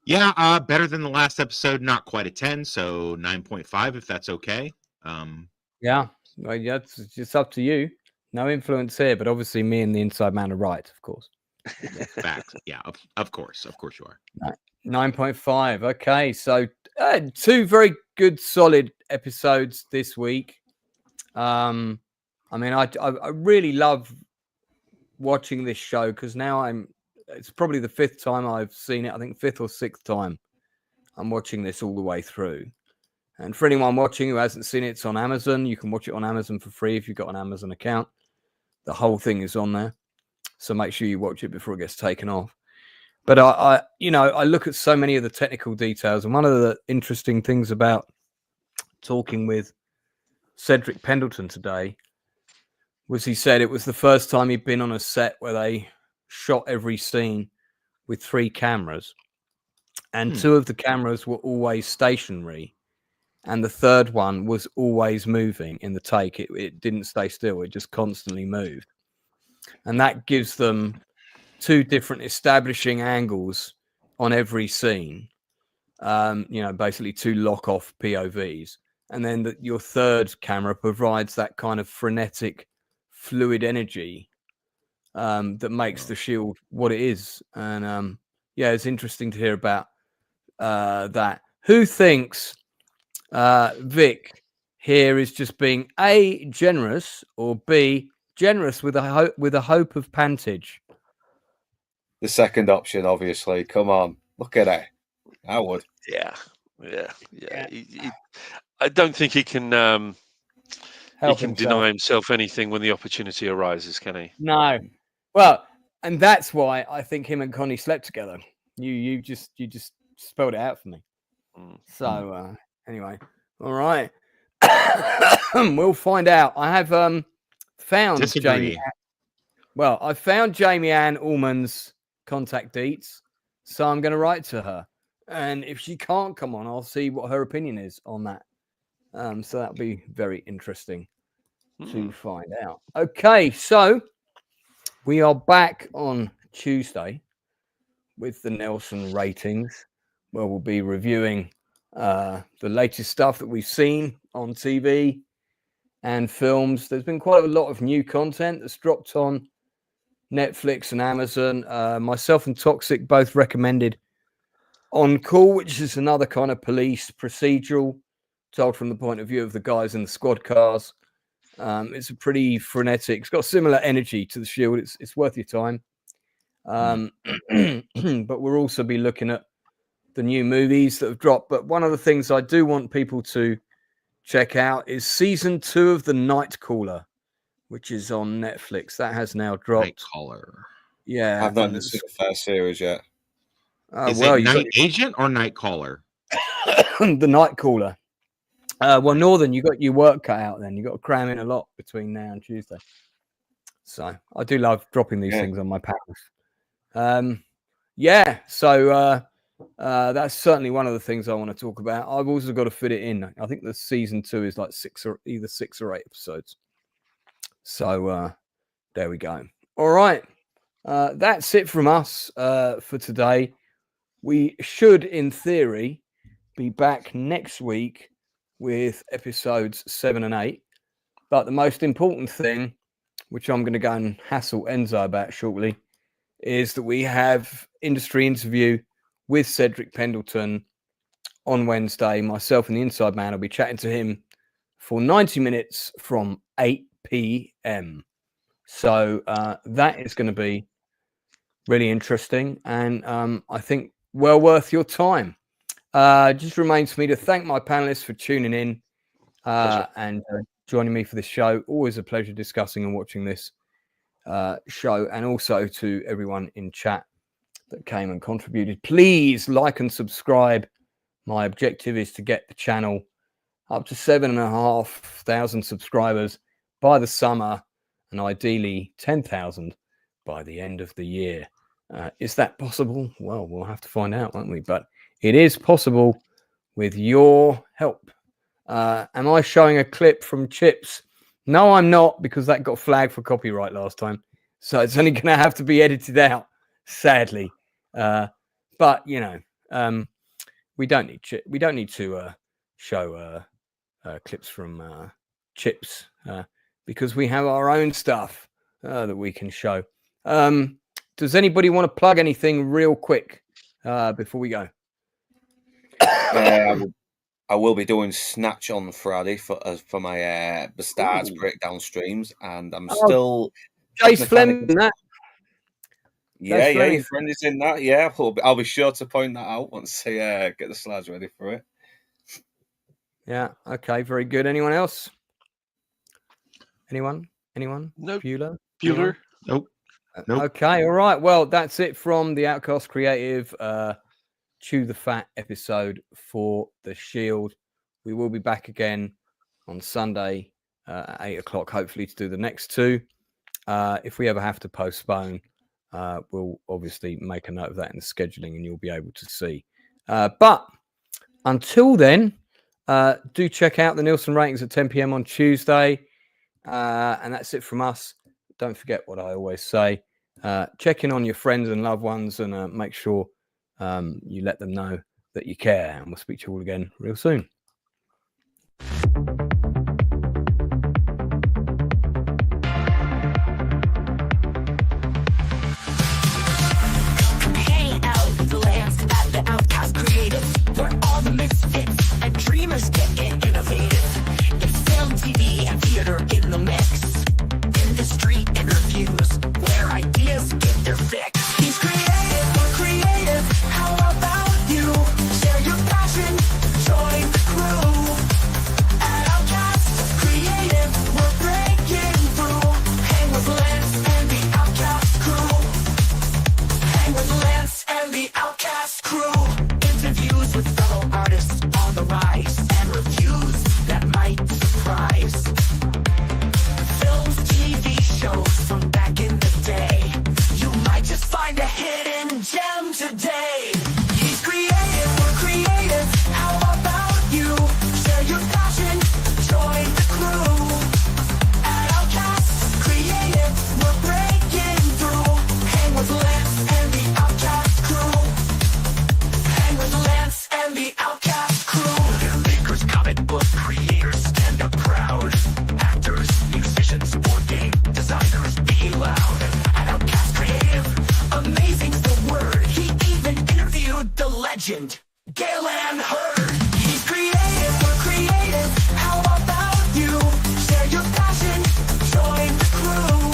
Yeah, better than the last episode. Not quite a 10, so 9.5 if that's okay. Yeah, well, yeah, it's just up to you. No influence here, but obviously me and the inside man are right, of course. Facts. Yeah, of course you are. 9.5. Okay, so 2 very good, solid episodes this week. I mean, I really love watching this show because now it's probably the 5th time I've seen it. I think 5th or 6th time I'm watching this all the way through. And for anyone watching who hasn't seen it, it's on Amazon. You can watch it on Amazon for free if you've got an Amazon account. The whole thing is on there. So make sure you watch it before it gets taken off. But I look at so many of the technical details. And one of the interesting things about talking with Cedric Pendleton today was he said it was the first time he'd been on a set where they shot every scene with 3 cameras. And 2 of the cameras were always stationary. And the 3rd one was always moving in the take. It didn't stay still. It just constantly moved. And that gives them 2 different establishing angles on every scene. Basically 2 lock-off POVs. And then your 3rd camera provides that kind of frenetic, fluid energy that makes the shield what it is. And it's interesting to hear about that. Who thinks Vic here is just being A, generous, or B, generous with a hope of pantage? The second option, obviously. Come on, look at it. I would. Yeah. I don't think he can deny himself anything when the opportunity arises, can he? No. Well, and that's why I think him and Connie slept together. You just spelled it out for me. So anyway, all right. We'll find out. I have found Jamie. Well, I found Jamie Ann Ullman's contact deets, so I'm going to write to her. And if she can't come on, I'll see what her opinion is on that. So that'll be very interesting to find out. Okay, so we are back on Tuesday with the Nielsen ratings, where we'll be reviewing the latest stuff that we've seen on TV and films. There's been quite a lot of new content that's dropped on Netflix and Amazon. Myself and Toxic both recommended On Call, which is another kind of police procedural told from the point of view of the guys in the squad cars. It's a pretty frenetic. It's got similar energy to The Shield. It's worth your time. But we'll also be looking at the new movies that have dropped. But one of the things I do want people to check out is season 2 of The Night Caller, which is on Netflix. That has now dropped. Night Caller. Yeah. I've not seen the first series yet. Is it Night Agent or Night Caller? The Night Caller. Northern, you got your work cut out then. You got to cram in a lot between now and Tuesday. So I do love dropping these things on my panels. So that's certainly one of the things I want to talk about. I've also got to fit it in. I think the season 2 is like 6 or 8 episodes. So there we go. All right. That's it from us for today. We should, in theory, be back next week with episodes 7 and 8. But the most important thing, which I'm going to go and hassle Enzo about shortly, is that we have industry interview with Cedric Pendleton on Wednesday. Myself and the Inside Man will be chatting to him for 90 minutes from 8 p.m. So that is going to be really interesting, and I think well worth your time. Just remains for me to thank my panelists for tuning in and joining me for this show. Always a pleasure discussing and watching this show, and also to everyone in chat that came and contributed. Please like and subscribe. My objective is to get the channel up to 7,500 subscribers by the summer, and ideally 10,000 by the end of the year. Is that possible? Well, we'll have to find out, won't we? But it is possible with your help. Am I showing a clip from Chips? No, I'm not, because that got flagged for copyright last time. So it's only going to have to be edited out, sadly. But you know, we don't need to show clips from Chips because we have our own stuff that we can show. Does anybody want to plug anything real quick before we go? I will be doing Snatch on Friday for my Bastards breakdown streams, and I'm still. Jason Flemyng, that. Yeah, your friend is in that. Yeah, I'll be sure to point that out once I get the slides ready for it. Yeah. Okay. Very good. Anyone else? Anyone? No. Bueller? Nope. Okay. All right. Well, that's it from the Outcast Creative Chew the Fat episode for The Shield. We will be back again on Sunday at 8 o'clock, hopefully, to do the next two. If we ever have to postpone, we'll obviously make a note of that in the scheduling, and you'll be able to see. But until then, do check out the Nielsen ratings at 10 p.m. on Tuesday. And that's it from us. Don't forget what I always say. Check in on your friends and loved ones, and make sure you let them know that you care. And we'll speak to you all again real soon. Misfits and dreamers getting innovative. It's film, TV, and theater in the mix. Industry interviews where ideas get their fix. He's creative, we're creative. How about you? Share your passion, join the crew. At Outcast Creative, we're breaking through. Hang with Lance and the Outcast crew. Hang with Lance and the Outcast crew. Interviews with fellow artists on the rise, and reviews that might surprise. Films, TV shows from back in the day. You might just find a hidden gem today. He's creative, we're creative. How about you? Share your passion, join the crew. At Outcast Creative, we're breaking through. Hang with Lance and the Outcast crew. Hang with Lance and the Outcast crew. Filmmakers, comic book creators, stand up proud. Actors, musicians, board game designers, be loud. At Outcast Creative, amazing's the word. He even interviewed the legend, Galen Hurd. He's creative, we're creative. How about you? Share your passion, join the crew.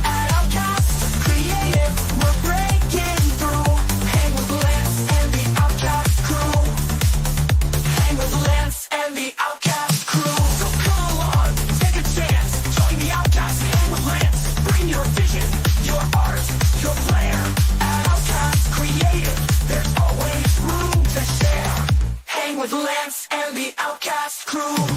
At Outcast Creative, we're breaking through. Hang with Lance and the Outcast crew. Hang with Lance and the Outcast crew. So come along, take a chance. Join the Outcast, hang with Lance. Bring your vision, your art, your flair. At Outcast Creative, there's always room to share. Hang with Lance and the Outcast crew.